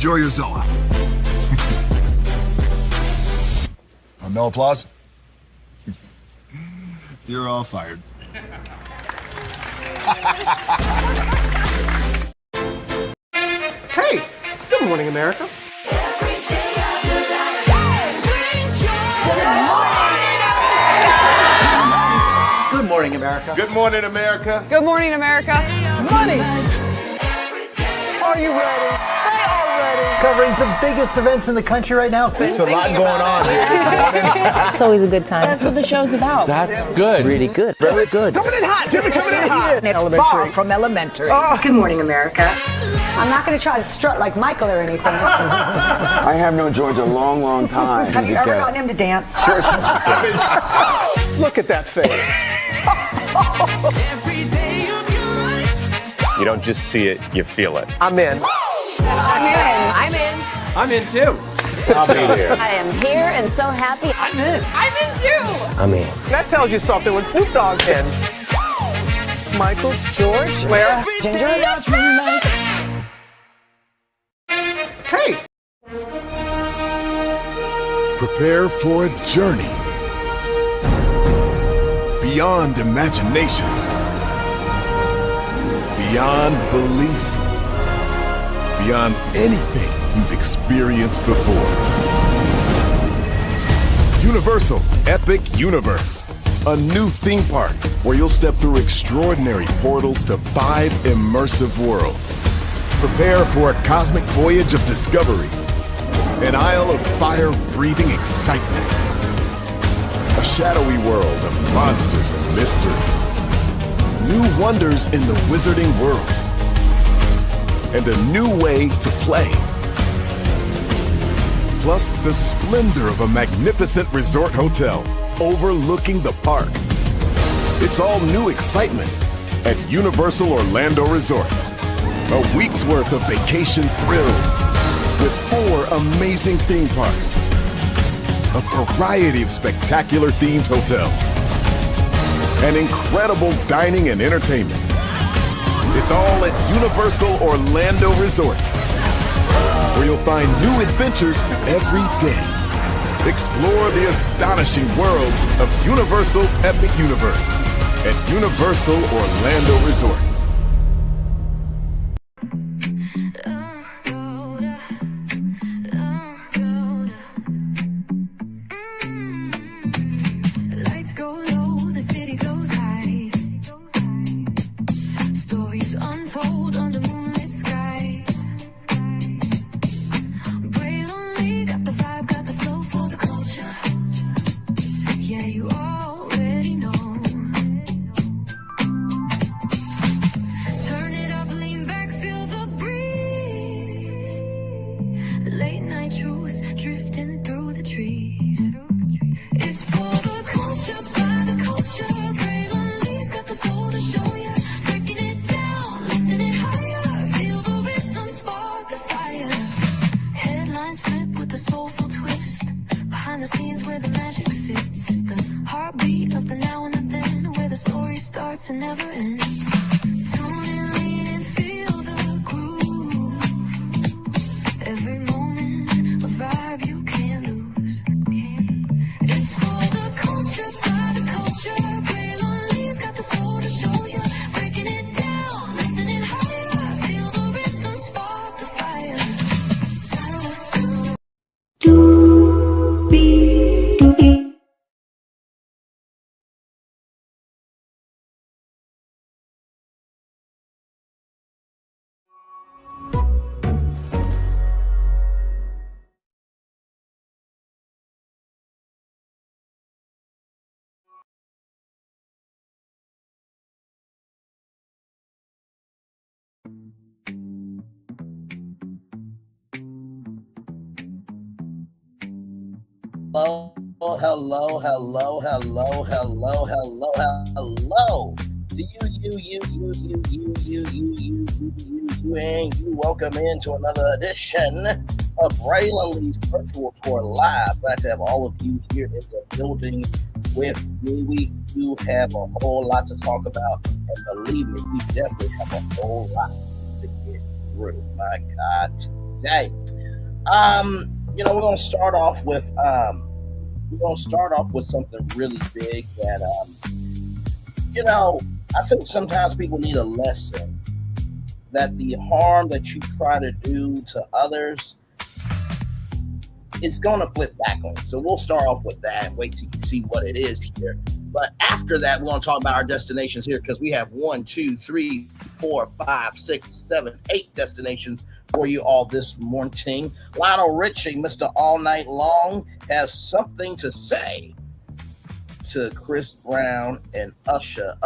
Enjoy your Zoa. Oh, no applause? You're all fired. Hey, good morning, America. Good morning, America. Good morning, America. Good morning, America. Money! Are you ready? They are ready. Covering the biggest events in the country right now. There's a lot going on here. It's always a good time. That's what the show's about. That's good. Really good. Very good. Coming in hot, Jimmy, coming in hot. It's far from elementary. Good morning, America. I'm not going to try to strut like Michael or anything. I have known George a long, long time. Have you ever gotten him to dance? Look at that face. You don't just see it, you feel it. I'm in. I'm in. I'm in too. I'll be there. I am here and so happy. I'm in. I'm in too. I'm in. That tells you something when Snoop Dogg's in. Michael, George, Lara, Ginger. Hey. Prepare for a journey beyond imagination, beyond belief, beyond anything you've experienced before. Universal Epic Universe, a new theme park where you'll step through extraordinary portals to 5 immersive worlds. Prepare for a cosmic voyage of discovery, an isle of fire-breathing excitement, a shadowy world of monsters and mystery, new wonders in the wizarding world, and a new way to play. Plus the splendor of a magnificent resort hotel overlooking the park. It's all new excitement at Universal Orlando Resort. A week's worth of vacation thrills with 4 amazing theme parks, a variety of spectacular themed hotels, and incredible dining and entertainment. It's all at Universal Orlando Resort, where you'll find new adventures every day. Explore the astonishing worlds of Universal Epic Universe at Universal Orlando Resort. Hello. And you welcome into another edition of Braylon Lee's Virtual Tour Live. Glad to have all of you here in the building with me. We do have a whole lot to talk about, and believe me, we definitely have a whole lot to get through. My God, today. We're gonna start off with something really big that I think sometimes people need a lesson that the harm that you try to do to others, it's gonna flip back on you. So we'll start off with that and wait till you see what it is here. But after that, we're gonna talk about our destinations here because we have 1, 2, 3, 4, 5, 6, 7, 8 destinations for you all this morning. Lionel Richie, Mr. All Night Long, has something to say to Chris Brown and Usher.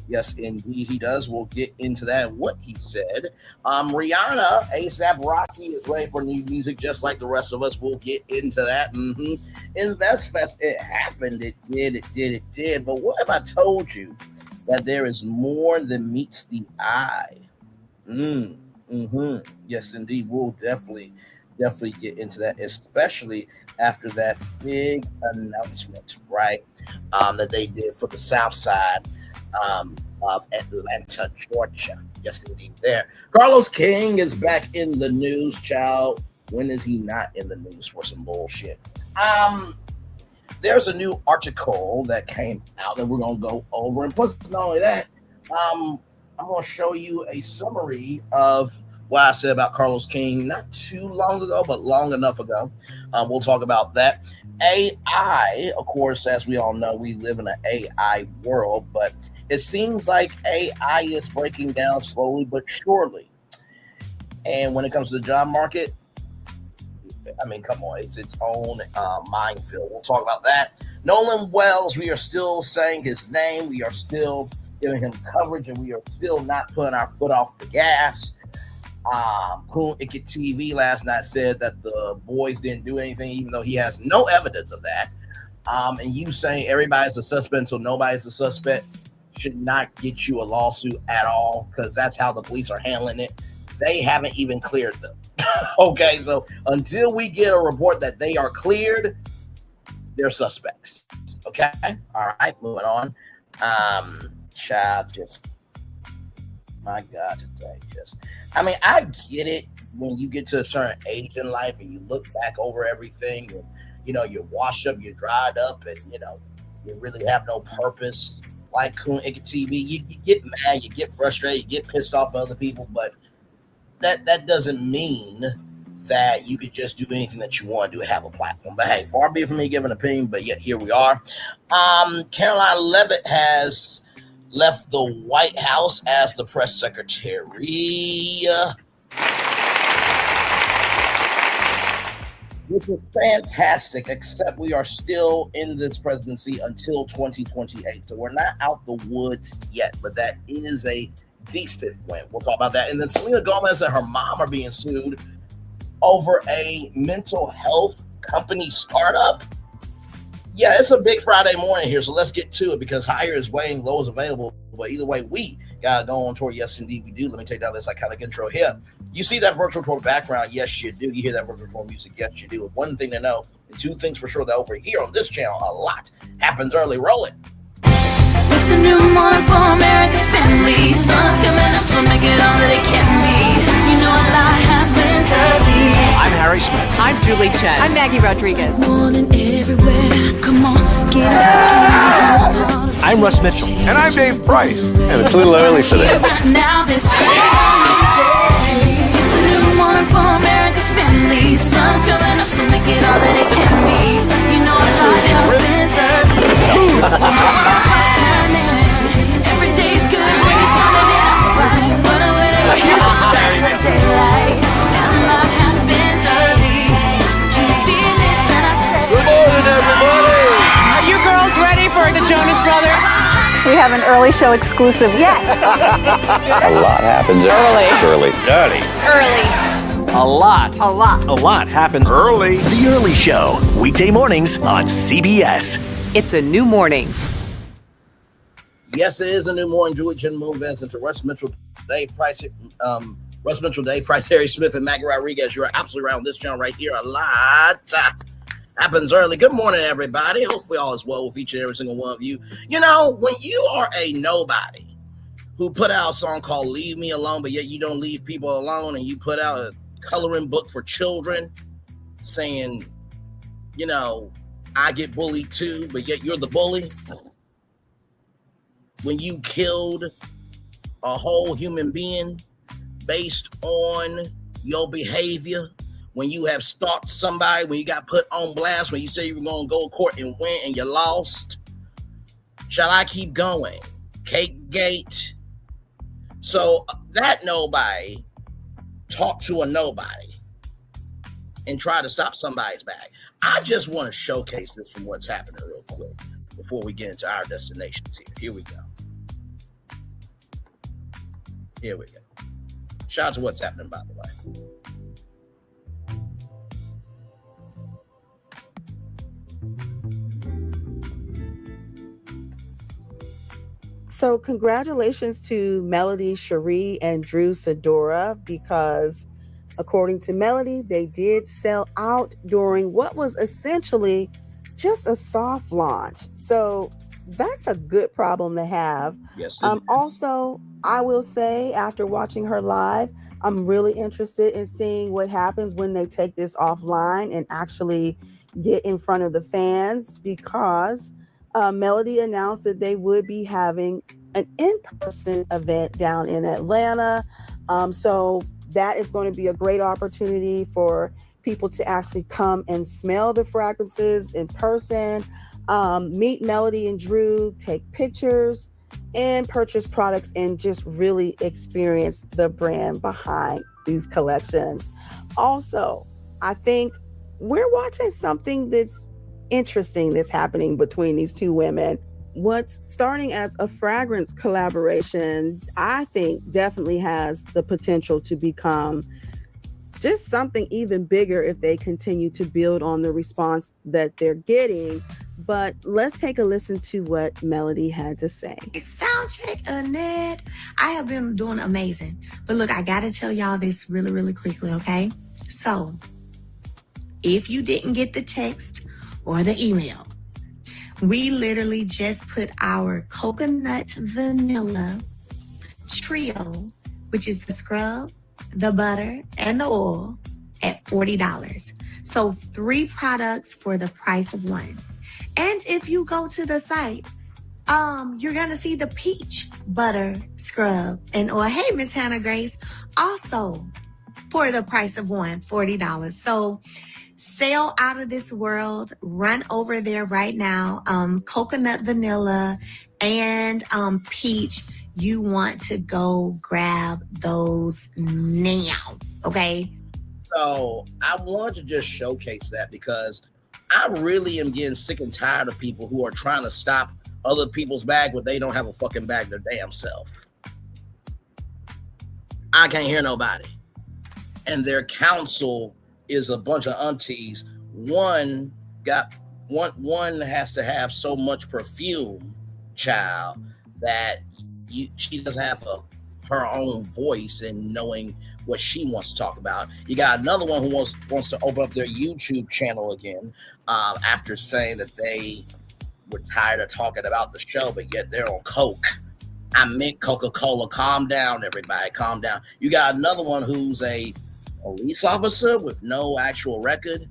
Yes, indeed, he does. We'll get into that, what he said. Rihanna, A$AP Rocky is ready for new music, just like the rest of us. We'll get into that. InvestFest, it happened. It did. But what if I told you that there is more than meets the eye? Yes, indeed. We'll definitely get into that, especially after that big announcement, right? That they did for the South Side of Atlanta, Georgia. Yes, indeed. There, Carlos King is back in the news, child. When is he not in the news for some bullshit? There's a new article that came out that we're gonna go over, and plus, not only that, I'm gonna show you a summary of what I said about Carlos King not too long ago, but long enough ago. We'll talk about that. AI, of course, as we all know, we live in an AI world, but it seems like AI is breaking down slowly but surely. And when it comes to the job market, I mean, come on, it's its own minefield. We'll talk about that. Nolan Wells, we are still saying his name. We are still giving him coverage, and we are still not putting our foot off the gas. TV last night said that the boys didn't do anything, even though he has no evidence of that. And you saying everybody's a suspect until nobody's a suspect should not get you a lawsuit at all, because that's how the police are handling it. They haven't even cleared them. Okay, so until we get a report that they are cleared, they're suspects. Okay, all right, moving on. Child, just my God, today, I mean, I get it when you get to a certain age in life and you look back over everything and, you're washed up, you're dried up, and, you really have no purpose. Like TV, you get mad, you get frustrated, you get pissed off at other people, but that doesn't mean that you could just do anything that you want to do and have a platform. But hey, far be it from me giving an opinion, but yet here we are. Karoline Leavitt has left the White House as the press secretary, which is fantastic, except we are still in this presidency until 2028. So we're not out the woods yet, but that is a decent win. We'll talk about that. And then Selena Gomez and her mom are being sued over a mental health company startup. Yeah, it's a big Friday morning here, so let's get to it because higher is weighing, low is available. But either way, we got to go on tour. Yes, indeed, we do. Let me take down this iconic intro here. You see that virtual tour background? Yes, you do. You hear that virtual tour music? Yes, you do. One thing to know, and two things for sure, that over here on this channel, a lot happens early. Roll it. It's a new morning for America's family. Sun's coming up, so make it all that it can be. You know a lot happens early. I'm Harry Smith. I'm Julie Chen. I'm Maggie Rodriguez. Morning everywhere. Come on, get up. I'm Russ Mitchell. And I'm Dave Price. And it's a little early for this. Now this it's a new morning for America's family. Sun's coming up, so make it all that it can be. You know a lot happens early. Every day's good when you started it off right. But whenever you start the daylight, a lot happens early. Can you feel it? And I say, Good morning, everybody. Are you girls ready for the Jonas Brothers? We have an early show exclusive. Yes. A lot happens early. Early. A lot. A lot. A lot happens Early. The Early Show, weekday mornings on CBS. It's a new morning. Yes, it is a new morning. Julie Chen moves into Russ Mitchell, Dave Price, Harry Smith, and Maggie Rodriguez. You're absolutely right on this channel right here. A lot happens early. Good morning, everybody. Hopefully all is well with each and every single one of you. You know, when you are a nobody who put out a song called Leave Me Alone, but yet you don't leave people alone, and you put out coloring book for children saying, you know, I get bullied too, but yet you're the bully. When you killed a whole human being based on your behavior, when you have stalked somebody, when you got put on blast, when you say you were going to go to court and win and you lost. Shall I keep going? Cake Gate. So that nobody talk to a nobody and try to stop somebody's bag. I just want to showcase this from what's happening real quick before we get into our destinations here. Here we go. Here we go. Shout out to what's happening, by the way. So congratulations to Melody, Cherie, and Drew Sidora, because according to Melody, they did sell out during what was essentially just a soft launch. So that's a good problem to have. Yes. Also, I will say, after watching her live, I'm really interested in seeing what happens when they take this offline and actually get in front of the fans, because Melody announced that they would be having an in-person event down in Atlanta. So that is going to be a great opportunity for people to actually come and smell the fragrances in person, meet Melody and Drew, take pictures, and purchase products and just really experience the brand behind these collections. Also, I think we're watching something that's interesting that's happening between these two women. What's starting as a fragrance collaboration, I think definitely has the potential to become just something even bigger if they continue to build on the response that they're getting. But let's take a listen to what Melody had to say. Sound check, Annette. I have been doing amazing. But look, I got to tell y'all this really, really quickly, okay? So, if you didn't get the text or the email, we literally just put our coconut vanilla trio, which is the scrub, the butter, and the oil, at $40. So 3 products for the price of 1. And if you go to the site, you're going to see the peach butter scrub and oil. Hey, Miss Hannah Grace, also for the price of 1, $40. So sale out of this world. Run over there right now. Coconut vanilla and peach. You want to go grab those now, okay? So I want to just showcase that because I really am getting sick and tired of people who are trying to stop other people's bag when they don't have a fucking bag their damn self. I can't hear nobody. And their counsel is a bunch of aunties. One has to have so much perfume, child, that she doesn't have her own voice and knowing what she wants to talk about. You got another one who wants to open up their YouTube channel again after saying that they were tired of talking about the show, but yet they're on Coke. I meant Coca-Cola. Calm down, everybody. Calm down. You got another one who's a police officer with no actual record.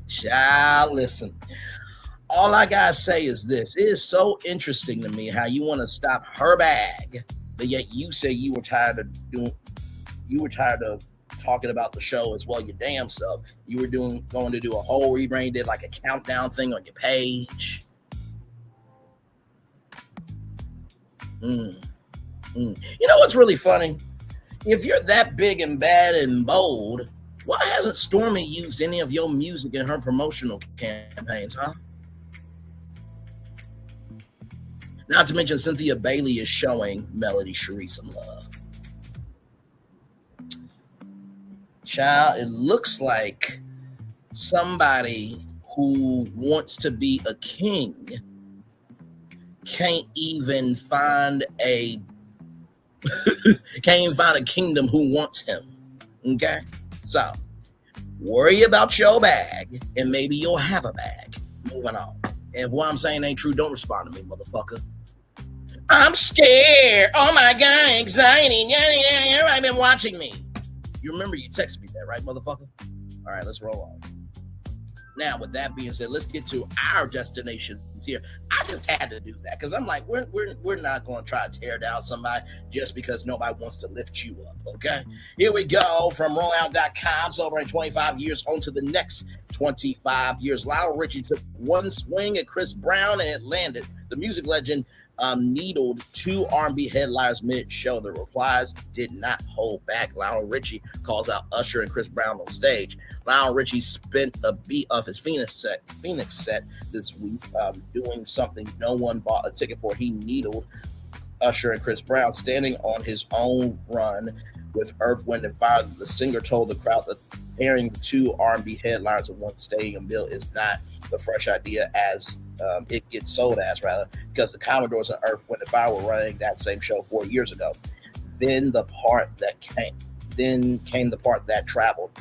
Child, listen. All I gotta say is this: it is so interesting to me how you want to stop her bag, but yet you say you were tired of talking about the show as well. Your damn self. You were going to do a whole rebrand, did like a countdown thing on your page. You know what's really funny? If you're that big and bad and bold, why hasn't Stormy used any of your music in her promotional campaigns, huh? Not to mention Cynthia Bailey is showing Melody Cherie some love. Child, it looks like somebody who wants to be a king can't even find a kingdom who wants him. Okay? So, worry about your bag, and maybe you'll have a bag. Moving on. And if what I'm saying ain't true, don't respond to me, motherfucker. I'm scared. Oh my God, anxiety. Everybody been watching me. You remember you texted me that, right, motherfucker? All right, let's roll on. Now, with that being said, let's get to our destinations here. I just had to do that because I'm like, we're not going to try to tear down somebody just because nobody wants to lift you up, okay? Here we go from rollout.com, celebrating 25 years on to the next 25 years. Lionel Richie took one swing at Chris Brown and it landed. The music legend needled two R&B headliners mid-show. The replies did not hold back. Lionel Richie calls out Usher and Chris Brown on stage. Lionel Richie spent a beat of his Phoenix set this week doing something no one bought a ticket for. He needled Usher and Chris Brown standing on his own run with Earth, Wind, and Fire. The singer told the crowd that pairing two R&B headliners in one stadium bill is not the fresh idea as it gets sold as, rather, because the Commodores and Earth, Wind, and Fire were running that same show 4 years ago. Then came the part that traveled.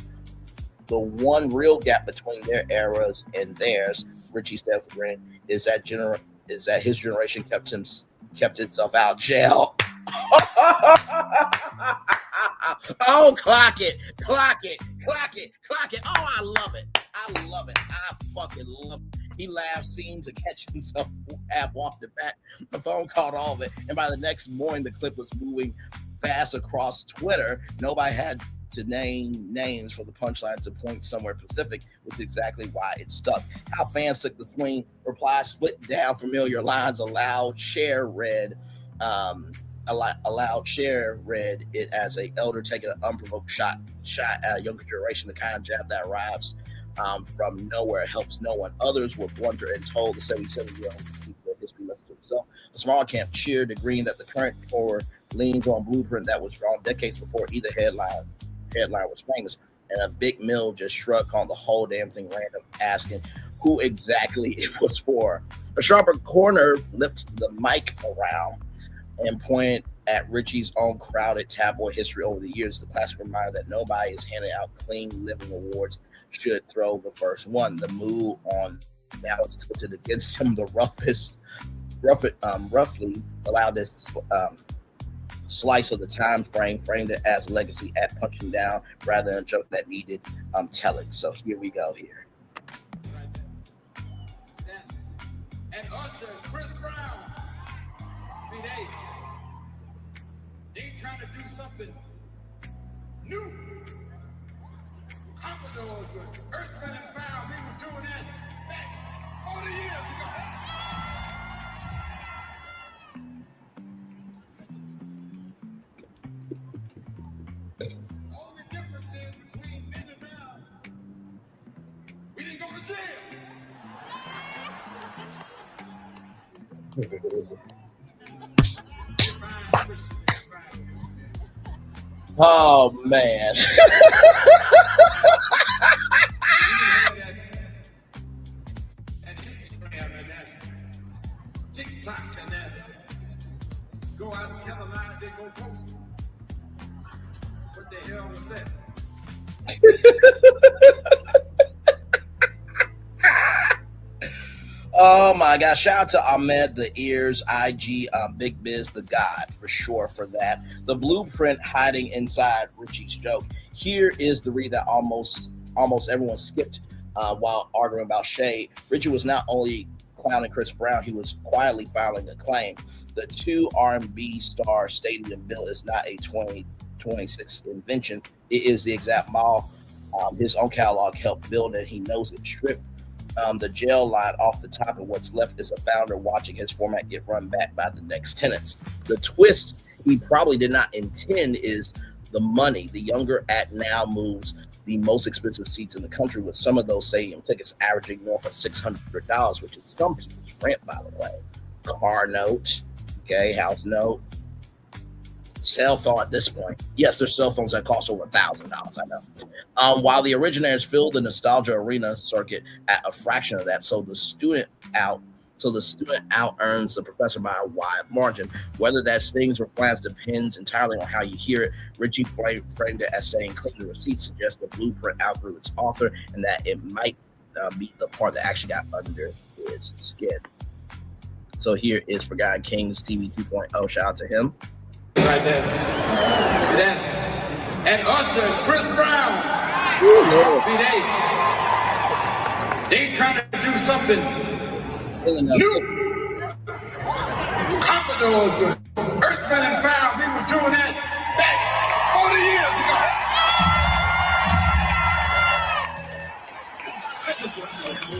The one real gap between their eras and theirs, Richie said for Grin, is that his generation kept itself out of jail. Oh, clock it. Oh, I love it. I fucking love it. He laughed, seemed to catch himself half off the back. The phone caught all of it, and by the next morning, the clip was moving fast across Twitter. Nobody had to name names for the punchline to point somewhere specific, which is exactly why it stuck. How fans took the swing, replies split down familiar lines. Allowed share read it as a elder taking an unprovoked shot at a younger generation, the kind of jab that arrives from nowhere, helps no one. Others were blunder and told the 77-year-old history lesson to himself. A small camp cheered, agreeing that the current forward leans on blueprint that was drawn decades before either headline was famous. And a big mill just shrugged on the whole damn thing random, asking who exactly it was for. A sharper corner flipped the mic around and pointed at Richie's own crowded tabloid history over the years. The classic reminder that nobody is handing out clean living awards should throw the first one. The move on balance tilted against him. The roughly allowed this slice of the time frame, framed it as legacy at punching down rather than a joke that needed telling. So here we go here. And Usher and Chris Brown. See, they trying to do something new. Commodores with Earth, Wind, and Fire. We were doing that back 40 years ago. The only difference is between then and now, we didn't go to jail. Oh man. And Instagram and that TikTok and that go out and tell a lie, they go post it. What the hell was that? Oh my God. Shout out to Ahmed, the Ears, IG, Big Biz, the God, for sure for that. The blueprint hiding inside Richie's joke. Here is the read that almost everyone skipped while arguing about shade. Richie was not only clowning Chris Brown, he was quietly filing a claim. The two R&B star stadium bill is not a 2026 invention. It is the exact model his own catalog helped build, and he knows it. Stripped the jail line off the top, and what's left is a founder watching his format get run back by the next tenants. The twist he probably did not intend is the money. The younger act now moves the most expensive seats in the country, with some of those stadium tickets averaging north of $600, which is some people's rent, by the way. Car note, okay, house note, cell phone at this point. Yes, there's cell phones that cost over $1,000, I know. While the originators filled the nostalgia arena circuit at a fraction of that, so the student out earns the professor by a wide margin. Whether that stings or flattens depends entirely on how you hear it. Richie framed it as saying clean the receipts suggests the blueprint outgrew its author, and that it might be the part that actually got under his skin. So here is Forgotten Kings TV 2.0. Shout out to him. Right there. That's, and Usher and Chris Brown. See, they trying to do something new. Commodores, Earth, Wind and Fire, we were doing that back 40 years ago.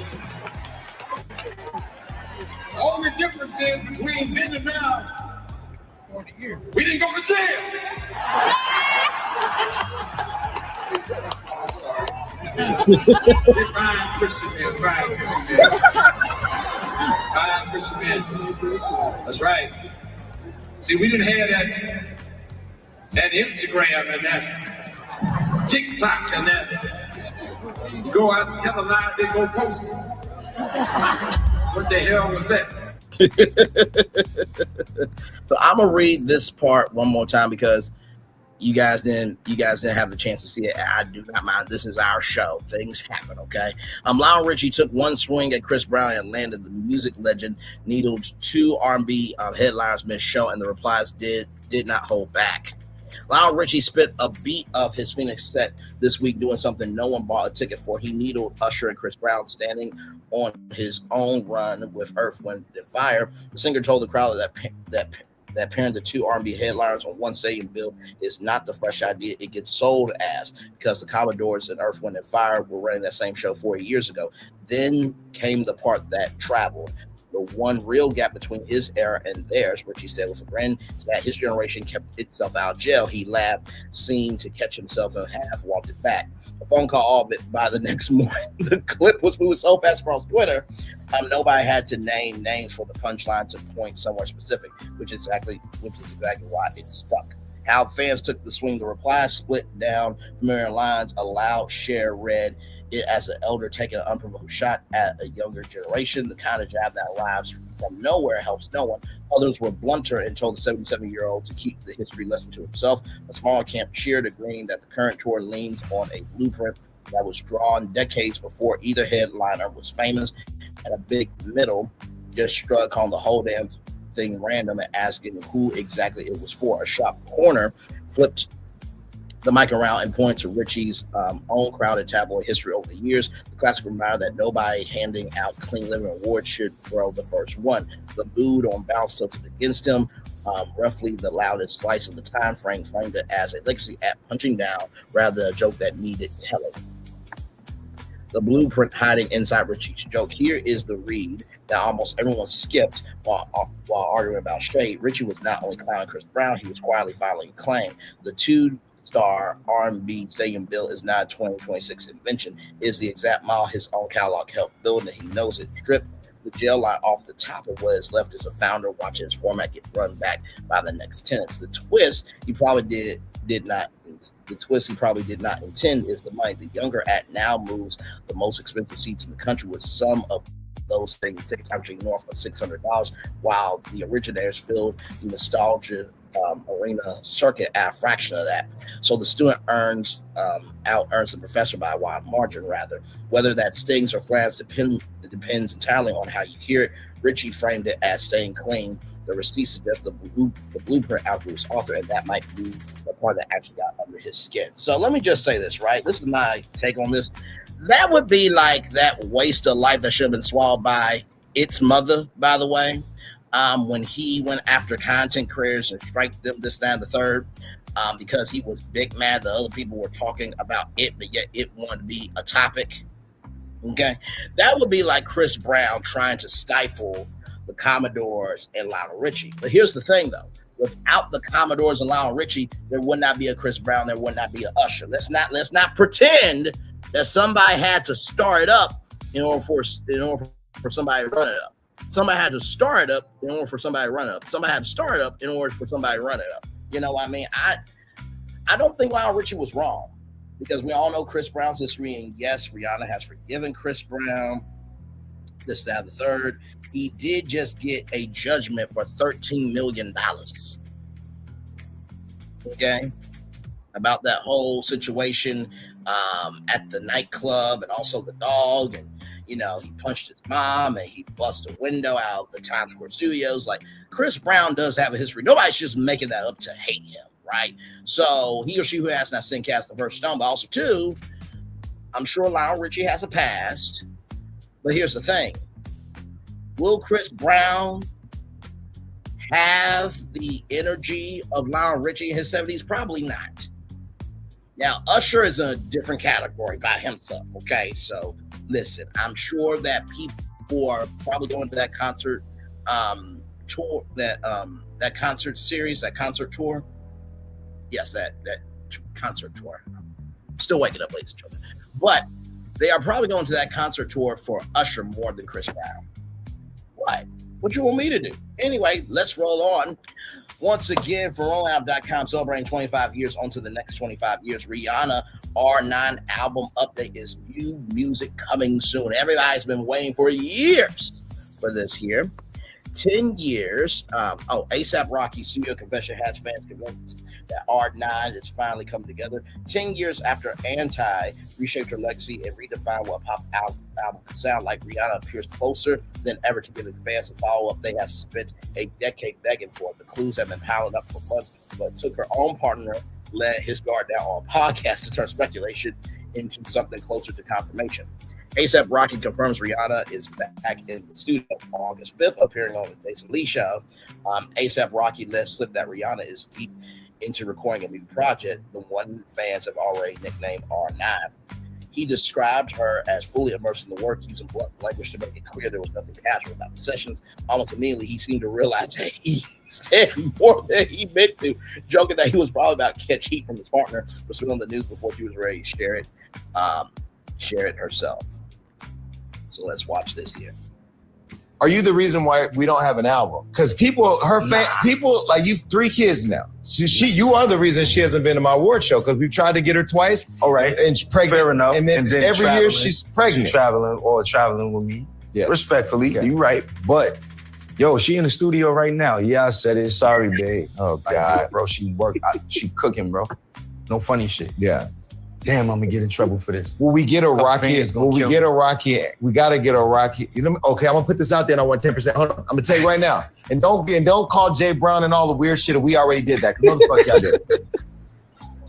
All the difference is between then and now, 40 years. We didn't go to jail. I'm sorry. Fine Christian man, fine Christian man. That's right. See, we didn't have that Instagram and that TikTok and that go out and tell a lie, they go post it. What the hell was that? So I'm gonna read this part one more time because you guys didn't have the chance to see it. I do not mind. This is our show. Things happen, okay? Lionel Richie took one swing at Chris Brown and landed. The music legend needled two R&B headliners mid-show, and the replies did not hold back. Lionel Richie spit a beat of his Phoenix set this week, doing something no one bought a ticket for. He needled Usher and Chris Brown standing on his own run with Earth, Wind and Fire. The singer told the crowd that pairing the two R&B headliners on one stadium bill is not the fresh idea it gets sold as, because the Commodores and Earth, Wind and Fire were running that same show 4 years ago. Then came the part that traveled. The one real gap between his era and theirs, Richie said with a grin, is that his generation kept itself out of jail. He laughed, seemed to catch himself and half walked it back. A phone call all of it by the next morning. The clip was moving so fast across Twitter, nobody had to name names for the punchline to point somewhere specific, which is exactly why it stuck. How fans took the swing, the reply split down familiar lines. A loud share read it as an elder taking an unprovoked shot at a younger generation, the kind of jab that arrives from nowhere, helps no one. Others were blunter and told the 77-year-old to keep the history lesson to himself. A smaller camp cheered, agreeing that the current tour leans on a blueprint that was drawn decades before either headliner was famous, and a big middle just shrugged on the whole damn thing random and asking who exactly it was for. A sharp corner flipped the mic around and pointed to Richie's own crowded tabloid history over the years. The classic reminder that nobody handing out clean living awards should throw the first one. The mood on bounce tilted against him. Roughly the loudest slice of the time frame framed it as a legacy at punching down rather than a joke that needed telling. The blueprint hiding inside Richie's joke. Here is the read that almost everyone skipped while arguing about shade. Richie was not only clowning Chris Brown, he was quietly filing claim. The two-star R&B stadium bill is not a 2026 invention. It is the exact model his own catalog helped build, and he knows it. Stripped the jail line off the top of what is left as a founder watching his format get run back by the next tenants. The twist he probably did not intend is the money. The younger act now moves the most expensive seats in the country, with some of those things tickets averaging north of $600, while the originators filled the nostalgia arena circuit at a fraction of that. So the student out-earns the professor by a wide margin, rather. Whether that stings or flattens depends entirely on how you hear it. Richie framed it as staying clean. The receipt suggests the blueprint outgrew its author, and that might be the part that actually got under his skin. So let me just say this, right? This is my take on this. That would be like that waste of life that should have been swallowed by its mother, by the way, when he went after content creators and strike them this, that, and the third, because he was big mad that other people were talking about it, but yet it wanted to be a topic. Okay? That would be like Chris Brown trying to stifle the Commodores and Lionel Richie. But here's the thing, though. Without the Commodores and Lionel Richie, there would not be a Chris Brown, there would not be an Usher. Let's not pretend that somebody had to start it up in order for somebody to run it up. Somebody had to start it up in order for somebody to run it up. Somebody had to start it up in order for somebody to run it up. You know what I mean? I don't think Lionel Richie was wrong, because we all know Chris Brown's history, and yes, Rihanna has forgiven Chris Brown, this, that, the third. He did just get a judgment for $13 million. Okay? About that whole situation at the nightclub, and also the dog, and you know, he punched his mom and he busted a window out of the Times Square studios. Like, Chris Brown does have a history. Nobody's just making that up to hate him, right? So he or she who has not sinned cast the first stone. But also, too, I'm sure Lionel Richie has a past. But here's the thing. Will Chris Brown have the energy of Lionel Richie in his 70s? Probably not. Now, Usher is in a different category by himself, okay? So, listen, I'm sure that people are probably going to that concert tour, that concert series, that concert tour. Yes, that concert tour. I'm still waking up, ladies and gentlemen. But they are probably going to that concert tour for Usher more than Chris Brown. What you want me to do? Anyway, let's roll on. Once again, for rollout.com, celebrating 25 years onto the next 25 years. Rihanna R9 album update is new music coming soon. Everybody's been waiting for years for this here. 10 years. ASAP Rocky studio confession has fans convinced that R9 is finally coming together. 10 years after Anti reshaped her legacy and redefined what a pop album could sound like, Rihanna appears closer than ever to giving fans a follow-up they have spent a decade begging for. The clues have been piling up for months, but it took her own partner, let his guard down on a podcast to turn speculation into something closer to confirmation. ASAP Rocky confirms Rihanna is back in the studio on August 5th, appearing on the Jason Lee show. ASAP Rocky let slip that Rihanna is deep into recording a new project, the one fans have already nicknamed R9. He described her as fully immersed in the work, using blunt language to make it clear there was nothing casual about the sessions. Almost immediately, he seemed to realize that he said more than he meant to, joking that he was probably about to catch heat from his partner for spilling the news before she was ready to share it herself. So let's watch this here. Are you the reason why we don't have an album? Because people like you, 3 kids now. You are the reason she hasn't been to my award show because we've tried to get her twice. All right, and she's pregnant. Fair enough. And then every year she's pregnant. She's traveling with me. Yeah, respectfully, okay. You right. But yo, she in the studio right now. Yeah, I said it. Sorry, babe. Oh God, bro, she cooking, bro. No funny shit. Yeah. Damn, I'm gonna get in trouble for this. Will we get a Rocky? We gotta get a Rocky. You know, okay, I'm gonna put this out there and I want 10%. Hold on, I'm gonna tell you right now. And don't call Jay Brown and all the weird shit. We already did that. Motherfucker, y'all did it.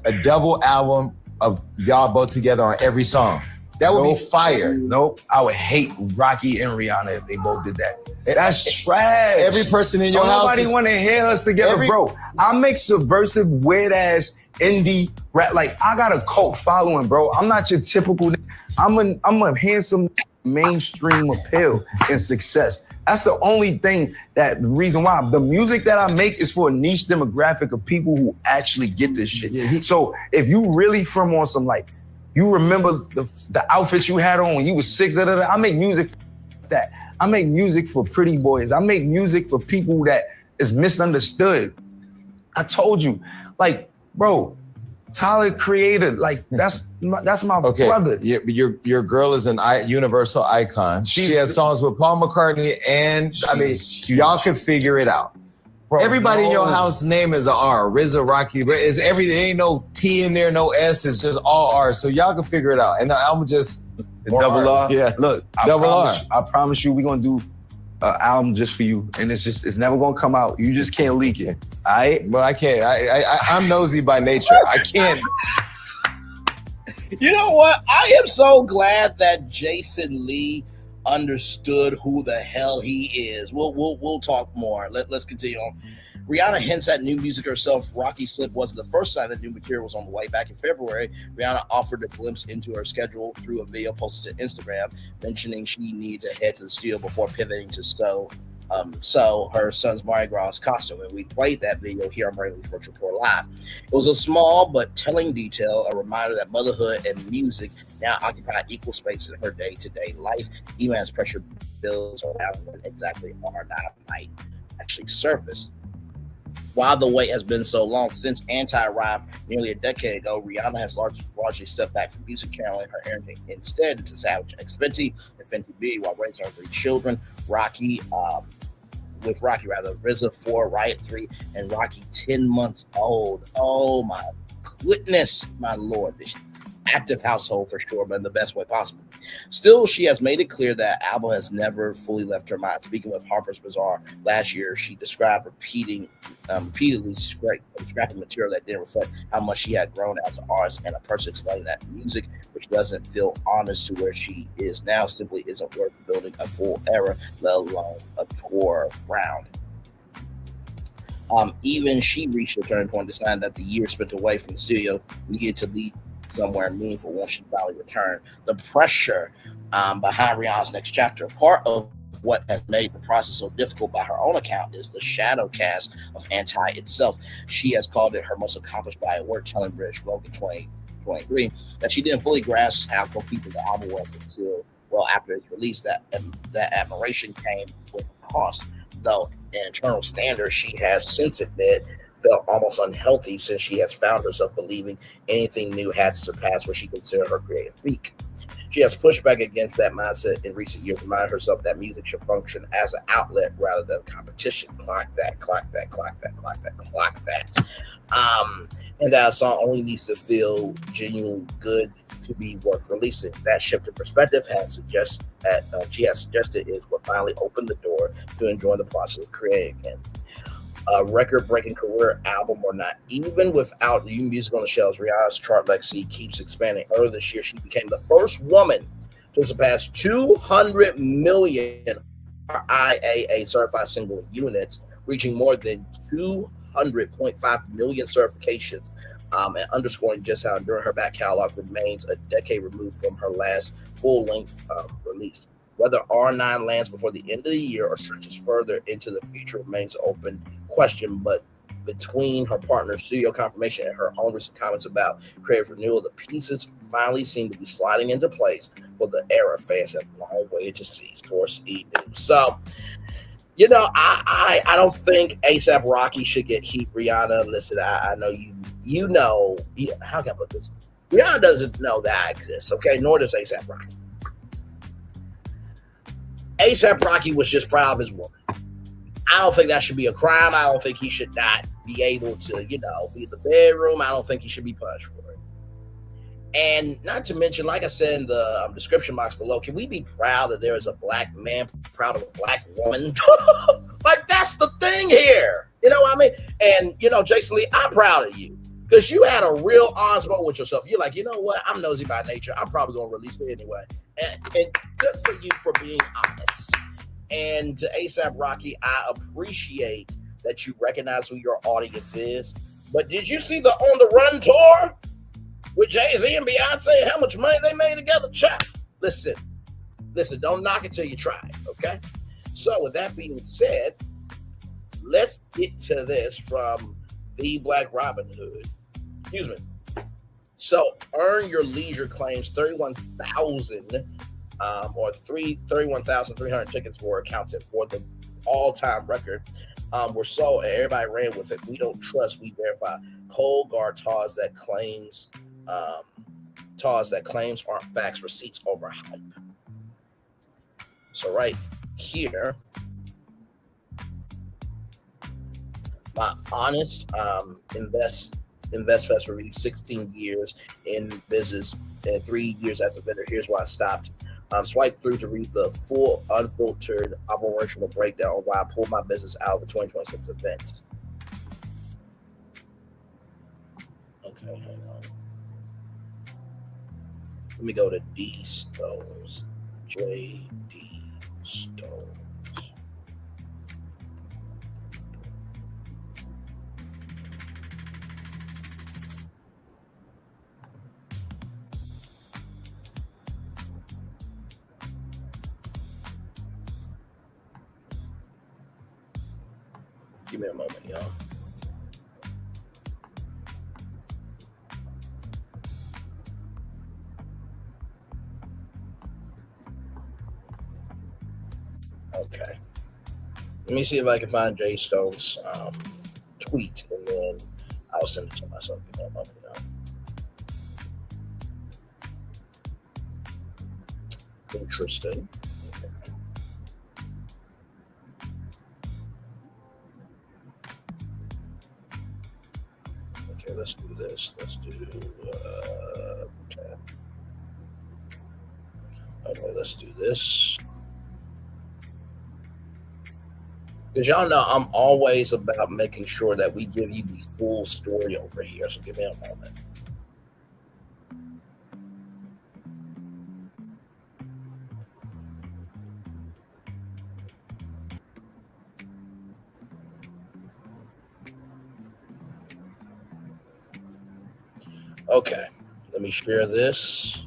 A double album of y'all both together on every song. That would be fire. Nope. I would hate Rocky and Rihanna if they both did that. That's trash. Every person in your house. Nobody want to hear us together, bro. I make subversive, weird ass indie rap. Like, I got a cult following, bro. I'm not your typical. I'm a handsome mainstream appeal and success. That's the only thing the reason why. The music that I make is for a niche demographic of people who actually get this shit. Yeah, so if you really from on some like, you remember the outfits you had on when you was 6, I make music for that. I make music for pretty boys. I make music for people that is misunderstood. I told you, like, bro, Tyler created, like, that's my brother. Yeah, but your girl is an universal icon. She has songs with Paul McCartney, and y'all can figure it out. Bro, everybody in your house name is an R. RZA, Rocky, it's everything. Ain't no T in there, no S. It's just all R. So y'all can figure it out. And I'm just double R. Yeah, look, I promise you, we're gonna do an album just for you, and it's never gonna come out. You just can't leak it. All right? Well, I can't. I'm nosy by nature. I can't. You know what? I am so glad that Jason Lee understood who the hell he is. We'll talk more. Let's continue on. Rihanna hints at new music herself. Rocky Slip wasn't the first time that new material was on the way. Back in February, Rihanna offered a glimpse into her schedule through a video posted to Instagram, mentioning she needed to head to the studio before pivoting to sew her son's Mardi Gras costume. And we played that video here on Brainley's Virtual Tour Live. It was a small but telling detail, a reminder that motherhood and music now occupy equal space in her day-to-day life, even as pressure builds around when exactly R9 might actually surface. While the wait has been so long since Anti arrived nearly a decade ago, Rihanna has largely stepped back from music, channeling her energy instead into Savage X Fenty and Fenty B while raising her 3 children, RZA 4, Riot 3, and Rocky 10 months old. Oh my goodness, my Lord. This active household for sure, but in the best way possible. Still, she has made it clear that album has never fully left her mind. Speaking with Harper's Bazaar last year, she described repeatedly scrapping material that didn't reflect how much she had grown as an artist, and a person explaining that music, which doesn't feel honest to where she is now, simply isn't worth building a full era, let alone a tour round. Even she reached a turning point, deciding that the years spent away from the studio needed to lead somewhere meaningful once she finally returned. The pressure behind Rihanna's next chapter, part of what has made the process so difficult by her own account, is the shadow cast of Anti itself. She has called it her most accomplished body of work, telling British Vogue in 2023 that she didn't fully grasp how cohesive the album was until well after its release. That admiration came with a cost, though internal standards she has since admitted felt almost unhealthy, since she has found herself believing anything new had to surpass what she considered her creative peak. She has pushed back against that mindset in recent years, reminding herself that music should function as an outlet rather than competition. Clock that. And that a song only needs to feel genuinely good to be worth releasing. That shift in perspective she has suggested is what finally opened the door to enjoying the process of creating again. A record-breaking career album or not, even without new music on the shelves, Rihanna's chart legacy keeps expanding. Earlier this year, she became the first woman to surpass 200 million RIAA certified single units, reaching more than 200.5 million certifications, and underscoring just how enduring her back catalog remains a decade removed from her last full-length release. Whether R9 lands before the end of the year or stretches further into the future remains an open question, but between her partner's studio confirmation and her own recent comments about creative renewal, the pieces finally seem to be sliding into place for the era fans have long waited to see. Source E! News. So, I don't think ASAP Rocky should get heat. Rihanna, listen, I know you know, how can I put this? Rihanna doesn't know that I exist, okay? Nor does ASAP Rocky. ASAP Rocky was just proud of his woman. I don't think that should be a crime. I don't think he should not be able to, be in the bedroom. I don't think he should be punished for it. And not to mention, like I said in the description box below, can we be proud that there is a black man proud of a black woman? Like, that's the thing here. You know what I mean? And, Jason Lee, I'm proud of you. Because you had a real honest moment with yourself. You're like, you know what? I'm nosy by nature. I'm probably going to release it anyway. And good for you for being honest. And to ASAP Rocky, I appreciate that you recognize who your audience is. But did you see the On the Run tour with Jay-Z and Beyonce? How much money they made together? Chat. Listen, don't knock it till you try it, okay? So with that being said, let's get to this from the Black Robin Hood. Excuse me. So, Earn Your Leisure claims 31,000 or 31,300 tickets were accounted for. The all-time record were sold, and everybody ran with it. We don't trust, we verify. Cold Guard Tars that claims aren't facts, receipts over hype. So right here, my honest InvestFest review, 16 years in business and 3 years as a vendor. Here's why I stopped. Swipe through to read the full, unfiltered operational breakdown of why I pulled my business out of the 2026 events. Okay, hang on. Let me go to D Stones. J.D. Stones. Give me a moment, y'all. Okay. Let me see if I can find Jay Stone's tweet, and then I'll send it to myself. Give me a moment, y'all. Interesting. Okay, let's do do this. Let's do. Okay, let's do this. Because y'all know I'm always about making sure that we give you the full story over here. So give me a moment. Okay, let me share this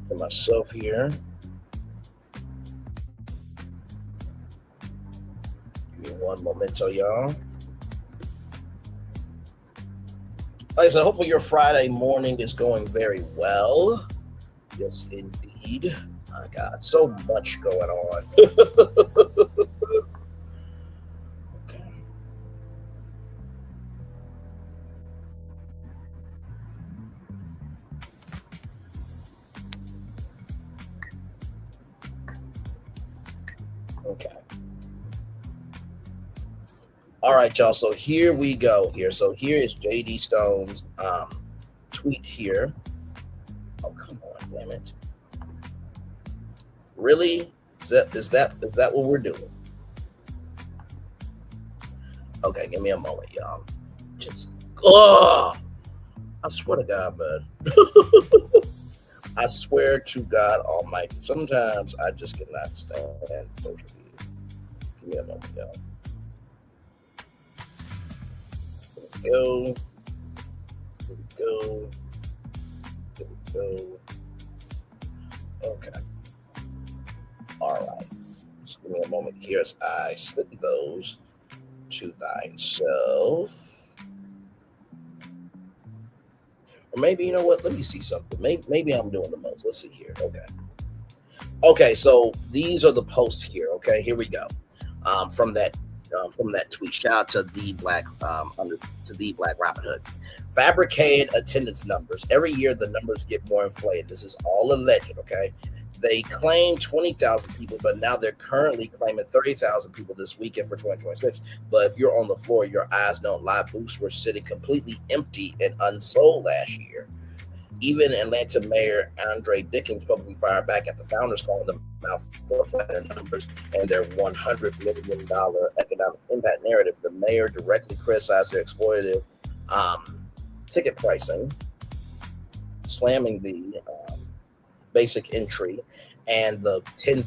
for myself here. Give me one momento, y'all. Like I said, hopefully your Friday morning is going very well. Yes, indeed. My God, so much going on. Okay. Okay. All right, y'all. So here we go. So here is JD Stone's tweet here. Oh, come on, damn it. Really? Is that what we're doing? Okay, give me a moment, y'all. Just I swear to God, man. I swear to God Almighty. Sometimes I just cannot stand social media. Give me a moment, y'all. Here we go. Okay. All right. So give me a moment here as I send those to thyself. Or maybe, you know what? Let me see something. Maybe I'm doing the most. Let's see here. Okay, so these are the posts here. Okay, here we go. From that tweet. Shout out to the Black Robin Hood. Fabricated attendance numbers. Every year the numbers get more inflated. This is all alleged, okay? They claim 20,000 people, but now they're currently claiming 30,000 people this weekend for 2026. But if you're on the floor, your eyes don't lie. Booths were sitting completely empty and unsold last year. Even Atlanta Mayor Andre Dickens publicly fired back at the founders, calling them out for their numbers and their $100 million economic impact narrative. The mayor directly criticized their exploitative ticket pricing, slamming the basic entry and the $10,000.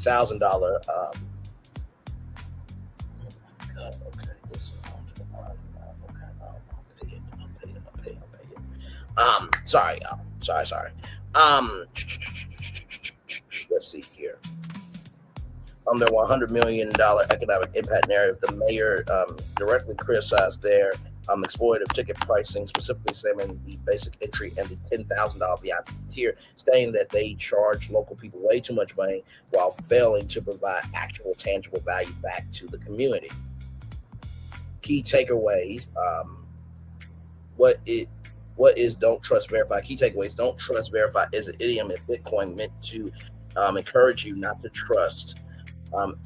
Sorry, y'all. Sorry. Let's see here. Their $100 million economic impact narrative. The mayor directly criticized their exploitative ticket pricing, specifically slamming the basic entry and the $10,000 VIP tier, saying that they charge local people way too much money while failing to provide actual tangible value back to the community. Key takeaways. What is don't trust, verify? Key takeaways. Don't trust, verify is an idiom in Bitcoin meant to encourage you not to trust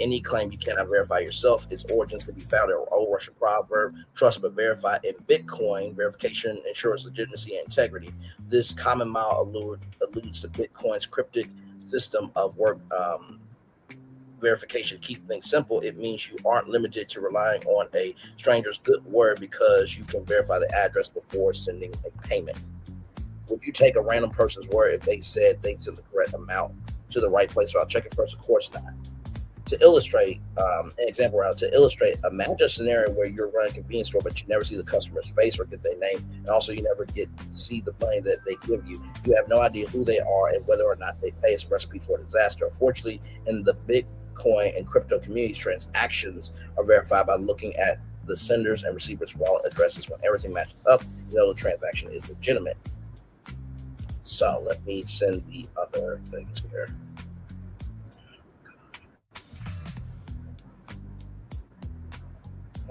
any claim you cannot verify yourself. Its origins can be found in an old Russian proverb, trust but verify. In Bitcoin, verification ensures legitimacy and integrity. This common mile alludes to Bitcoin's cryptic system of work verification. Keep things simple. It means you aren't limited to relying on a stranger's good word because you can verify the address before sending a payment. Would you take a random person's word if they said they sent the correct amount to the right place without checking first? Of course not. To illustrate, an example route to illustrate, imagine a scenario where you're running a convenience store, but you never see the customer's face or get their name, and also you never get to see the money that they give you. You have no idea who they are and whether or not they pay. It's a recipe for disaster. Unfortunately, in the Bitcoin and crypto communities, transactions are verified by looking at the senders and receivers' wallet addresses. When everything matches up, you know the transaction is legitimate. So let me send the other things here.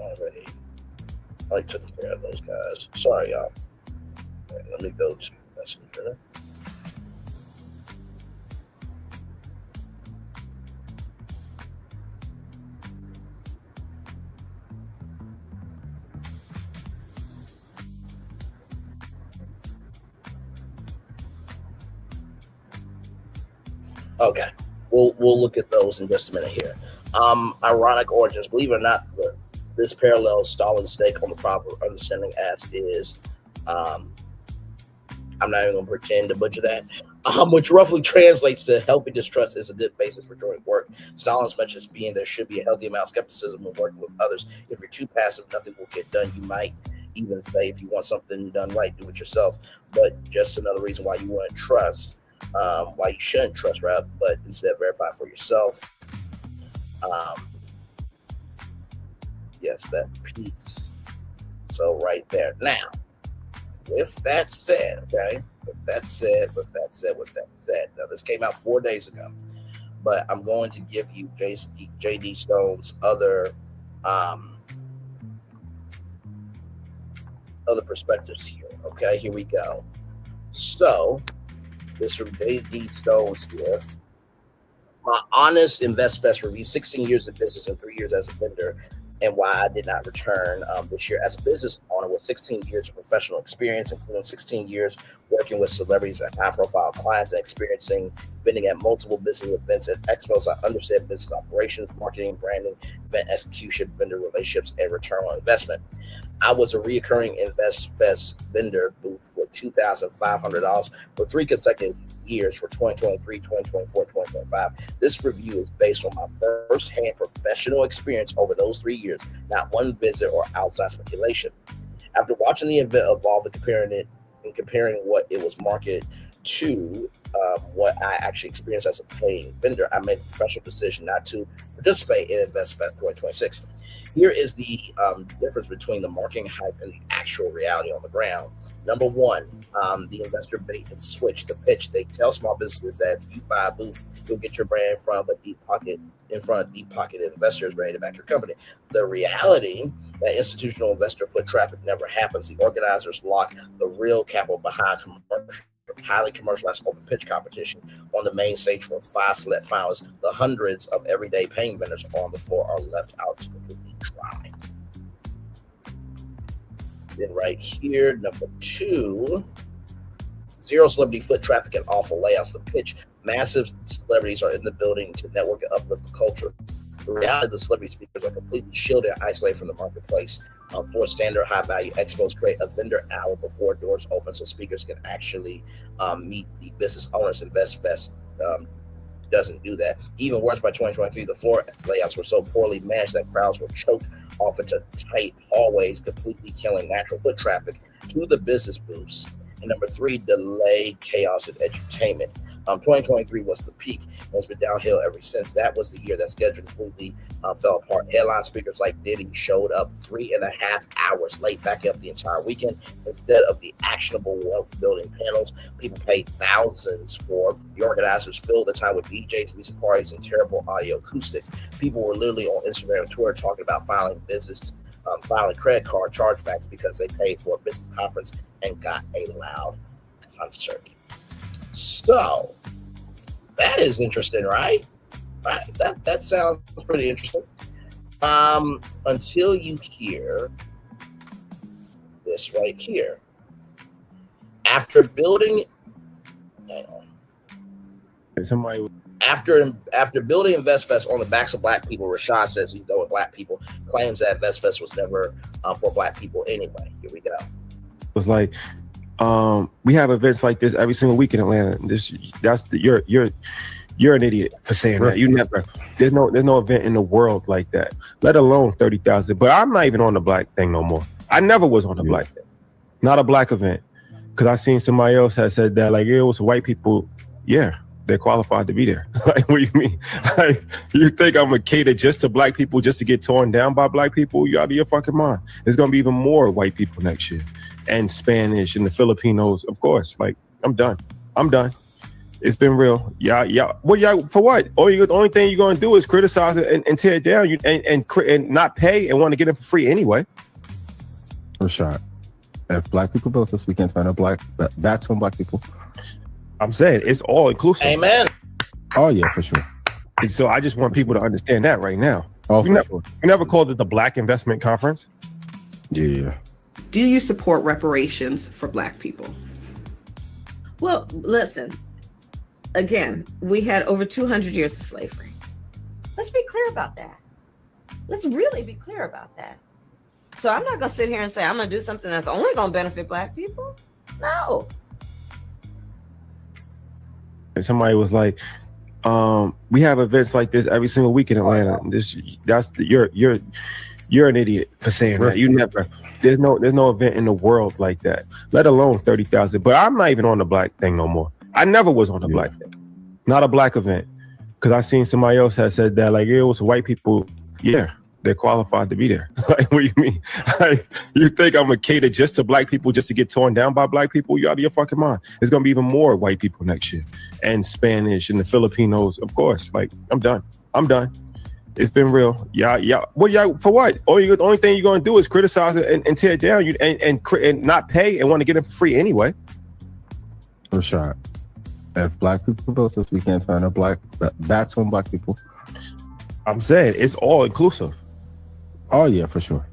Already, I took care of those guys. Sorry, y'all. Right, let me go to Messenger. Okay, we'll look at those in just a minute here. Ironic origins. Believe it or not, this parallels Stalin's stake on the proper understanding as is. I'm not even going to pretend to butcher that. Which roughly translates to healthy distrust is a good basis for joint work. Stalin's mentions being there should be a healthy amount of skepticism when working with others. If you're too passive, nothing will get done. You might even say, if you want something done right, do it yourself. But just another reason why you wouldn't trust, why you shouldn't trust, rather, but instead verify for yourself. Yes, that piece. So right there. Now, with that said, okay. With that said. Now, this came out 4 days ago, but I'm going to give you J.D. Stone's other perspectives here. Okay, here we go. So, this from J.D. Stone's here. My honest InvestFest review: 16 years of business and 3 years as a vendor, and why I did not return this year as a business owner with 16 years of professional experience, including 16 years working with celebrities and high-profile clients and experiencing vending at multiple business events and expos. I understand business operations, marketing, branding, event execution, vendor relationships, and return on investment. I was a reoccurring InvestFest vendor booth for $2,500 for 3 consecutive years for 2023, 2024, 2025. This review is based on my first-hand professional experience over those 3 years, not one visit or outside speculation. After watching the event evolve and comparing what it was marketed to what I actually experienced as a paying vendor, I made a professional decision not to participate in InvestFest 2026. Here is the difference between the marketing hype and the actual reality on the ground. Number one, the investor bait and switch, the pitch. They tell small businesses that if you buy a booth, you'll get your brand in front of deep pocket investors ready to back your company. The reality that institutional investor foot traffic never happens. The organizers lock the real capital behind highly commercialized open pitch competition on the main stage for 5 select finalists. The hundreds of everyday paying vendors on the floor are left out to completely dry. Then right here, number 2, zero celebrity foot traffic and awful layouts. The pitch: massive celebrities are in the building to network and uplift the culture. The reality, the celebrity speakers are completely shielded and isolated from the marketplace. For standard high-value expos, create a vendor hour before doors open so speakers can actually meet the business owners. InvestFest doesn't do that. Even worse, by 2023, the floor layouts were so poorly managed that crowds were choked off into tight hallways, completely killing natural foot traffic to the business booths. And number 3, delay, chaos, and edutainment. 2023 was the peak, and it's been downhill ever since. That was the year that schedule completely fell apart. Headline speakers like Diddy showed up 3.5 hours late, backing up the entire weekend. Instead of the actionable wealth building panels people paid thousands for, the organizers filled the time with DJs, music parties, and terrible audio acoustics. People were literally on Instagram and Twitter talking about filing credit card chargebacks because they paid for a business conference and got a loud concert. So that is interesting, right? Right. That sounds pretty interesting. Until you hear this right here. After building After building InvestFest on the backs of Black people, Rashad says he's done with Black people, claims that InvestFest was never for Black people anyway. Here we go. It was like, we have events like this every single week in Atlanta. You're an idiot for saying that. You never. There's no event in the world like that, let alone 30,000. But I'm not even on the Black thing no more. I never was on the Black thing, not a Black event, because I seen somebody else had said that like it was white people. Yeah, they're qualified to be there. Like, what do you mean? Like, you think I'm gonna cater just to Black people just to get torn down by Black people? You out of your fucking mind. There's gonna be even more white people next year, and Spanish and the Filipinos, of course. Like, I'm done. It's been real. Yeah. What? For what? The only thing you're gonna do is criticize it and tear it down. And not pay and want to get it for free anyway. Rashad, if Black people built this, we can't find that's on Black people. I'm saying it's all inclusive. Amen. Oh yeah, for sure. And so I just want people to understand that right now. Oh, we never called it the Black Investment Conference. Yeah. Do you support reparations for Black people? Well, listen, again, we had over 200 years of slavery. Let's be clear about that. Let's really be clear about that. So I'm not going to sit here and say I'm going to do something that's only going to benefit Black people. No. Somebody was like, we have events like this every single week in Atlanta. You're an idiot for saying that. You never. There's no event in the world like that, let alone 30,000. But I'm not even on the Black thing no more. I never was on the Black thing. Not a Black event. Because I seen somebody else had said that, like, it was white people. Yeah, they're qualified to be there. Like, what do you mean? Like, you think I'm gonna cater just to Black people just to get torn down by Black people? You out of your fucking mind. There's gonna be even more white people next year, and Spanish and the Filipinos, of course. Like, I'm done. It's been real. Yeah. What y'all for what? Only thing you're gonna do is criticize it and tear it down. You and not pay and want to get it for free anyway. Rashad, if Black people vote this weekend, turn a Black bats on Black people. I'm saying it's all inclusive. Oh yeah, for sure.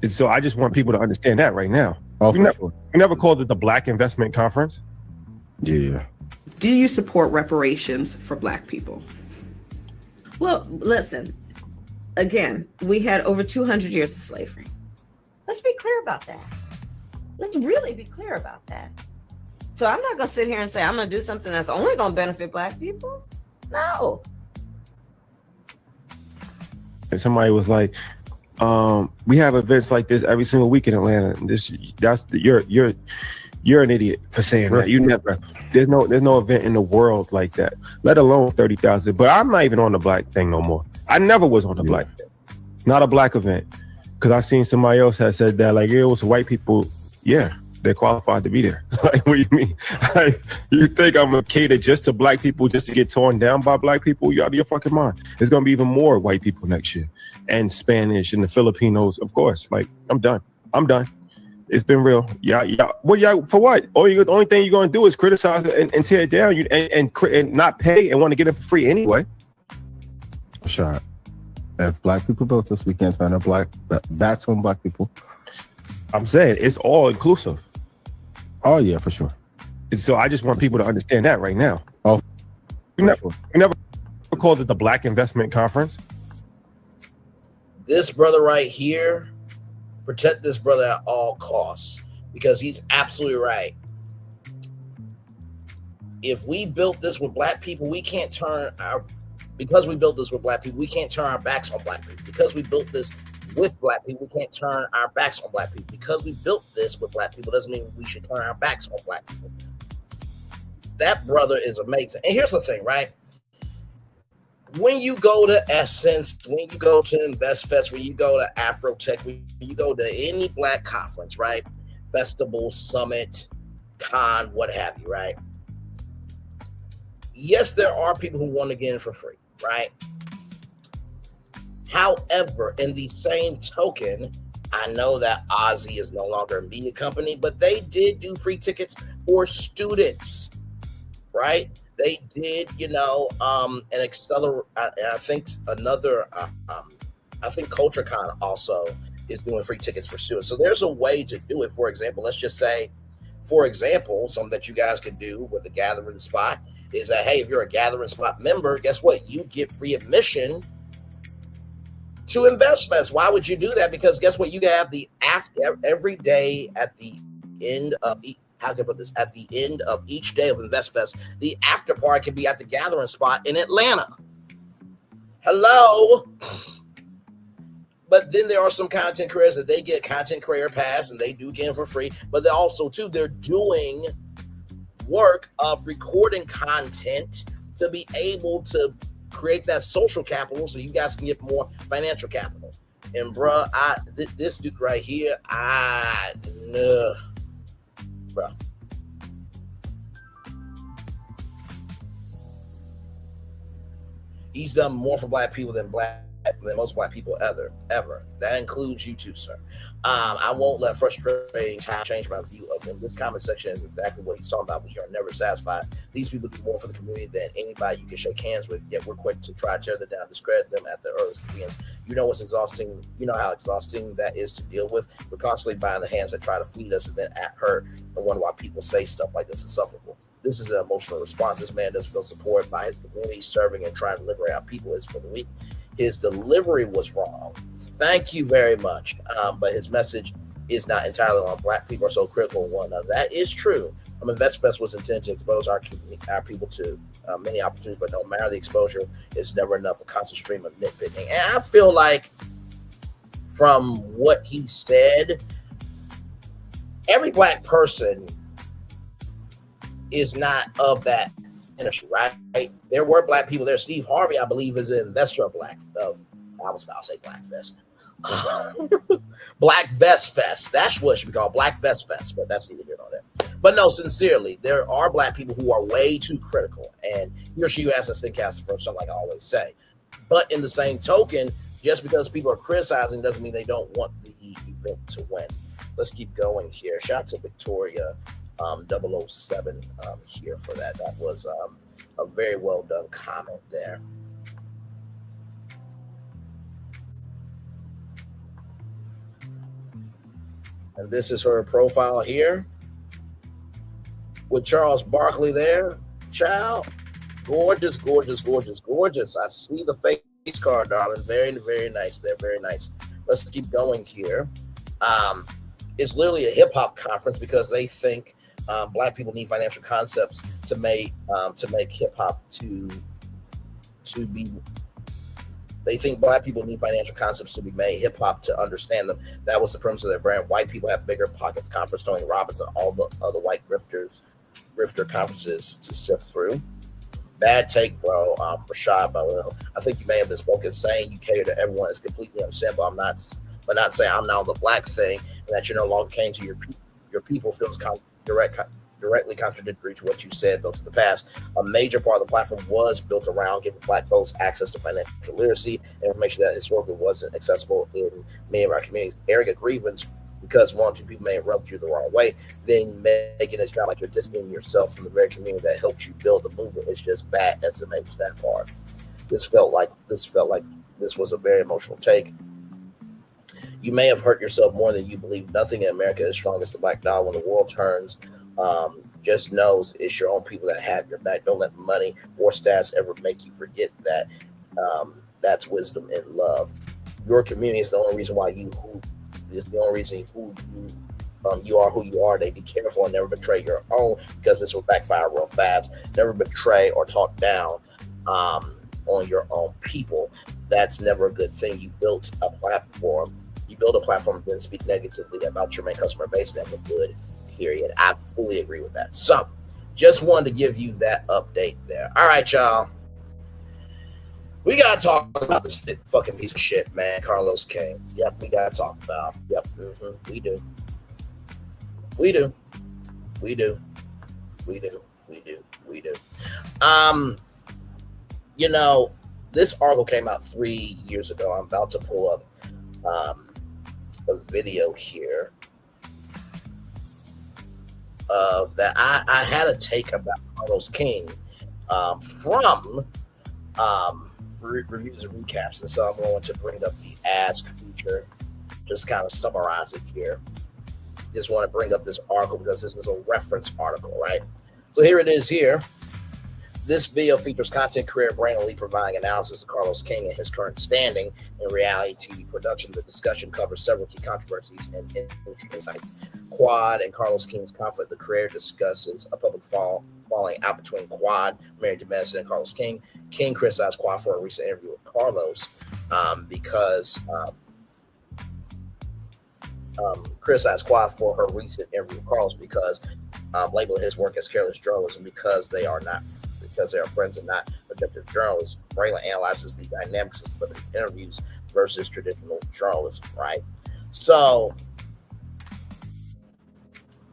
And so I just want people to understand that right now. Oh, we never called it the Black Investment Conference. Yeah. Do you support reparations for Black people? Well, listen, again, we had over 200 years of slavery. Let's be clear about that. Let's really be clear about that. So I'm not going to sit here and say I'm going to do something that's only going to benefit Black people. No. And somebody was like, we have events like this every single week in Atlanta. You're an idiot for saying that. You never. There's no event in the world like that, let alone 30,000. But I'm not even on the Black thing no more. I never was on the Black thing. Not a Black event. Because I seen somebody else had said that, like, it was white people. Yeah, they're qualified to be there. Like, what do you mean? Like, you think I'm gonna cater just to Black people just to get torn down by Black people? You out of your fucking mind. There's gonna be even more white people next year, and Spanish and the Filipinos, of course. Like, I'm done. It's been real. Yeah. What y'all for what? Only thing you're gonna do is criticize it and tear it down. You and not pay and want to get it for free anyway. Rashad, if Black people vote this weekend, turn a Black bats on Black people. I'm saying it's all inclusive. Oh yeah, for sure. And so I just want people to understand that right now. Oh, we never called it the Black Investment Conference. This brother right here, protect this brother at all costs, because he's absolutely right. If we built this with Black people, we can't turn our backs on Black people. Because we built this with Black people, we can't turn our backs on Black people. Because we built this with Black people doesn't mean we should turn our backs on Black people. That brother is amazing. And here's the thing, right? When you go to Essence, when you go to InvestFest, when you go to Afrotech, when you go to any Black conference, right? Festival, summit, con, what have you, right? Yes, there are people who want to get in for free, right? However, in the same token, I know that Ozzy is no longer a media company, but they did do free tickets for students, right? They did, an accelerate. I think CultureCon also is doing free tickets for students. So there's a way to do it. For example, let's just say, something that you guys could do with the Gathering Spot is that, hey, if you're a Gathering Spot member, guess what? You get free admission to InvestFest. Why would you do that? Because guess what? You have the every day at the end of at the end of each day of InvestFest, the after party can be at the Gathering Spot in Atlanta. Hello. But then there are some content creators that they get content creator pass and they do get in for free. But they're also they're doing work of recording content to be able to create that social capital so you guys can get more financial capital. And bruh, this dude right here, bruh. He's done more for Black people than most Black people ever. That includes you too, sir. I won't let frustrating time change my view of him. This comment section is exactly what he's talking about. We are never satisfied. These people do more for the community than anybody you can shake hands with, yet we're quick to try to tear them down, discredit them at the earliest convenience. You know what's exhausting. You know how exhausting that is to deal with. We're constantly buying the hands that try to feed us and then hurt and wonder why people say stuff like this. Insufferable. This is an emotional response. This man doesn't feel supported by his community, serving and trying to liberate our people. Is for the week. His delivery was wrong. Thank you very much. But his message is not entirely on Black people are so critical of one another. That is true. VetsFest was intended to expose our people to many opportunities, but no matter the exposure, it's never enough. A constant stream of nitpicking. And I feel like from what he said, every Black person is not of that industry, right? There were Black people there. Steve Harvey, I believe, is an investor of I was about to say Blackfest. Black Vest Fest. That's what it should be called, Black Vest Fest, but that's neither here nor there. But no, sincerely, there are Black people who are way too critical, and he or she who has a stinkcast for something, like I always say. But in the same token, just because people are criticizing doesn't mean they don't want the event to win. Let's keep going here. Shout out to Victoria 007 here for that. That was a very well done comment there. And this is her profile here with Charles Barkley there. Child, gorgeous, gorgeous, gorgeous, gorgeous. I see the face card, darling. Very, very nice there. Very nice. Let's keep going here. It's literally a hip hop conference because they think Black people need financial concepts to make hip hop to be. They think Black people need financial concepts to be made, hip hop to understand them. That was the premise of their brand. White people have bigger pockets. Conference Tony Robbins and all the other white grifter conferences to sift through. Bad take, bro. Rashad, I think you may have misspoken. Saying you cater to everyone is completely understandable. But not saying I'm now the Black thing and that you no longer came to your people feels directly contradictory to what you said built in the past. A major part of the platform was built around giving Black folks access to financial literacy and information that historically wasn't accessible in many of our communities. Airing a grievance because one or two people may have rubbed you the wrong way, then making it sound like you're distancing yourself from the very community that helped you build the movement is just bad as it makes that part. This felt like this was a very emotional take. You may have hurt yourself more than you believe. Nothing in America is strong as the Black dollar. When the world turns, just knows it's your own people that have your back. Don't let money or stats ever make you forget that. That's wisdom and love. Your community is the only reason why you are who you are. They be careful and never betray your own, because this will backfire real fast. Never betray or talk down on your own people. That's never a good thing. You built a platform. You build a platform and then speak negatively about your main customer base. That's a good period. I fully agree with that. So just wanted to give you that update there. All right, y'all. We got to talk about this fucking piece of shit, man. Carlos King. Yep, we got to talk about. Yep, we do. We do. We do. We do. We do. We do. You know, this article came out 3 years ago. I'm about to pull up a video here of that. I had a take about Carlos King from reviews and recaps, and so I'm going to bring up the ask feature, just kind of summarize it here. Just want to bring up this article because this is a reference article, right? So here it is here. This video features content creator Brandon Lee providing analysis of Carlos King and his current standing in reality TV production. The discussion covers several key controversies and industry insights. Quad and Carlos King's conflict. The creator discusses a public falling out between Quad, Mary DeMessa, and Carlos King. King criticized Quad for a recent interview with Carlos because criticized Quad for her recent interview with Carlos because labeling his work as careless journalism because they are friends and not objective journalists. Braylon analyzes the dynamics of celebrity interviews versus traditional journalism, right? So,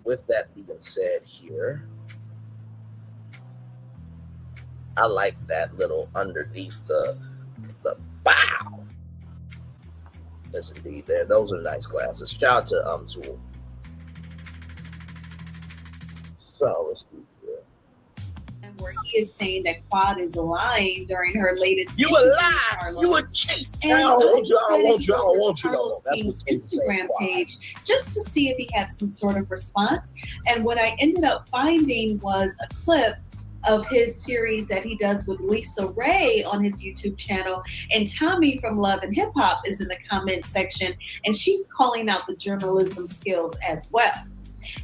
with that being said here, I like that little underneath the bow. Yes, indeed. There, those are nice glasses. Shout out to Zool. So let's do here. where he is saying that Quad is lying during her latest. You a lie. You a cheat. And I don't want you. I decided don't want to you. I go don't want you. to Carlos King's Instagram page just to see if he had some sort of response. And what I ended up finding was a clip of his series that he does with Lisa Ray on his YouTube channel. And Tommy from Love and Hip Hop is in the comment section, and she's calling out the journalism skills as well.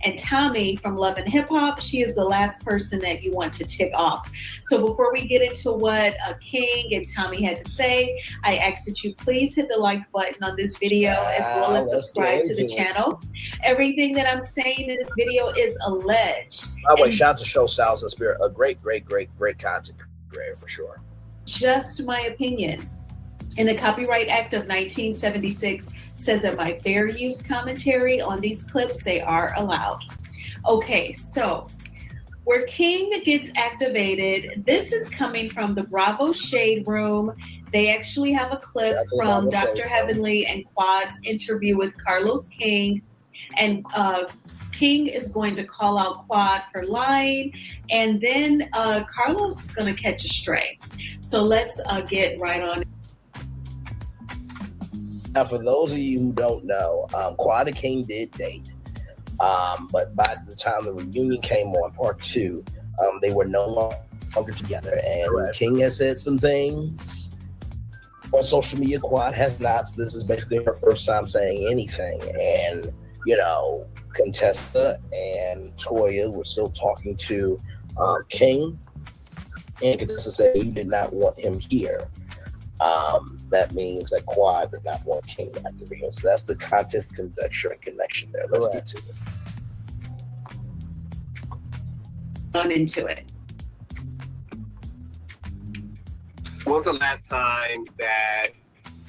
And Tommy from Love and Hip Hop, she is the last person that you want to tick off. So before we get into what King and Tommy had to say, I ask that you please hit the like button on this video as well as subscribe to the channel. Everything that I'm saying in this video is alleged. By the way, shout out to Show Styles and Spirit, a great content creator for sure. Just my opinion. In the Copyright Act of 1976 says that by fair use commentary on these clips, they are allowed. Okay, so where King gets activated, this is coming from the Bravo Shade Room. They actually have a clip from Dr. Heavenly and Quad's interview with Carlos King. And King is going to call out Quad for lying, and then Carlos is going to catch a stray. So let's get right on it. Now, for those of you who don't know, Quad and King did date, but by the time the reunion came on, part 2, they were no longer together. And King has said some things on social media. Quad has not. So this is basically her first time saying anything. And, you know, Contessa and Toya were still talking to King, and Contessa said he did not want him here. That means that Quad did not want King to activate him. So that's the context, conjecture, and connection there. Let's get to it. On into it. When was the last time that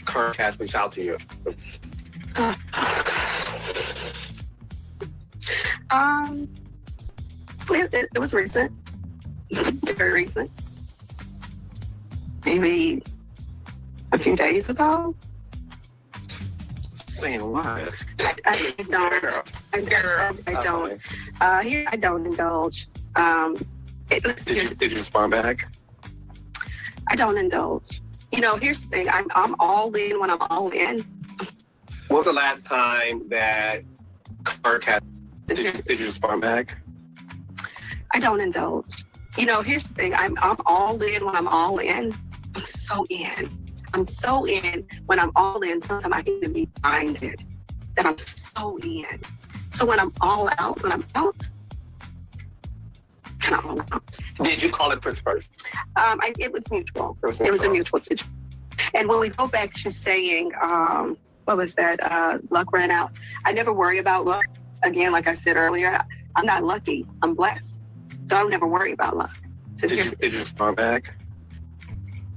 Kirk has reached out to you? It was recent. Very recent. Maybe a few days ago. Saying what? I don't. Here I don't indulge. Did you respond back? I don't indulge. You know, here's the thing. I'm all in when I'm all in. When was the last time that Kirk had? Did you respond back? I don't indulge. You know, here's the thing. I'm all in when I'm all in. I'm so in. I'm so in when I'm all in. Sometimes I can even be blinded that I'm so in. So when I'm all out, when I'm out, I'm all out. Did you call it Prince first? It was mutual. It was a mutual situation. And when we go back to saying, what was that? Luck ran out. I never worry about luck. Again, like I said earlier, I'm not lucky. I'm blessed. So I never worry about luck. So did you respond back?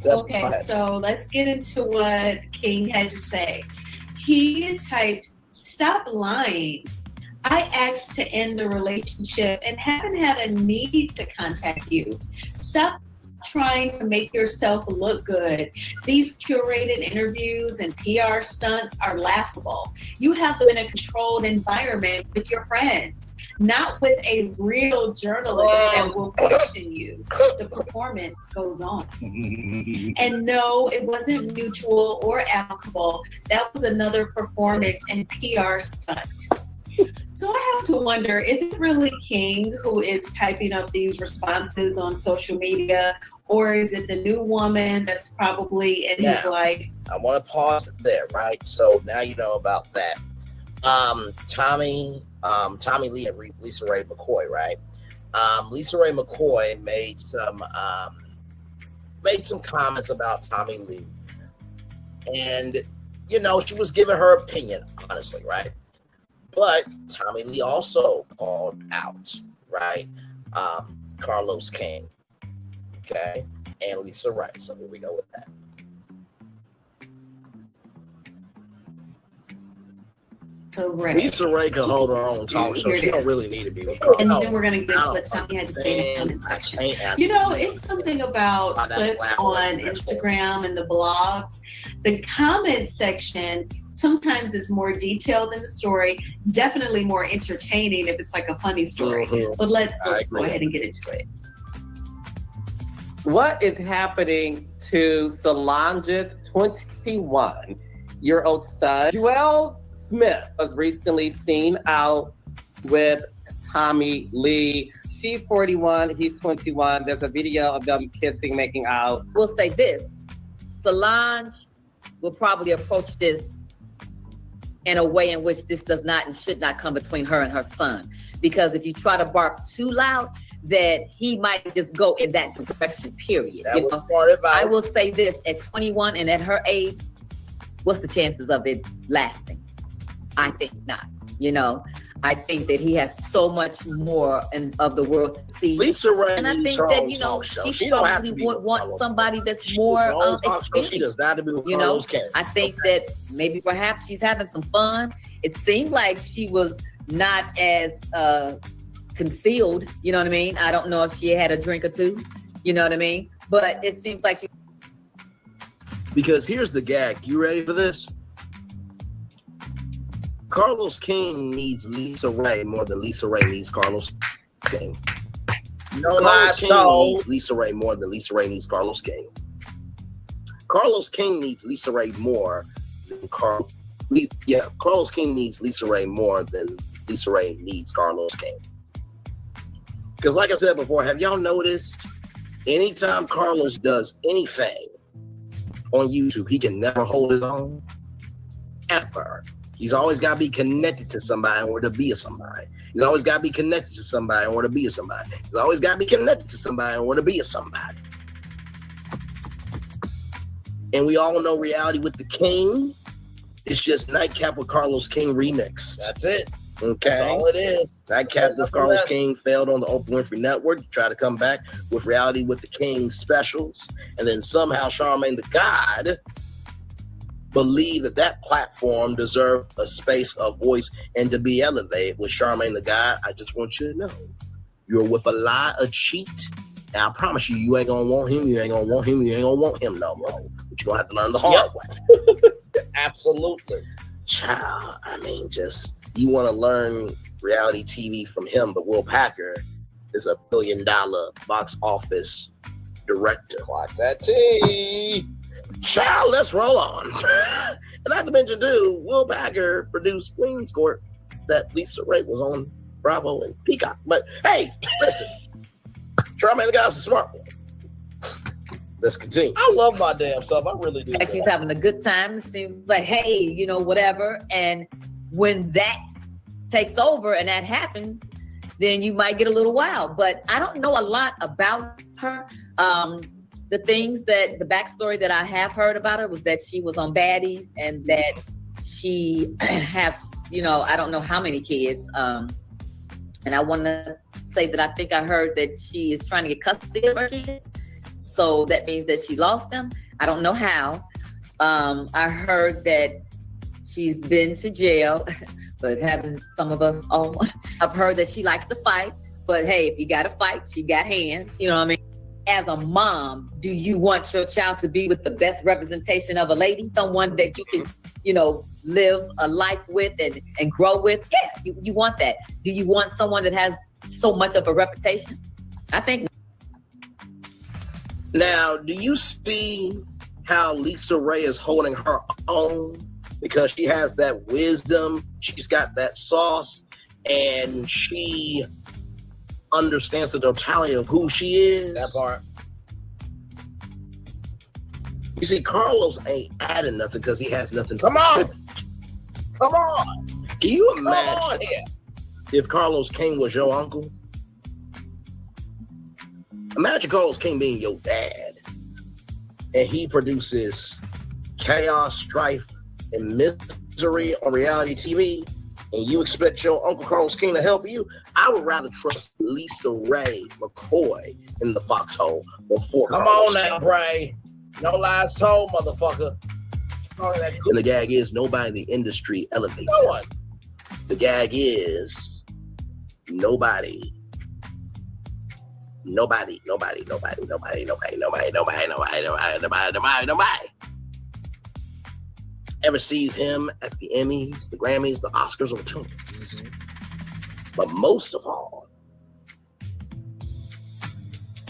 Okay, so let's get into what King had to say. He typed, "Stop lying. I asked to end the relationship and haven't had a need to contact you. Stop trying to make yourself look good. These curated interviews and PR stunts are laughable. You have them in a controlled environment with your friends, not with a real journalist that will question you. The performance goes on." And no, it wasn't mutual or amicable. That was another performance and PR stunt. So I have to wonder, is it really King who is typing up these responses on social media, or is it the new woman that's probably in his life? I want to pause there, right? So now you know about that. Tommy Lee and Lisa Ray McCoy, right? Lisa Ray McCoy made some comments about Tommy Lee, and you know, she was giving her opinion, honestly, right? But Tommy Lee also called out, right? Carlos King, okay, and Lisa Ray. So here we go with that. Lisa Ray can hold her own talk show. She don't really need to be with Carl. And then we're going to get to what Tommy had to say in the comment section. You know, it's something about clips on Instagram and the blogs. The comment section sometimes is more detailed than the story, definitely more entertaining if it's like a funny story. But let's go ahead and get into it. What is happening to Solange's 21-year-old son? Joel Smith was recently seen out with Tommy Lee. She's 41, he's 21. There's a video of them kissing, making out. We'll say this, Solange will probably approach this in a way in which this does not and should not come between her and her son. Because if you try to bark too loud, that he might just go in that direction, period. That was smart advice. I will say this, at 21 and at her age, what's the chances of it lasting? I think not, I think that he has so much more of the world to see. Lisa Ray and I needs think her that, own talk show. she don't have probably to be would want somebody that's She more needs her own talk show. experienced. She does not have to be with Carlos King. I think that maybe perhaps she's having some fun. It seemed like she was not as concealed, you know what I mean? I don't know if she had a drink or two, you know what I mean? But it seems like she... Because here's the gag. You ready for this? Carlos King needs Lisa Ray more than Lisa Ray needs Carlos King. No lies told. Needs Lisa Ray more than Lisa Ray needs Carlos King. Carlos King needs Lisa Ray more than Carlos King needs Lisa Ray more than Lisa Ray needs Carlos King. Because like I said before, have y'all noticed anytime Carlos does anything on YouTube, he can never hold his own? Ever. He's always got to be connected to somebody in order to be a somebody. He's always got to be connected to somebody in order to be a somebody. He's always got to be connected to somebody in order to be a somebody. And we all know Reality with the King. It's just Nightcap with Carlos King remix. That's it. Okay. That's all it is. Nightcap with Carlos King failed on the Oprah Winfrey Network to try to come back with Reality with the King specials. And then somehow Charlamagne the God believe that platform deserved a space, a voice, and to be elevated. With Charlamagne the God, I just want you to know, you're with a lot of cheat. And I promise you, you ain't gonna want him, you ain't gonna want him, you ain't gonna want him no more. But you're gonna have to learn the hard way. Absolutely. Child, I mean, just, you wanna learn reality TV from him, but Will Packer is $1 billion box office director. Like that tea. Child, let's roll on. And not to mention, too, Will Packer produced Queen's Court that Lisa Ray was on Bravo and Peacock. But hey, listen, Charlamagne the God's a smart one. Let's continue. I love my damn self. I really do. She's having a good time. It seems like, hey, whatever. And when that takes over and that happens, then you might get a little wild. But I don't know a lot about her. The backstory that I have heard about her was that she was on Baddies and that she has, I don't know how many kids. And I want to say that I think I heard that she is trying to get custody of her kids. So that means that she lost them. I don't know how. I heard that she's been to jail, but having some of us all, I've heard that she likes to fight. But hey, if you got to fight, she got hands. You know what I mean? As a mom, do you want your child to be with the best representation of a lady? Someone that you can, live a life with and grow with? Yeah, you want that. Do you want someone that has so much of a reputation? I think. Now, do you see how Lisa Ray is holding her own? Because she has that wisdom, she's got that sauce, and she understands the totality of who she is. That part. You see, Carlos ain't adding nothing because he has nothing. Come on. Can you imagine if Carlos King was your uncle? Imagine Carlos King being your dad, and he produces chaos, strife, and misery on reality TV. And you expect your Uncle Carlos King to help you? I would rather trust Lisa Ray McCoy in the foxhole before. Come on now, Bray. No lies told, motherfucker. And the gag is nobody in the industry elevates. No one. The gag is nobody ever sees him at the Emmys, the Grammys, the Oscars, or the Tonys. But most of all,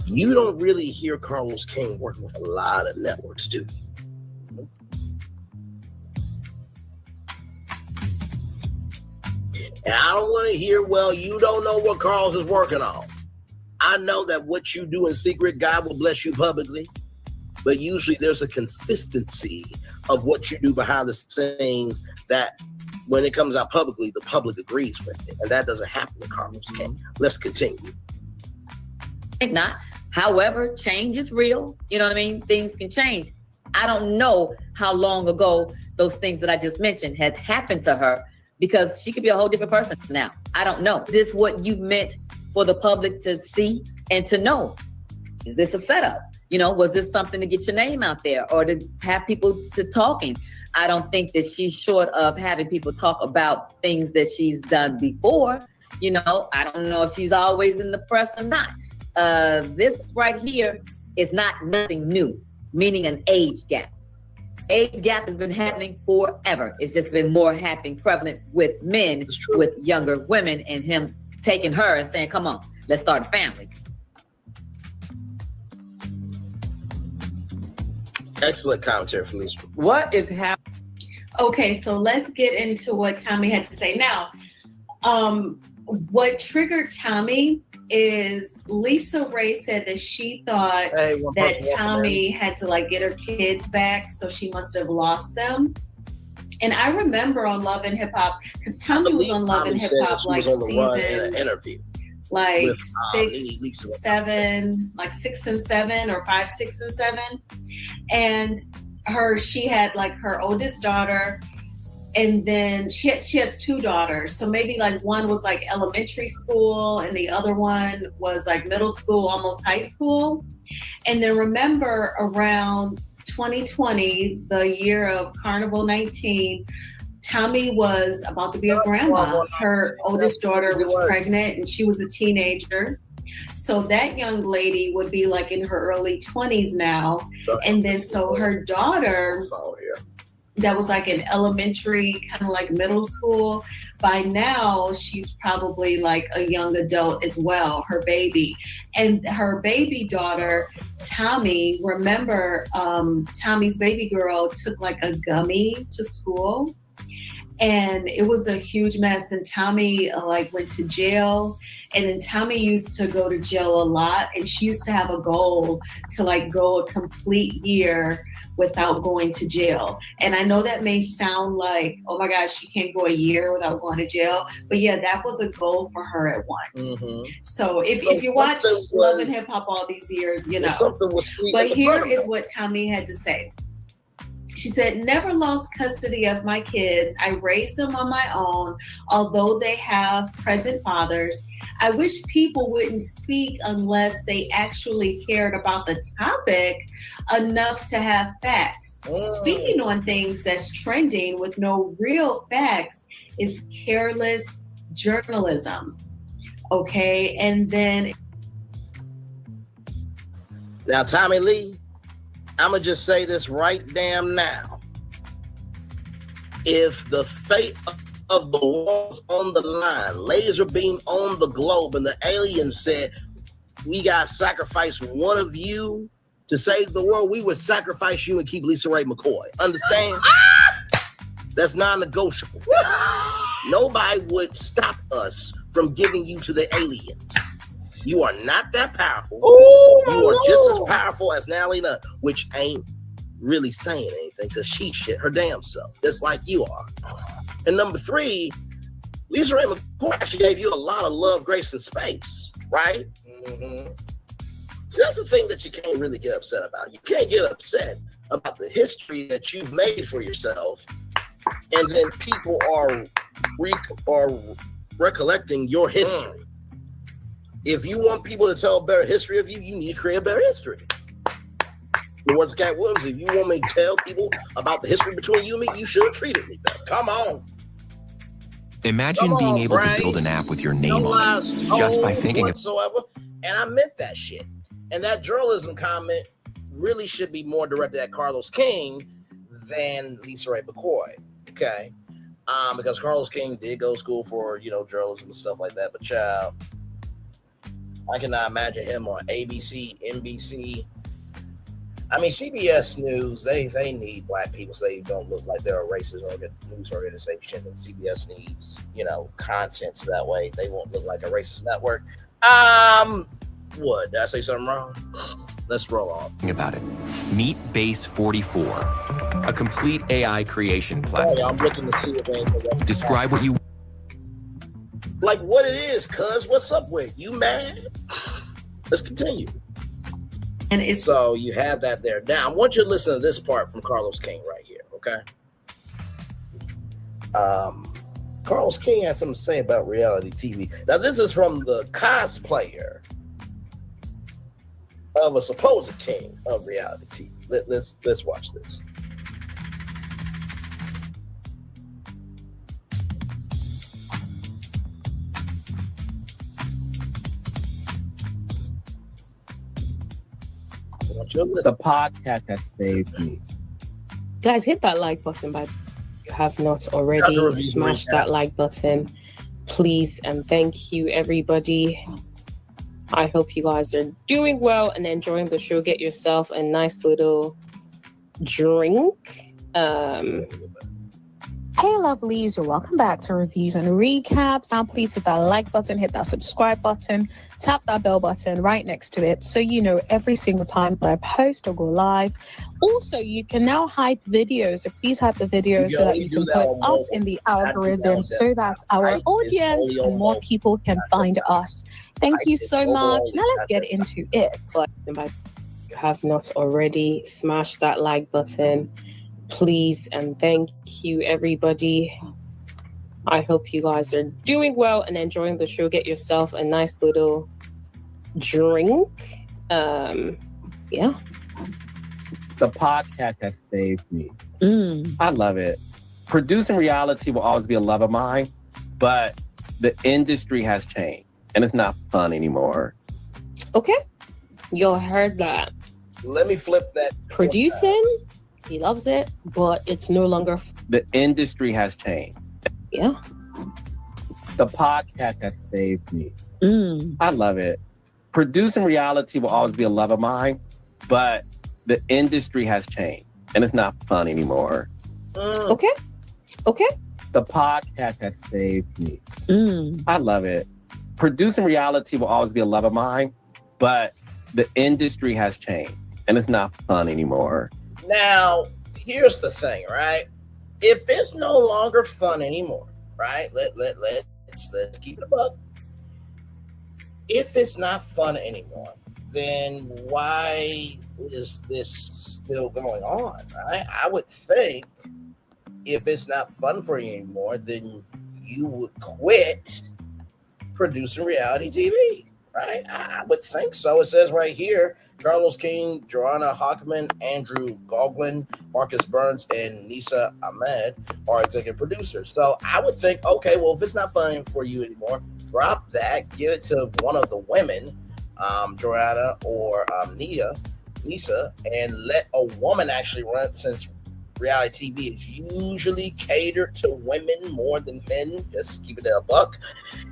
You don't really hear Carlos King working with a lot of networks, do you? And I don't want to hear, well, you don't know what Carlos is working on. I know that what you do in secret, God will bless you publicly. But usually there's a consistency of what you do behind the scenes that when it comes out publicly, the public agrees with it. And that doesn't happen with Carlos King. Let's continue. I think not. However, change is real. You know what I mean? Things can change. I don't know how long ago those things that I just mentioned had happened to her, because she could be a whole different person now. I don't know. Is this what you meant for the public to see and to know? Is this a setup? You know, was this something to get your name out there or to have people to talking? I don't think that she's short of having people talk about things that she's done before. You know, I don't know if she's always in the press or not. This right here is nothing new, meaning an age gap. Age gap has been happening forever. It's just been more happening prevalent with men, with younger women, and him taking her and saying, come on, let's start a family. Excellent commentary from Lisa. What is happening? Okay, so let's get into what Tommy had to say. Now, what triggered Tommy is Lisa Ray said that she thought that Tommy had to like get her kids back, so she must have lost them. And I remember on Love and Hip Hop, because Tommy was on Love and Hip Hop like season like 6, 7, like 6 and 7 or 5, 6 and 7. And she had like her oldest daughter, and then she has 2 daughters. So maybe like one was like elementary school and the other one was like middle school, almost high school. And then remember around 2020, the year of Carnival 19, Tommy was about to be a grandma. Her oldest daughter was pregnant and she was a teenager. So that young lady would be like in her early 20s now. And then so her daughter, that was like in elementary, kind of like middle school, by now she's probably like a young adult as well, her baby. And her baby daughter, Tommy, remember Tommy's baby girl took like a gummy to school. And it was a huge mess. And Tommy like went to jail. And then Tommy used to go to jail a lot. And she used to have a goal to like go a complete year without going to jail. And I know that may sound like, oh my gosh, she can't go a year without going to jail. But yeah, that was a goal for her at once. Mm-hmm. So if you watch Love and Hip Hop all these years, you know. Something was sweet. But here is what Tommy had to say. She said, never lost custody of my kids. I raised them on my own, although they have present fathers. I wish people wouldn't speak unless they actually cared about the topic enough to have facts. Speaking on things that's trending with no real facts is careless journalism. Okay, and then. Now, Tommy Lee, I'm going to just say this right damn now. If the fate of the world's on the line, laser beam on the globe, and the aliens said, we got to sacrifice one of you to save the world, we would sacrifice you and keep Lisa Ray McCoy. Understand? That's non-negotiable. Nobody would stop us from giving you to the aliens. You are not that powerful. You are just as powerful as Nalina, which ain't really saying anything because she shit her damn self, just like you are. And number 3, Lisa Ray McCoy actually gave you a lot of love, grace, and space, right? Mm-hmm. So that's the thing that you can't really get upset about. You can't get upset about the history that you've made for yourself, and then people are recollecting your history. If you want people to tell a better history of you, you need to create a better history. And once Scott Williams, if you want me to tell people about the history between you and me, you should have treated me better. Come on. Imagine being able to build an app with your name on it just by thinking whatsoever. And I meant that shit. And that journalism comment really should be more directed at Carlos King than Lisa Ray McCoy. Okay. Because Carlos King did go to school for, journalism and stuff like that. But child, I cannot imagine him on ABC, NBC. I mean, CBS News, they need black people so they don't look like they're a racist news organization. And CBS needs, content so that way they won't look like a racist network. What? Did I say something wrong? Let's roll on. About it. Meet Base 44, a complete AI creation platform. I'm looking to see if anything. Describe what you like what it is, cuz. What's up with you, man? Let's continue. And so you have that there. Now I want you to listen to this part from Carlos King right here, okay? Carlos King had something to say about reality TV. Now this is from the cosplayer of a supposed king of reality TV. Let's watch this. The podcast has saved me. Guys, hit that like button if you have not already. Smash that like button, please, and thank you, everybody. I hope you guys are doing well and enjoying the show. Get yourself a nice little drink. Hey lovelies, welcome back to Reviews and Recaps. Now please hit that like button, hit that subscribe button, tap that bell button right next to it so you know every single time that I post or go live. Also, you can now hype videos, so please hype the videos so that you can put us in the algorithm so that our audience and more people can find us. Thank you so much. Now let's get into it. If you have not already, smash that like button, please, and thank you, everybody. I hope you guys are doing well and enjoying the show. Get yourself a nice little drink. Yeah. The podcast has saved me. I love it. Producing reality will always be a love of mine, but the industry has changed and it's not fun anymore. Okay. Y'all heard that. Let me flip that. Producing, he loves it, but it's no longer. The industry has changed. Yeah. The podcast has saved me. I love it. Producing reality will always be a love of mine, but the industry has changed and it's not fun anymore. Okay. Okay. The podcast has saved me. I love it. Producing reality will always be a love of mine, but the industry has changed and it's not fun anymore. Now, here's the thing, right? If it's no longer fun anymore, right? Let's keep it a buck. If it's not fun anymore, then why is this still going on, right? I would think if it's not fun for you anymore, then you would quit producing reality TV, right? I would think so. It says right here, Carlos King, Joanna Hockman, Andrew Goglin, Marcus Burns, and Nisa Ahmed are executive producers. So I would think, okay, well, if it's not fun for you anymore, drop that, give it to one of the women, Joanna or Nisa, and let a woman actually run, since reality TV is usually catered to women more than men. Just keep it a buck.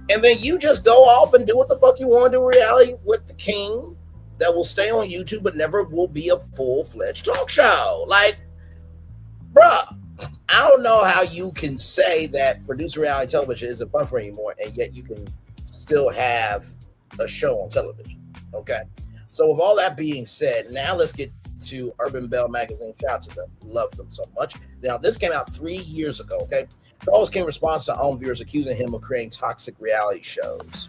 And then you just go off and do what the fuck you want to do, reality with the king that will stay on YouTube but never will be a full-fledged talk show. Like, bruh, I don't know how you can say that producing reality television isn't fun for you anymore, and yet you can still have a show on television. Okay. So with all that being said, now let's get to Urban Bell Magazine. Shout out to them. Love them so much. Now, this came out 3 years ago, okay? Carlos came in response to home viewers accusing him of creating toxic reality shows.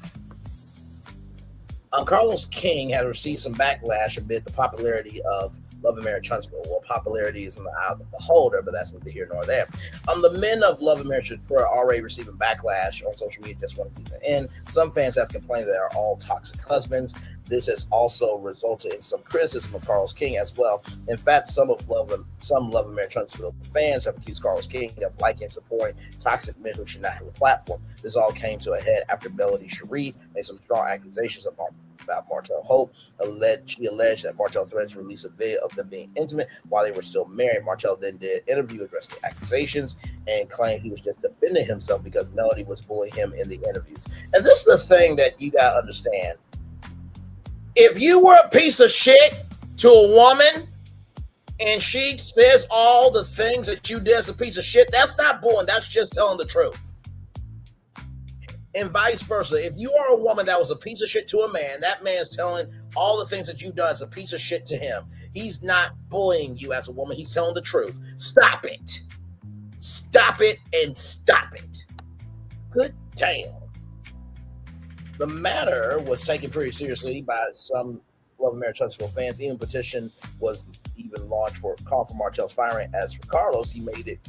Carlos King had received some backlash amid the popularity of Love and Marriage Huntsville. Well, popularity is in the eye of the beholder, but that's neither here nor there. The men of Love and Marriage Huntsville are already receiving backlash on social media just one season in. Some fans have complained that they are all toxic husbands. This has also resulted in some criticism of Carlos King as well. In fact, some Love and Marriage Huntsville fans have accused Carlos King of liking and supporting toxic men who should not have a platform. This all came to a head after Melody Cherie made some strong accusations about Martell Hope. She alleged that Martell threatened to release a video of them being intimate while they were still married. Martell then did an interview addressing the accusations and claimed he was just defending himself because Melody was bullying him in the interviews. And this is the thing that you got to understand. If you were a piece of shit to a woman and she says all the things that you did as a piece of shit, that's not bullying. That's just telling the truth. And vice versa. If you are a woman that was a piece of shit to a man, that man's telling all the things that you've done as a piece of shit to him. He's not bullying you as a woman. He's telling the truth. Stop it. Stop it and stop it. Good damn. The matter was taken pretty seriously by some Love and Marriage Huntsville fans. Even petition was even launched for call for Martell's firing. As for Carlos, he made it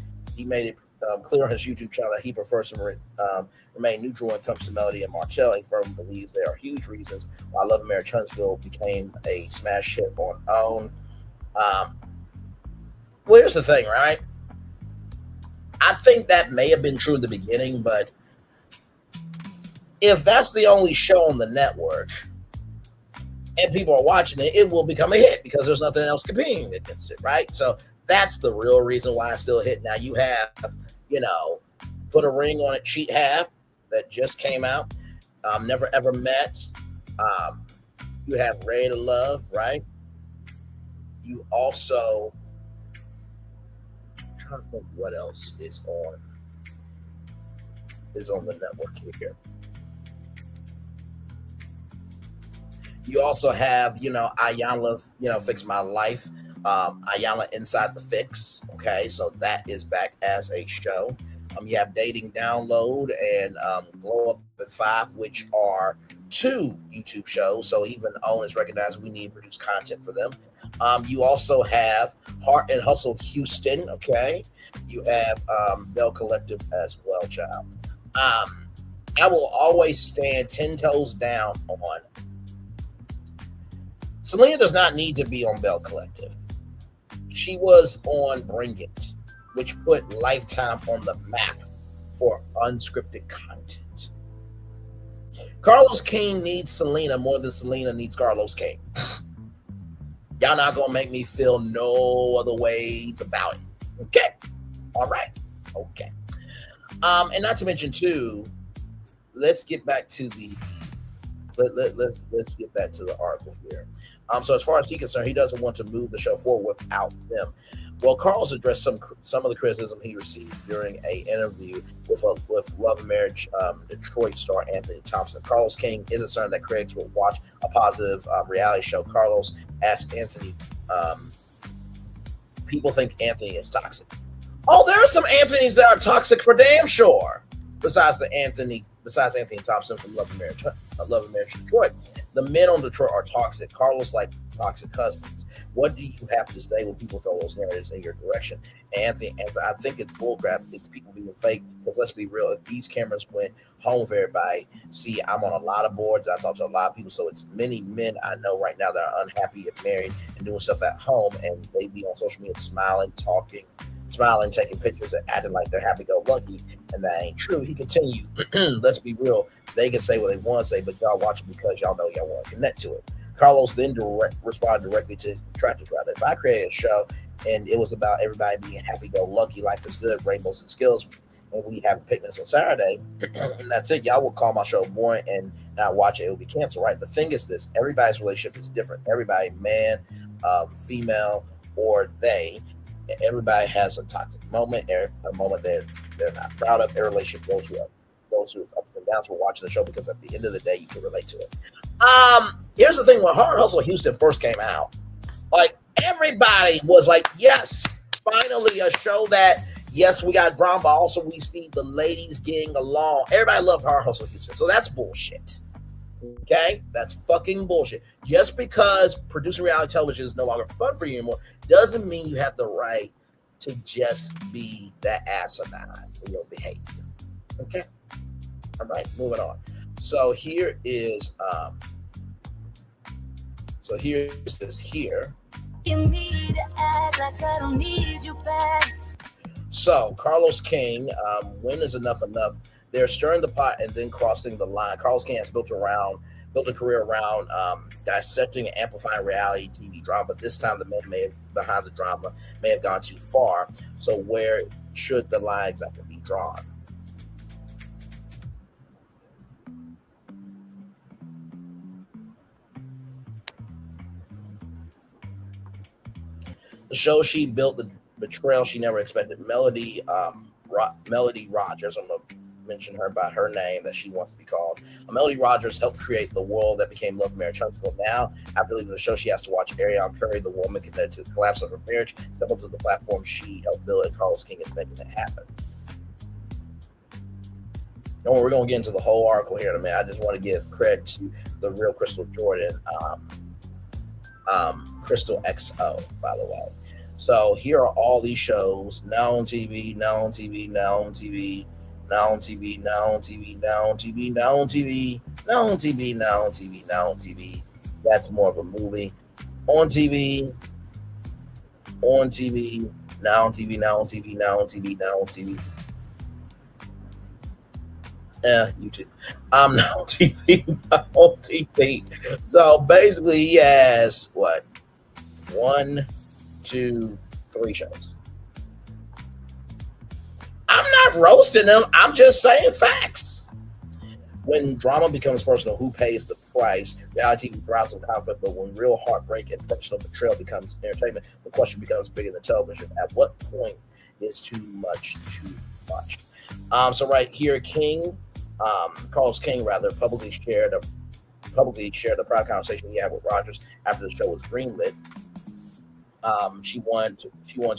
clear on his YouTube channel that he prefers to remain neutral when it comes to Melody and Martell. He firmly believes there are huge reasons why Love and Marriage Huntsville became a smash hit on OWN. Well, here's the thing, right? I think that may have been true in the beginning, but if that's the only show on the network and people are watching it, it will become a hit because there's nothing else competing against it, right? So that's the real reason why it's still a hit. Now you have, Put a Ring on It, Cheat Hab that just came out. Never Ever Met. You have Ready to Love, right? You also, I'm trying to think what else is on the network here. You also have, Ayanla, Fix My Life. Ayanla Inside the Fix. Okay, so that is back as a show. You have Dating Download and Glow Up at 5, which are 2 YouTube shows. So even OWN is recognized we need to produce content for them. You also have Heart and Hustle Houston. Okay, you have Bell Collective as well, child. I will always stand 10 toes down on Selena. Does not need to be on Bell Collective. She was on Bring It, which put Lifetime on the map for unscripted content. Carlos King needs Selena more than Selena needs Carlos King. Y'all not gonna make me feel no other ways about it. Okay. All right. Okay. And not to mention too, let's get back to the let's get back to the article here. So as far as he's concerned, he doesn't want to move the show forward without them. Well, Carlos addressed some of the criticism he received during an interview with Love and Marriage Detroit star Anthony Thompson. Carlos King is concerned that critics will watch a positive reality show. Carlos asked Anthony, people think Anthony is toxic. Oh, there are some Anthonys that are toxic for damn sure. Besides Anthony Thompson from Love and Marriage Detroit. The men on Detroit are toxic. Carlos like toxic husbands. What do you have to say when people throw those narratives in your direction? Anthony, I think it's bullcrap. It's people being fake. Because let's be real, if these cameras went home for everybody, see, I'm on a lot of boards. I talk to a lot of people. So it's many men I know right now that are unhappy and married and doing stuff at home. And they be on social media smiling, taking pictures and acting like they're happy-go-lucky, and that ain't true. He continued, let's be real, they can say what they want to say, but y'all watch it because y'all know y'all want to connect to it. Carlos then responded directly to his detractors. Rather, if I created a show and it was about everybody being happy-go-lucky, life is good, rainbows and skills, and we have picnics on Saturday, and that's it, y'all will call my show boring and not watch it. It will be canceled, right? The thing is this, everybody's relationship is different. Everybody, man, female, or they, everybody has a toxic moment, a moment that they're not proud of. Every relationship goes through ups and downs. We're watching the show because at the end of the day, you can relate to it. Here's the thing: when Hard Hustle Houston first came out, like everybody was like, "Yes, finally a show that yes, we got drama, but also we see the ladies getting along." Everybody loved Hard Hustle Houston, so that's bullshit. Okay, that's fucking bullshit. Just because producing reality television is no longer fun for you anymore doesn't mean you have the right to just be that asinine in your behavior. Okay, all right, moving on. So here's this here. So Carlos King, when is enough? They're stirring the pot and then crossing the line. Carlos King has built a career around dissecting and amplifying reality TV drama, but this time the men behind the drama may have gone too far. So where should the line exactly be drawn? show, she built the betrayal she never expected. Melody Rogers, I'm going to mention her by her name that she wants to be called. Melody Rogers helped create the world that became Love Marriage Huntsville. Now, after leaving the show, she has to watch Ariana Curry, the woman connected to the collapse of her marriage, step up to the platform she helped build, and Carlos King is making it happen. And we're going to get into the whole article here in a minute. I just want to give credit to the real Crystal Jordan, Crystal XO, by the way. So here are all these shows now on TV, now on TV, now on TV, now on TV, now on TV, now on TV, now on TV, now on TV, now on TV, now on TV. That's more of a movie. On TV, on TV, now on TV, now on TV, now on TV, now on TV. YouTube. I'm now on TV, now on TV. So basically, he has what? 1, 2, 3 shows. I'm not roasting them. I'm just saying facts. When drama becomes personal, who pays the price? Reality TV thrives on conflict, but when real heartbreak and personal betrayal becomes entertainment, the question becomes bigger than television. At what point is too much too much? So right here, Carlos King publicly shared a private conversation he had with Rogers after the show was greenlit. She wanted to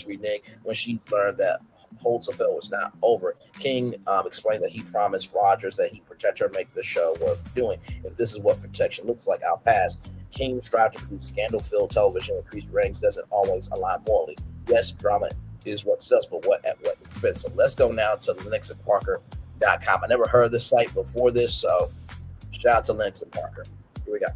renege when she learned that Holt's affair was not over. King explained that he promised Rogers that he'd protect her, make the show worth doing. If this is what protection looks like, I'll pass. King strived to produce scandal-filled television. Increased ratings doesn't always align morally. Yes, drama is what sells, but at what expense? So let's go now to LennoxandParker.com. I never heard of this site before this, so shout out to Lennox and Parker. Here we go.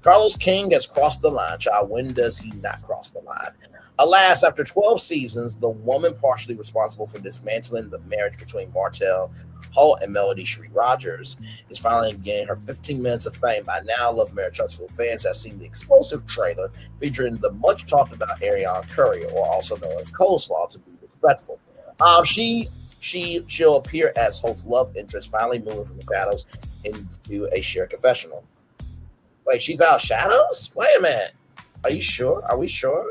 Carlos King has crossed the line. Child, when does he not cross the line? Alas, after 12 seasons, the woman partially responsible for dismantling the marriage between Martell Holt and Melody Cherie Rogers is finally gaining her 15 minutes of fame. By now, Love Marriage Huntsville fans have seen the explosive trailer featuring the much talked about Ariana Curry, or also known as Coleslaw, to be respectful. She'll appear as Holt's love interest, finally moving from the shadows into a shared confessional. Wait, she's out shadows? Wait a minute. Are you sure? Are we sure?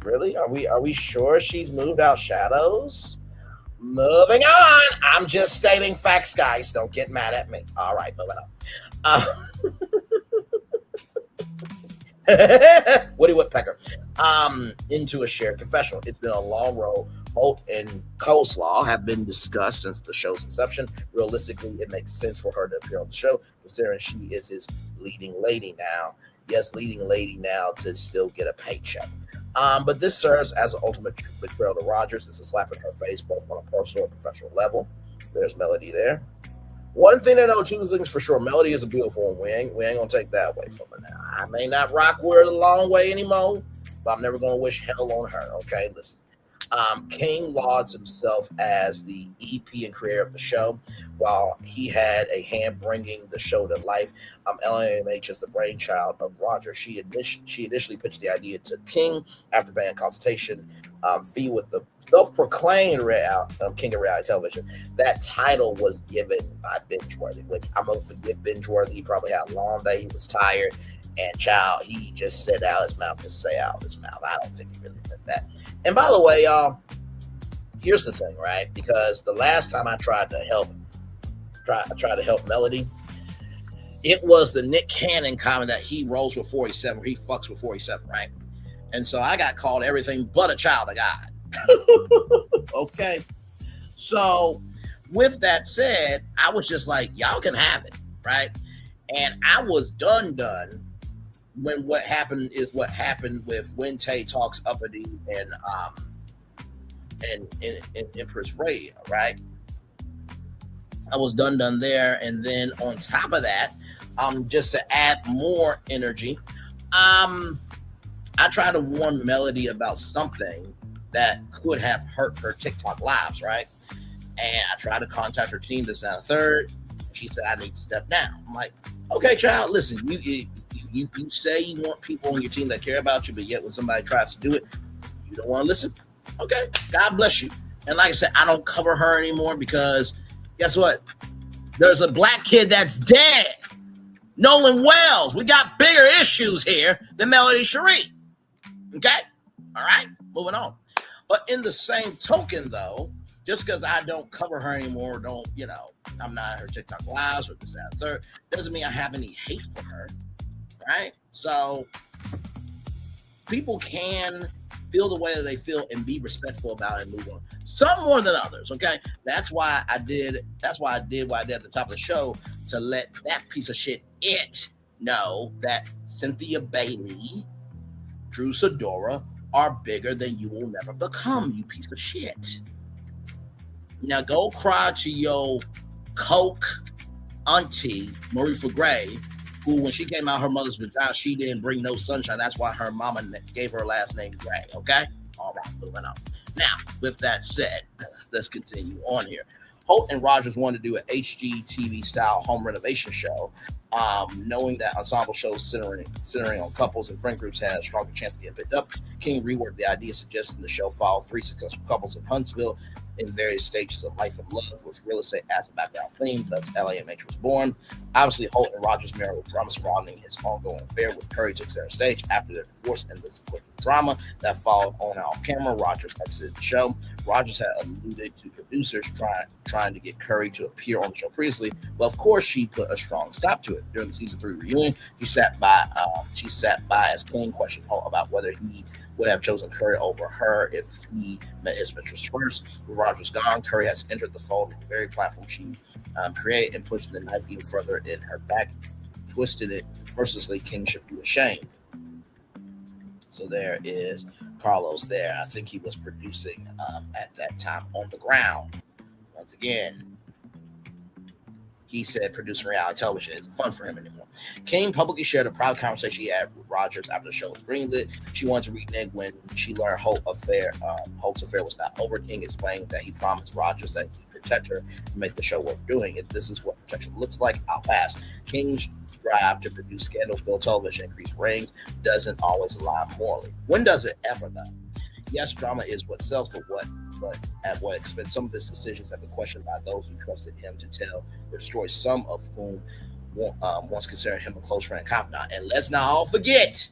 Really? Are we sure she's moved out shadows? Moving on. I'm just stating facts, guys. Don't get mad at me. All right, moving on. Woody Woodpecker. Into a shared confessional. It's been a long road. Holt and Coleslaw have been discussed since the show's inception. Realistically, it makes sense for her to appear on the show, considering she is his leading lady now. Yes, leading lady now to still get a paycheck. But this serves as an ultimate betrayal to Rogers. It's a slap in her face, both on a personal and professional level. There's Melody there. One thing I know, two things for sure. Melody is a beautiful one. We ain't gonna take that away from her now. I may not rock with her the long way anymore, but I'm never gonna wish hell on her. Okay, listen. King lauds himself as the EP and creator of the show. While he had a hand bringing the show to life, LMH is the brainchild of Roger. She initially pitched the idea to King after band consultation fee with the self-proclaimed king of reality television. That title was given by Bingeworthy, which I'm going to forgive Bingeworthy. He probably had a long day. He was tired. And child, he just said out his mouth, just say out his mouth. I don't think he really meant that. And by the way, y'all, here's the thing, right? Because the last time I tried to help Melody, it was the Nick Cannon comment that he rolls with 47, or he fucks with 47, right? And so I got called everything but a child of God. Okay. So with that said, I was just like, y'all can have it, right? And I was done when what happened is what happened with when Tay talks uppity and Empress Radio, right? I was done there. And then on top of that, just to add more energy, I tried to warn Melody about something that could have hurt her TikTok lives, right? And I tried to contact her team this and a third. She said, I need to step down. I'm like, okay, child, listen, you say you want people on your team that care about you, but yet when somebody tries to do it, you don't want to listen. Okay, God bless you. And like I said, I don't cover her anymore because guess what? There's a black kid that's dead. Nolan Wells. We got bigger issues here than Melody Cherie. Okay? All right, moving on. But in the same token, though, just because I don't cover her anymore, I'm not her TikTok lives or this, that, and third, doesn't mean I have any hate for her, right? So people can feel the way that they feel and be respectful about it and move on. Some more than others, okay? That's why I did what I did at the top of the show, to let that piece of shit know that Cynthia Bailey, Drew Sidora are bigger than you will never become, you piece of shit. Now go cry to your coke auntie, Marie Gray, who, when she came out her mother's vagina, she didn't bring no sunshine. That's why her mama gave her last name Gray, okay? All right, moving on. Now, with that said, let's continue on here. Holt and Rogers wanted to do an HGTV-style home renovation show, knowing that ensemble shows centering on couples and friend groups had a stronger chance of getting picked up. King reworked the idea, suggesting the show follow 3 successful couples in Huntsville in various stages of life and love with real estate as a background theme. Thus, LAMH was born. Obviously, Holt and Rogers' marriage was drama surrounding his ongoing affair with Curry took center stage after their divorce and this drama that followed on and off camera. Rogers exited the show. Rogers had alluded to producers trying to get Curry to appear on the show previously, but of course she put a strong stop to it. During the season 3 reunion, she sat by as King questioned Holt about whether he would have chosen Curry over her if he met his mistress first. With Rogers gone, Curry has entered the fold in the very platform she created and pushed the knife even further in her back, twisted it mercilessly. King should be ashamed. So there is Carlos there. I think he was producing at that time on the ground. Once again, he said producing reality television isn't fun for him anymore. King publicly shared a private conversation he had with Rogers after the show was greenlit. She wanted to renege when she learned Holt's affair was not over. King explained that he promised Rogers that he'd protect her and make the show worth doing. If this is what protection looks like, I'll pass. King's drive to produce scandal-filled television, increase ratings, doesn't always align morally. When does it ever, though? Yes, drama is what sells, but at what expense? Some of his decisions have been questioned by those who trusted him to tell their story, some of whom once considered him a close friend and confidant. And let's not all forget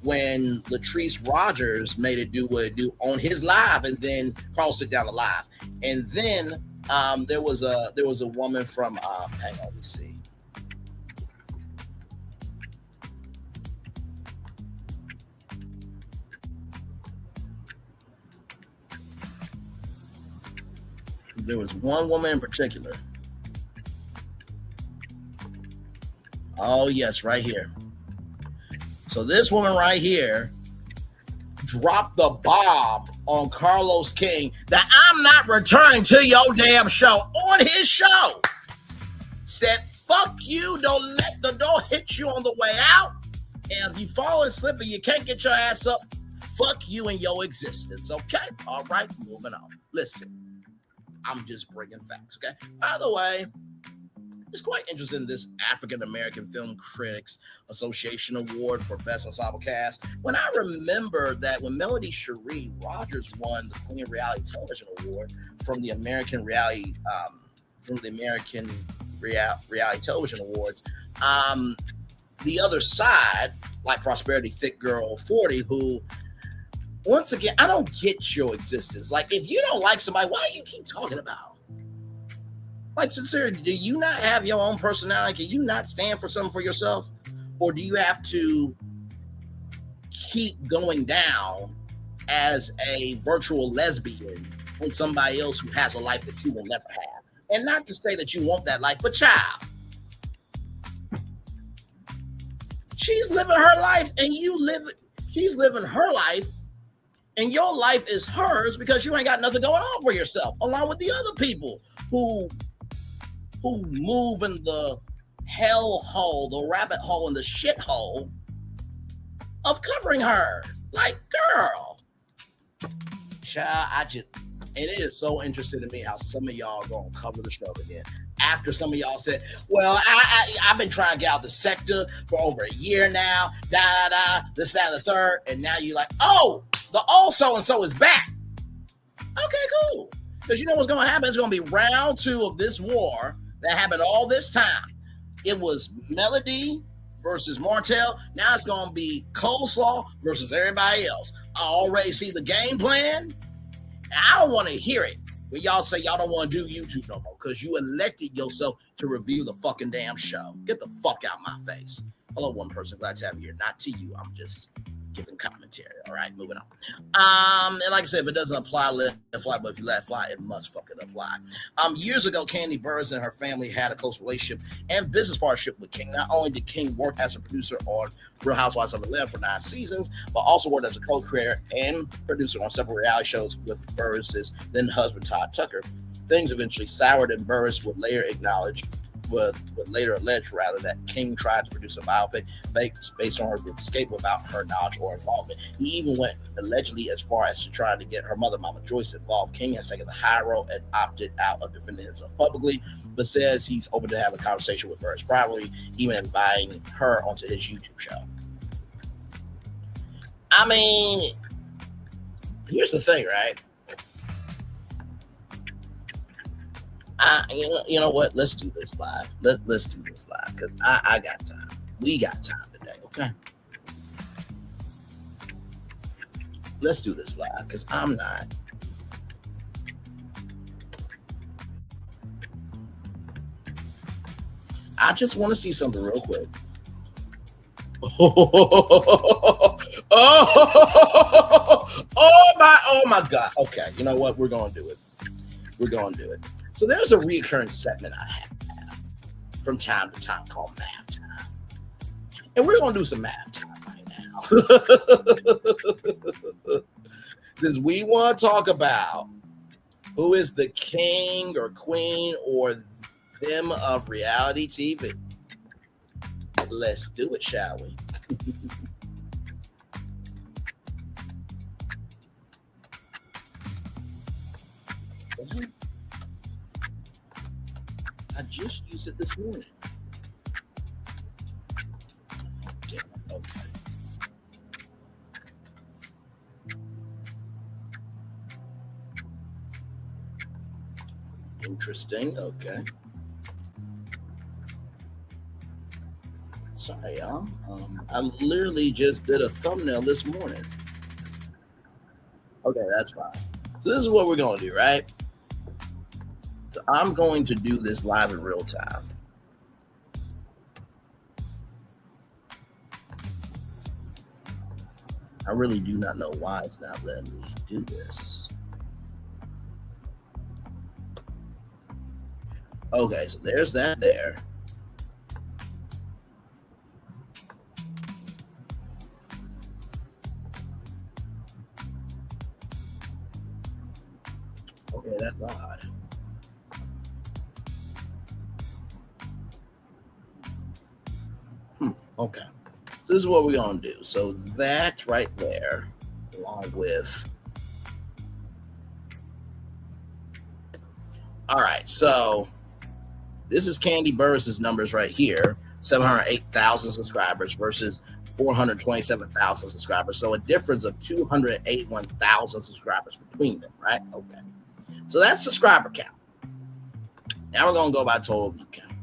when Latrice Rogers made it do what it do on his live, and then Carlos took down the live. And then there was a woman from hang on, let's see. There was one woman in particular. Oh, yes, right here. So this woman right here dropped the bomb on Carlos King that I'm not returning to your damn show on his show. Said, fuck you, don't let the door hit you on the way out. And if you fall and slip and you can't get your ass up, fuck you and your existence, okay? All right, moving on. Listen. I'm just bringing facts, okay? By the way, it's quite interesting, this African American Film Critics Association Award for Best Ensemble Cast. When I remember that when Melody Cherie Rogers won the Queen Reality Television Award from the American Reality Television Awards, the other side, like Prosperity Thick Girl 40, who, once again, I don't get your existence. Like, if you don't like somebody, why do you keep talking about? Like, sincerely, do you not have your own personality? Can you not stand for something for yourself? Or do you have to keep going down as a virtual lesbian on somebody else who has a life that you will never have? And not to say that you want that life, but child, she's living her life and she's living her life. And your life is hers because you ain't got nothing going on for yourself, along with the other people who move in the hell hole, the rabbit hole, and the shit hole of covering her. Like, girl. Child, it is so interesting to me how some of y'all are going to cover the show again. After some of y'all said, well, I've been trying to get out the sector for over a year now, this, that, and the third, and now you're like, oh, the old so-and-so is back. Okay, cool. Because you know what's going to happen? It's going to be round 2 of this war that happened all this time. It was Melody versus Martell. Now it's going to be Coleslaw versus everybody else. I already see the game plan. And I don't want to hear it when y'all say y'all don't want to do YouTube no more because you elected yourself to review the fucking damn show. Get the fuck out my face. Hello, one person. Glad to have you here. Not to you. I'm just giving commentary. All right, moving on. And like I said, if it doesn't apply, let it fly. But if you let it fly, it must fucking apply. Years ago, Kandi Burruss and her family had a close relationship and business partnership with King. Not only did King work as a producer on Real Housewives of Atlanta for 9 seasons, but also worked as a co-creator and producer on several reality shows with Burruss's then husband Todd Tucker. Things eventually soured, and Burruss would later allege that King tried to produce a biopic based on her escape without her knowledge or involvement. He even went allegedly as far as to try to get her mother, Mama Joyce, involved. King has taken the high road and opted out of defending himself publicly, but says he's open to have a conversation with Burruss privately, even inviting her onto his YouTube show. I mean, here's the thing, right? You know what? Let's do this live. Let's do this live because I got time. We got time today, okay? Let's do this live because I'm not. I just want to see something real quick. Oh my God. Okay, you know what? We're going to do it. We're going to do it. So there's a recurring segment I have from time to time called Math Time. And we're going to do some Math Time right now. Since we want to talk about who is the king or queen or them of reality TV, let's do it, shall we? I just used it this morning. Okay. Interesting. Okay. Sorry, y'all. I literally just did a thumbnail this morning. Okay, that's fine. So this is what we're going to do, right? So I'm going to do this live in real time. I really do not know why it's not letting me do this. Okay, so there's that there. Okay, that's odd. Okay, so this is what we're gonna do. So that right there, along with. All right, so this is Kandi Burruss's numbers right here: 708,000 subscribers versus 427,000 subscribers. So a difference of 281,000 subscribers between them, right? Okay, so that's subscriber count. Now we're gonna go by total view count,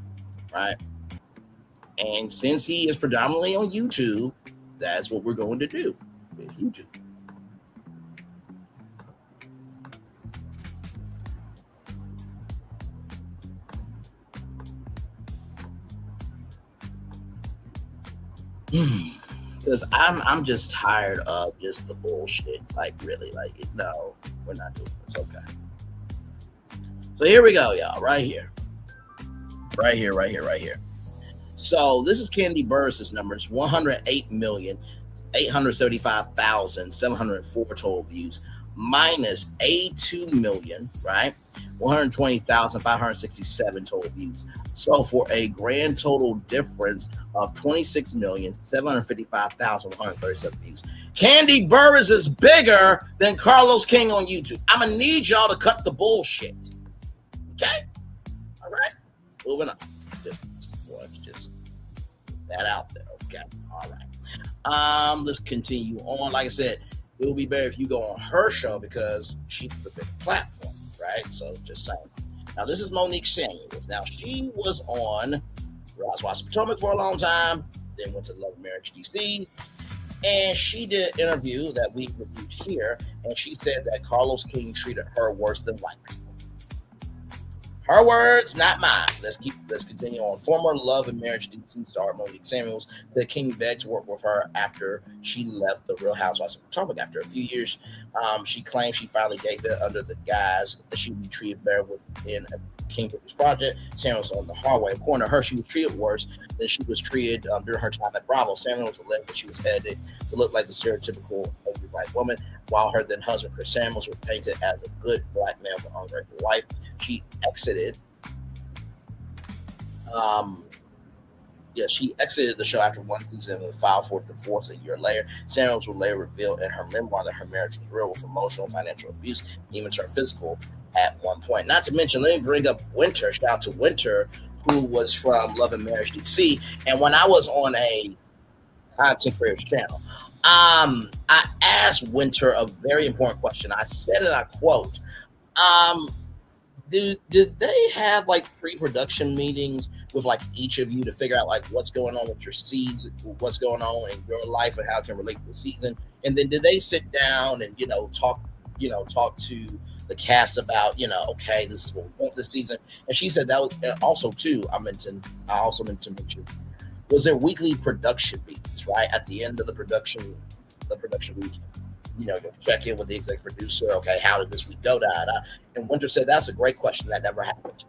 right? And since he is predominantly on YouTube, that's what we're going to do with YouTube. Because I'm just tired of just the bullshit. Like really, like no, we're not doing this. Okay. So here we go, y'all. Right here. Right here, right here, right here. So this is Kandi Burruss's numbers: 108,875,704 total views, minus 82 million, right? 120,567 total views. So for a grand total difference of 26,755,137 views. Kandi Burruss is bigger than Carlos King on YouTube. I'm gonna need y'all to cut the bullshit. Okay? All right. Moving on. Just that out there. Okay. All right. Let's continue on. Like I said, it would be better if you go on her show because she's the big platform, right? So just saying. Now this is Monique Samuels. Now she was on Housewives of Potomac for a long time. then went to Love and Marriage DC. And she did an interview that we reviewed here, and she said that Carlos King treated her worse than white people. Her words, not mine. Let's continue on. Former Love and Marriage DC star Monique Samuels said King begged to work with her after she left the Real Housewives of Potomac. After a few years, she claimed she finally gave it under the guise that she would be treated better within a King produced project. Samuels on the hallway. According to her, she was treated worse than she was treated during her time at Bravo. Samuels alleged that she was headed to look like the stereotypical angry black woman, while her then husband Chris Samuels was painted as a good black man with an ungrateful wife. She exited. She exited the show after one season and filed for divorce a year later. Samuels would later reveal in her memoir that her marriage was real with emotional, financial abuse, even turned physical at one point. Not to mention, let me bring up Winter. Shout out to Winter, who was from Love and Marriage DC. And when I was on a content creators channel, I asked Winter a very important question. I said, and I quote, did they have like pre-production meetings with like each of you to figure out like what's going on with your season, what's going on in your life and how it can relate to the season? And then did they sit down and, talk to the cast about, okay, this is what we want this season? And she said that was also too, I also meant to mention, was there weekly production meetings, right? At the end of the production week, you'll check in with the executive producer. Okay, how did this week go? And Winter said, that's a great question. That never happened.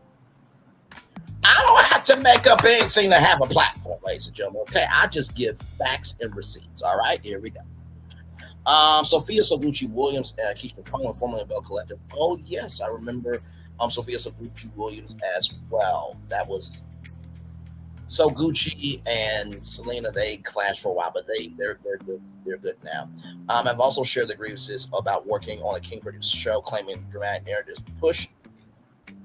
I don't have to make up anything to have a platform, ladies and gentlemen. Okay, I just give facts and receipts. All right, here we go. Sophia Soguchi Williams and Keisha Cohen, formerly of Bell Collective. Oh yes, I remember Sophia Soguchi Williams as well. That was so Gucci and Selena, they clashed for a while, but they're good. They're good now. I've also shared the grievances about working on a King produced show, claiming dramatic narratives push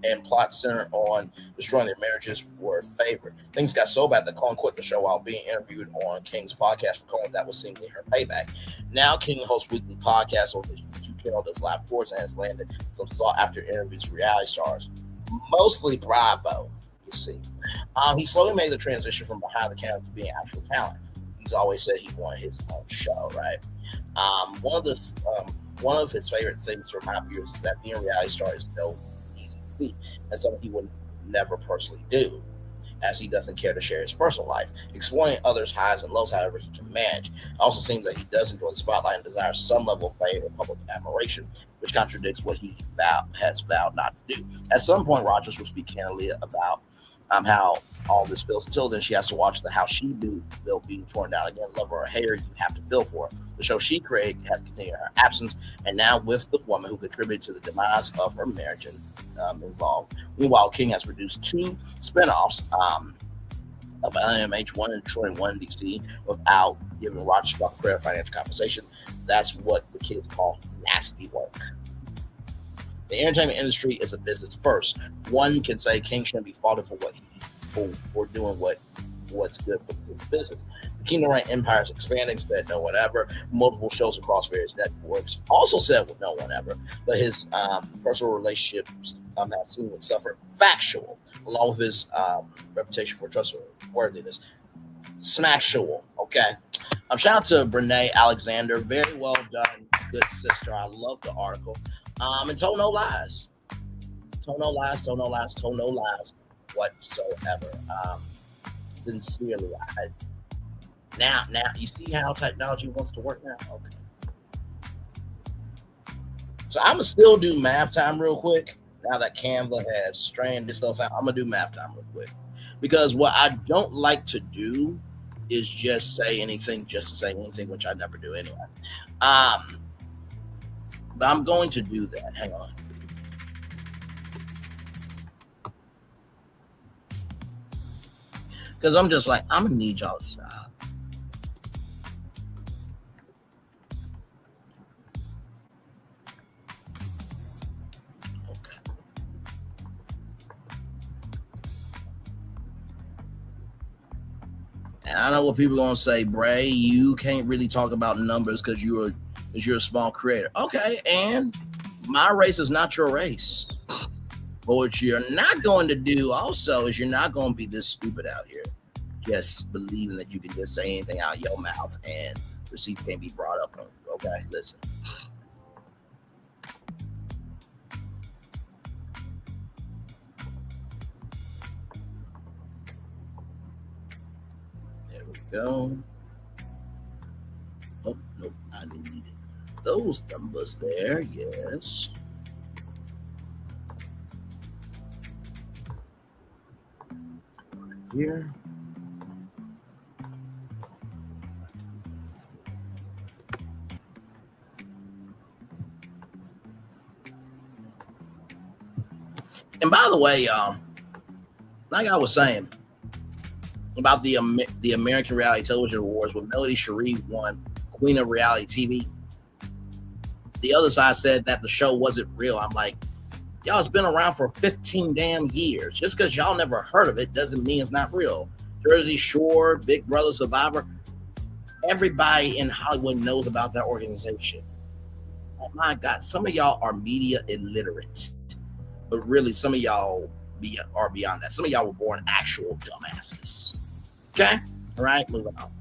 and plot centered on destroying their marriages were favored. Things got so bad that Cohen quit the show while being interviewed on King's podcast for Cohen. That was seemingly her payback. Now King hosts weekly podcasts on his YouTube channel, does live tours, and has landed some sought after interviews with reality stars, mostly Bravo. You see, he slowly made the transition from behind the camera to being actual talent. He's always said he wanted his own show, right? One of his favorite things for my viewers is that being a reality star is no easy feat, and something he would never personally do, as he doesn't care to share his personal life. Exploring others' highs and lows, however, he can manage. It also seems that he does enjoy the spotlight and desires some level of fame and public admiration, which contradicts what he has vowed not to do. At some point, Rogers will speak candidly about how all this feels. Until then, she has to watch the how she built being torn down again. Love her or hate her, you have to feel for her. The show she created has continued her absence, and now with the woman who contributed to the demise of her marriage and involved. Meanwhile, King has produced 2 spinoffs of LMH, one in Detroit and one in DC, without giving Rogers proper credit financial compensation. That's what the kids call nasty work. The entertainment industry is a business first. One can say King shouldn't be faulted for doing what's good for his business. The Kingdom Reign empire is expanding, said no one ever. Multiple shows across various networks also said with no one ever. But his personal relationships have seemingly suffered. Factual, along with his reputation for trustworthiness. Smactual, okay? Shout out to Brene Alexander. Very well done, good sister. I love the article. And told no lies. Told no lies whatsoever. Sincerely. Now, you see how technology wants to work now? Okay. So I'm going to still do math time real quick. Now that Canva has straightened this stuff out, I'm going to do math time real quick. Because what I don't like to do is just say anything, just to say anything, which I never do anyway. But I'm going to do that. Hang on. Because I'm just like, I'm going to need y'all to stop. Okay. And I know what people are going to say, Bray, you can't really talk about numbers because you're a small creator. Okay, and my race is not your race. But what you're not going to do also is you're not going to be this stupid out here. just believing that you can just say anything out of your mouth and receipts can't be brought up on you. Okay, listen. There we go. Oh, nope, I need those numbers there, yes. Right here. And by the way, like I was saying about the American Reality Television Awards, when Melody Cherie won Queen of Reality TV, the other side said that the show wasn't real. I'm like, y'all, it's been around for 15 damn years. Just because y'all never heard of it doesn't mean it's not real. Jersey Shore, Big Brother, Survivor, everybody in Hollywood knows about that organization. Oh my God, some of y'all are media illiterate, but really some of y'all are beyond that. Some of y'all were born actual dumbasses. Okay, all right, moving on.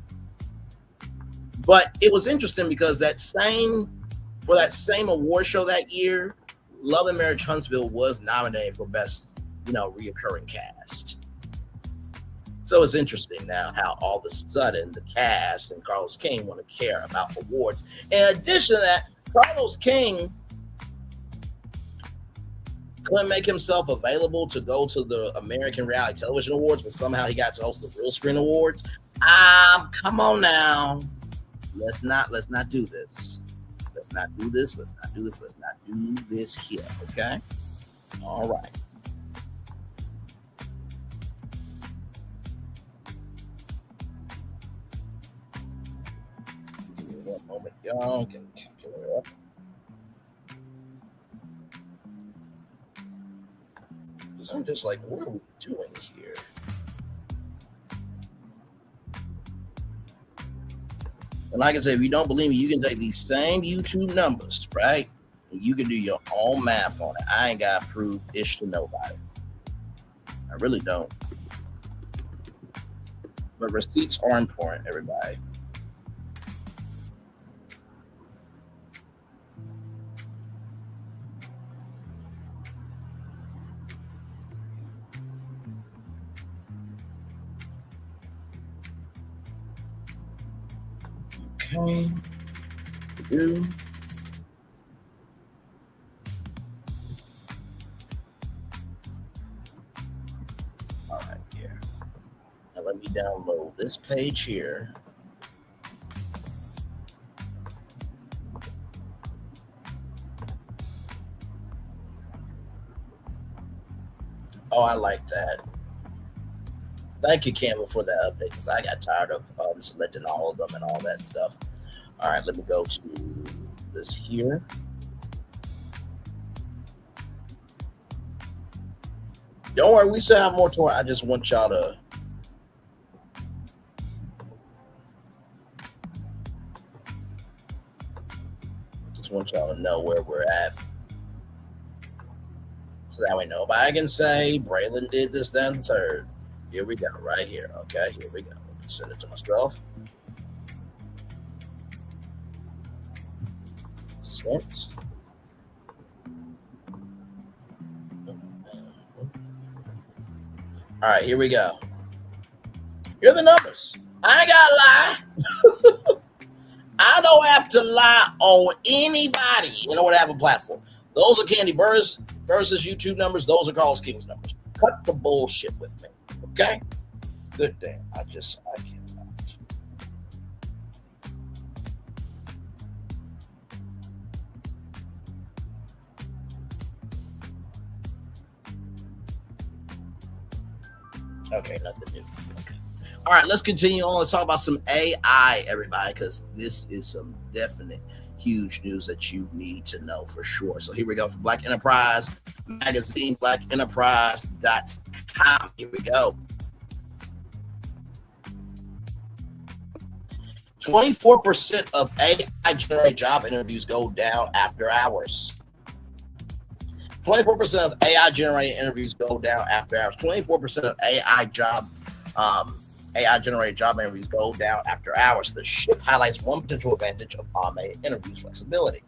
But it was interesting because for that same award show that year, Love and Marriage Huntsville was nominated for best, reoccurring cast. So it's interesting now how all of a sudden the cast and Carlos King want to care about awards. In addition to that, Carlos King couldn't make himself available to go to the American Reality Television Awards, but somehow he got to host the Real Screen Awards. Come on now. Let's not do this. Let's not do this. Let's not do this. Let's not do this here. Okay? All right. Give me one moment, y'all. Get it up. Because I'm just like, what are we doing here? And like I said, if you don't believe me, you can take these same YouTube numbers, right? And you can do your own math on it. I ain't got to prove ish to nobody. I really don't. But receipts are important, everybody. Okay. Do. All right, here. Now let me download this page here. Oh, I like that. Thank you, Campbell, for that update, because I got tired of selecting all of them and all that stuff. All right, let me go to this here. Don't worry, we still have more to it. I just want y'all to know where we're at. So that way nobody can say Braylon did this, then the third. Here we go, right here. Okay, here we go. Let me send it to myself. Steps. All right, here we go. Here are the numbers. I ain't gotta lie. I don't have to lie on anybody in order to have a platform. Those are Candy Burris versus YouTube numbers. Those are Carlos King's numbers. Cut the bullshit with me. Okay? Good damn. I cannot. Okay, nothing new. Okay. All right, let's continue on. Let's talk about some AI, everybody, because this is some definite huge news that you need to know for sure. So here we go for Black Enterprise Magazine, blackenterprise.com. Here we go. 24% of AI-generated job interviews go down after hours. 24% of AI-generated interviews go down after hours. 24% of AI job AI-generated job interviews go down after hours. The shift highlights one potential advantage of automated interviews flexibility.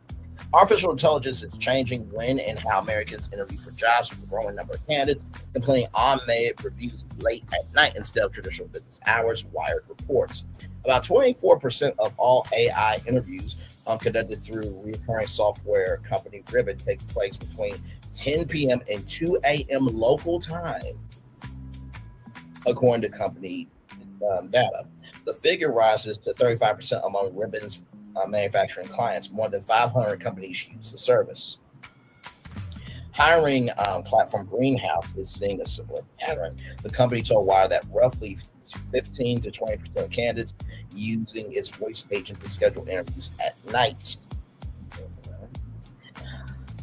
Artificial intelligence is changing when and how Americans interview for jobs, with a growing number of candidates completing automated reviews late at night instead of traditional business hours, Wired reports. About 24% of all AI interviews conducted through recurring software company Ribbon take place between 10 p.m. and 2 a.m. local time, according to company data. The figure rises to 35% among Ribbon's manufacturing clients. More than 500 companies use the service. Hiring platform Greenhouse is seeing a similar pattern. The company told Wire that roughly 15 to 20% of candidates using its voice agent to schedule interviews at night.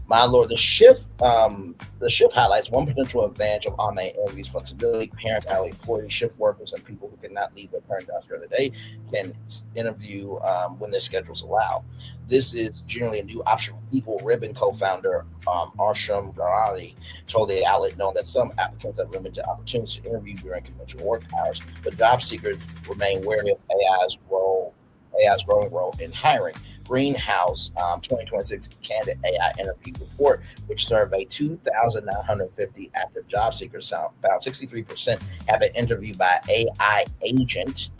My lord, the shift highlights one potential advantage of online interviews flexibility. Parents, hourly employees, shift workers, and people who cannot leave their current jobs during the day can interview when their schedules allow. This is generally a new option for people. Ribbon co-founder Arsham Garali told the outlet, knowing that some applicants have limited opportunities to interview during conventional work hours, but job seekers remain wary of AI's growing role in hiring. Greenhouse 2026 candidate AI interview report, which surveyed 2,950 active job seekers, found 63% have been interviewed by AI agent.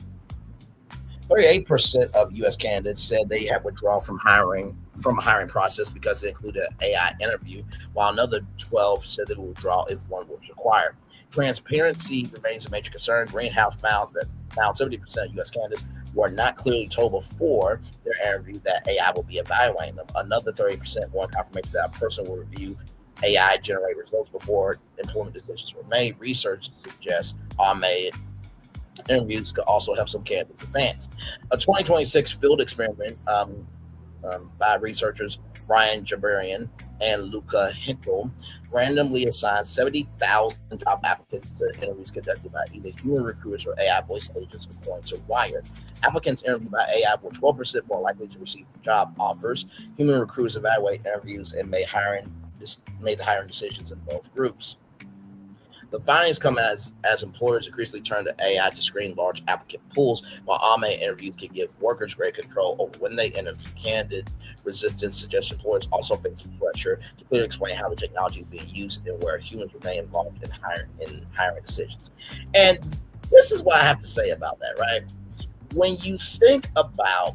38% of U.S. candidates said they have withdrawn from a hiring process because it included an AI interview, while another 12 said they would withdraw if one was required. Transparency remains a major concern. Greenhouse found 70% of U.S. candidates were not clearly told before their interview that AI will be evaluating them. Another 30% want confirmation that a person will review AI generate results before employment decisions were made. Research suggests automated interviews could also help some candidates advance. A 2026 field experiment by researchers Ryan Jabarian and Luca Hinkle randomly assigned 70,000 job applicants to interviews conducted by either human recruiters or AI voice agents, according to Wired. Applicants interviewed by AI were 12% more likely to receive job offers. Human recruiters evaluate interviews and made the hiring decisions in both groups. The findings come as employers increasingly turn to AI to screen large applicant pools, while automated interviews can give workers greater control over when they interview. Candidate resistance suggests employers also face pressure to clearly explain how the technology is being used and where humans remain involved in hiring decisions. And this is what I have to say about that, right? When you think about,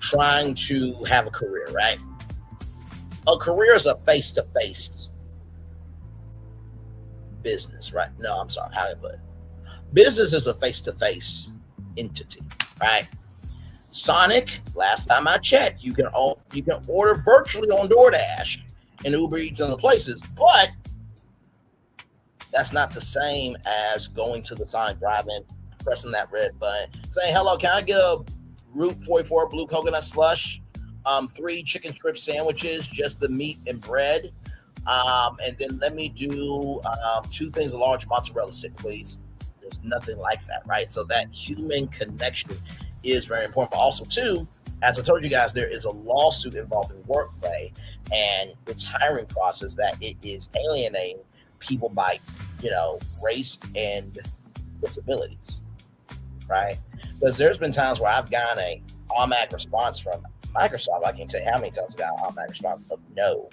trying to have a career, right? A career is a face-to-face business, right? No, I'm sorry, how do I put it? Business is a face-to-face entity, right? Sonic, last time I checked, you can order virtually on DoorDash and Uber Eats and other places, but that's not the same as going to the Sonic drive-in, pressing that red button, saying, hello, can I get a Route 44 blue coconut slush, 3 chicken strip sandwiches, just the meat and bread, and then let me do 2 things of large mozzarella stick, please. There's nothing like that, right? So that human connection is very important. But also, too, as I told you guys, there is a lawsuit involving Workday and its hiring process that it is alienating people by, race and disabilities, right? Because there's been times where I've gotten an automatic response from Microsoft. I can't tell you how many times I got an automatic response of no.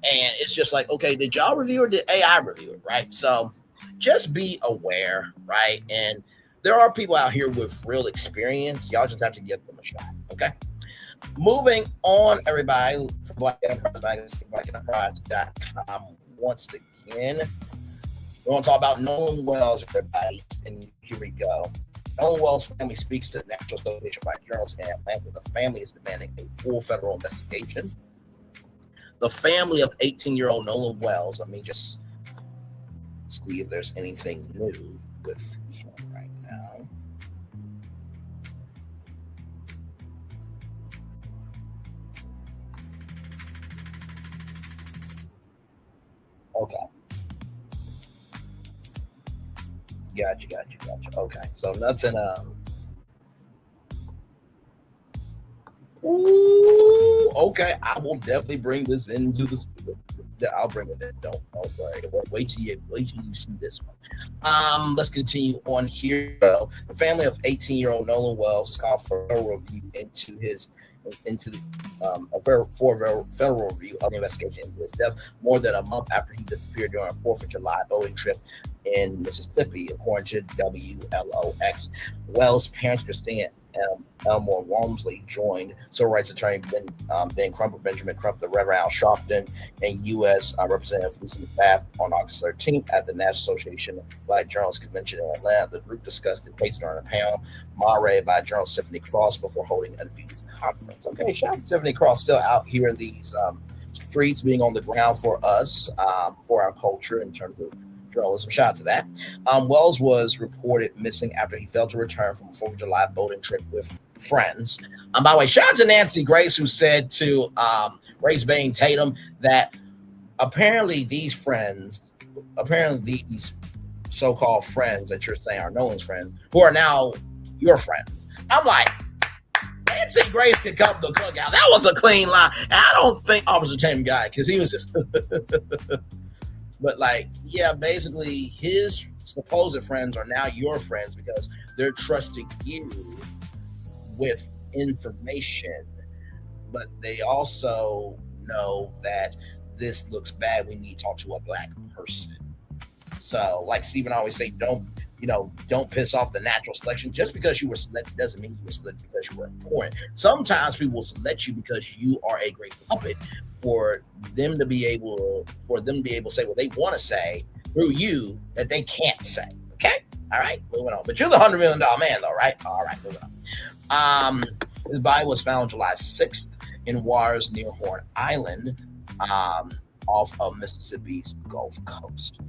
And it's just like, okay, did y'all review or did AI review it, right? So just be aware, right? And there are people out here with real experience. Y'all just have to give them a shot, okay? Moving on, everybody, from Black Enterprise Magazine, BlackEnterprise.com. Once again, we want to talk about Nolan Wells, everybody, and here we go. Nolan Wells' family speaks to the National Association of Black Journalists in Atlanta. The family is demanding a full federal investigation. The family of 18-year-old Nolan Wells, let me just see if there's anything new with him right now. Okay. Gotcha. Okay, so nothing. Ooh, okay, I will definitely bring this into the studio. I'll bring it in. Don't worry. Wait till you see this one. Let's continue on here. The family of 18-year-old Nolan Wells is called for a review into a federal review of the investigation into his death more than a month after he disappeared during a 4th of July boating trip in Mississippi, according to WLOX. Wells' parents, Christina Elmore Walmsley, joined civil rights attorney Benjamin Crump, the Reverend Al Sharpton, and U.S. Representative Lucy McBath on August 13th at the National Association of Black Journalists Convention in Atlanta. The group discussed the case during a panel moderated by journalist Tiffany Cross before holding a news conference. Okay, shout out to Tiffany Cross, still out here in these streets, being on the ground for us, for our culture in terms of journalism. Shout out to that. Wells was reported missing after he failed to return from a 4th of July boating trip with friends. By the way, shout out to Nancy Grace, who said to Race Bain Tatum that apparently these so-called friends that you're saying are Nolan's friends, who are now your friends. I'm like, Nancy Grace could come to the cookout. That was a clean line. And I don't think Officer Tatum got it because he was just but basically his supposed friends are now your friends because they're trusting you with information, but they also know that this looks bad. We need to talk to a Black person. So like Stephen always say, don't piss off the natural selection. Just because you were selected doesn't mean you were selected because you were important. Sometimes people will select you because you are a great puppet for them to be able to say what they want to say through you that they can't say. Okay? All right, moving on. But you're the $100 million man though, right? All right, moving on. His body was found July 6th in waters near Horn Island, off of Mississippi's Gulf Coast.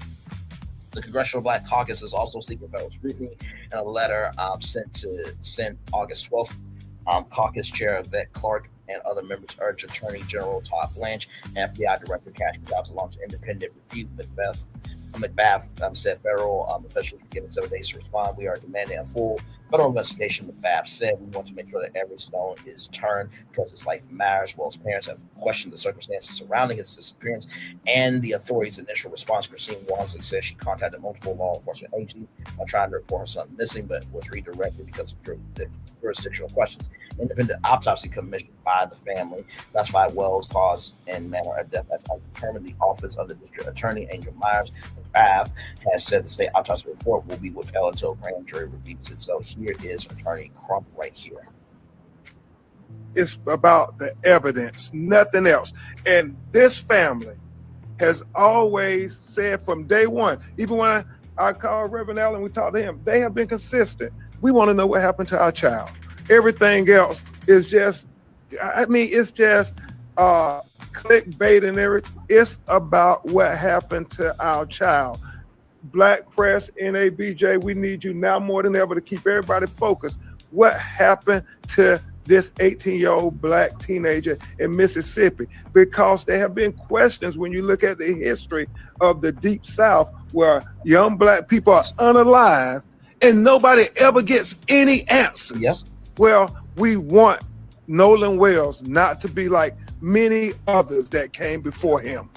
The Congressional Black Caucus is also seeking federal scrutiny in a letter sent August 12th. Caucus Chair Yvette Clarke and other members urged Attorney General Todd Blanche and FBI Director Cash Patel to launch an independent review. McBath said federal officials were given 7 days to respond. We are demanding a full federal investigation. McBath said we want to make sure that every stone is turned because his life matters. Wells' parents have questioned the circumstances surrounding his disappearance and the authorities' initial response. Christine Walmsley says she contacted multiple law enforcement agencies trying to report her son missing, but was redirected because of jurisdictional questions. Independent autopsy commissioned by the family classified Wells' cause and manner of death as undetermined. The office of the district attorney, Angel Myers McBath, has said the state autopsy report will be withheld until grand jury reviews it. So here is Attorney Crump right here. It's about the evidence, nothing else. And this family has always said from day one, even when I called Reverend Allen, we talked to him, they have been consistent. We want to know what happened to our child. Everything else is just, it's just clickbait and everything. It's about what happened to our child. Black press, NABJ, we need you now more than ever to keep everybody focused. What happened to this 18-year-old Black teenager in Mississippi? Because there have been questions when you look at the history of the Deep South where young Black people are unalive and nobody ever gets any answers. Yep. Well, we want Nolan Wells not to be like many others that came before him.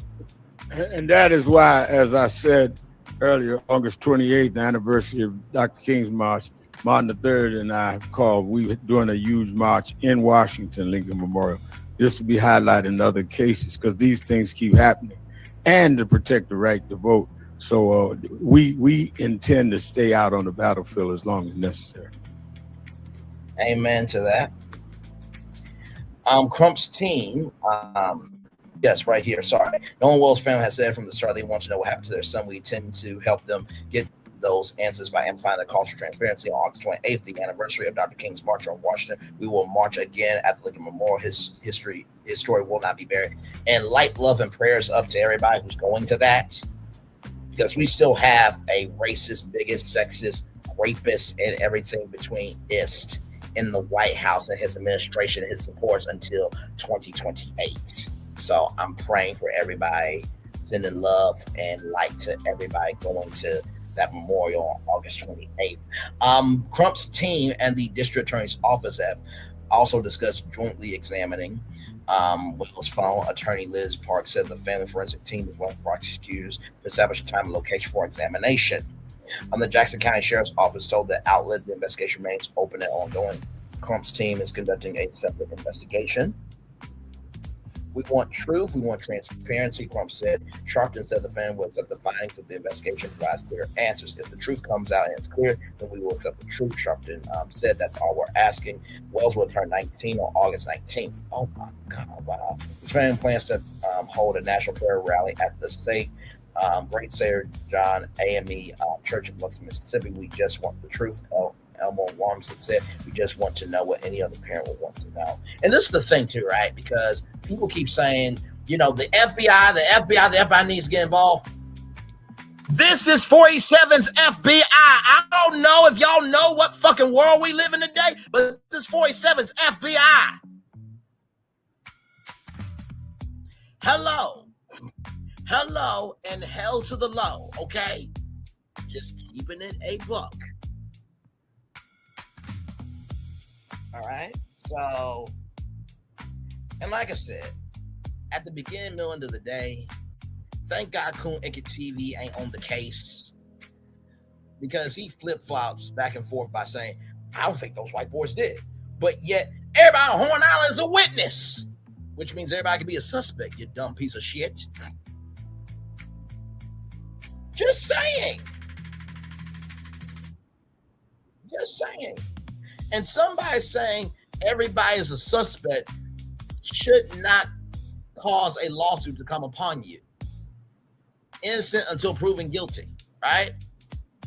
And that is why, as I said earlier, August 28th, the anniversary of Dr. King's March, Martin III and I called, we were doing a huge march in Washington, Lincoln Memorial. This will be highlighted in other cases because these things keep happening, and to protect the right to vote. So we intend to stay out on the battlefield as long as necessary. Amen to that. Crump's team, yes, right here, sorry. Nolan Wells' family has said from the start they want to know what happened to their son. We intend to help them get those answers by amplifying the cultural transparency. On August 28th, the anniversary of Dr. King's March on Washington, we will march again at the Lincoln Memorial. His story will not be buried. And light, love, and prayers up to everybody who's going to that, because we still have a racist, biggest, sexist, rapist, and everything between ist in the White House and his administration and his supporters until 2028. So I'm praying for everybody, sending love and light to everybody going to that memorial on August 28th. Crump's team and the district attorney's office have also discussed jointly examining Will's phone attorney Liz Park said the family forensic team is one of prosecutors to establish a time and location for examination. The Jackson County Sheriff's Office told the outlet the investigation remains open and ongoing. Crump's team is conducting a separate investigation. We want truth. We want transparency, Crump said. Sharpton said the family will accept the findings of the investigation and provides clear answers. If the truth comes out and it's clear, then we will accept the truth, Sharpton said. That's all we're asking. Wells will turn 19 on August 19th. Oh, my God. Wow. The family plans to hold a national prayer rally at the St. Great Savior John AME Church in Biloxi, Mississippi. We just want the truth. Elmo Warmson said, we just want to know what any other parent would want to know. And this is the thing, too, right? Because people keep saying, the FBI needs to get involved. This is 47's FBI. I don't know if y'all know what fucking world we live in today, but this is 47's FBI. Hello, and hell to the low, okay? Just keeping it a buck. All right, so, and like I said, at the beginning, middle, end of the day, thank God Kun TV ain't on the case, because he flip-flops back and forth by saying, I don't think those white boys did. But yet, everybody on Horn Island is a witness, which means everybody can be a suspect, you dumb piece of shit. Just saying. And somebody saying everybody is a suspect should not cause a lawsuit to come upon you. Innocent until proven guilty, right?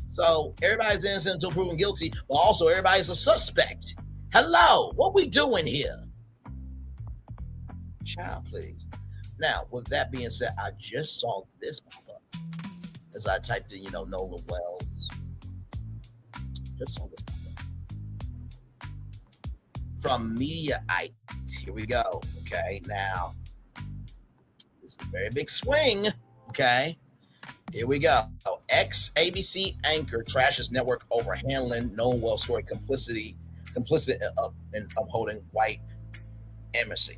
So everybody's innocent until proven guilty, but also everybody's a suspect. Hello, what we doing here? Child, please. Now, with that being said, I just saw this pop up as I typed in, Nolan Wells. Just saw this pop up. From Mediaite. Here we go. Okay, now this is a very big swing. Okay, here we go. Ex-ABC anchor trashes network over handling Nolan Wells story complicit in upholding white supremacy.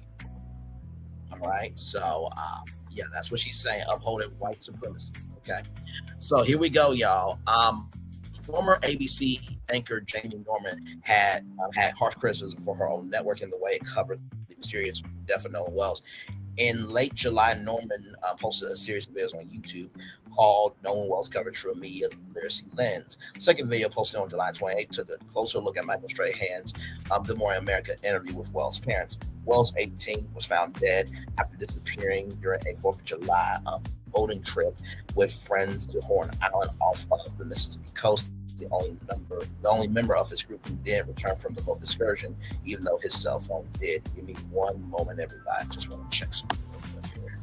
All right, so yeah, that's what she's saying, upholding white supremacy. Okay, so here we go, y'all. Former ABC anchor Jamie Norman had harsh criticism for her own network in the way it covered the mysterious death of Nolan Wells. In late July, Norman posted a series of videos on YouTube called Nolan Wells coverage through a media literacy lens. The second video, posted on July 28th, took a closer look at Michael Strahan's Good Morning America interview with Wells' parents. Wells, 18, was found dead after disappearing during a 4th of July boating trip with friends to Horn Island off of the Mississippi coast. The only member of his group who didn't return from the boat excursion, even though his cell phone did. Give me one moment, everybody. I just want to check something real quick here.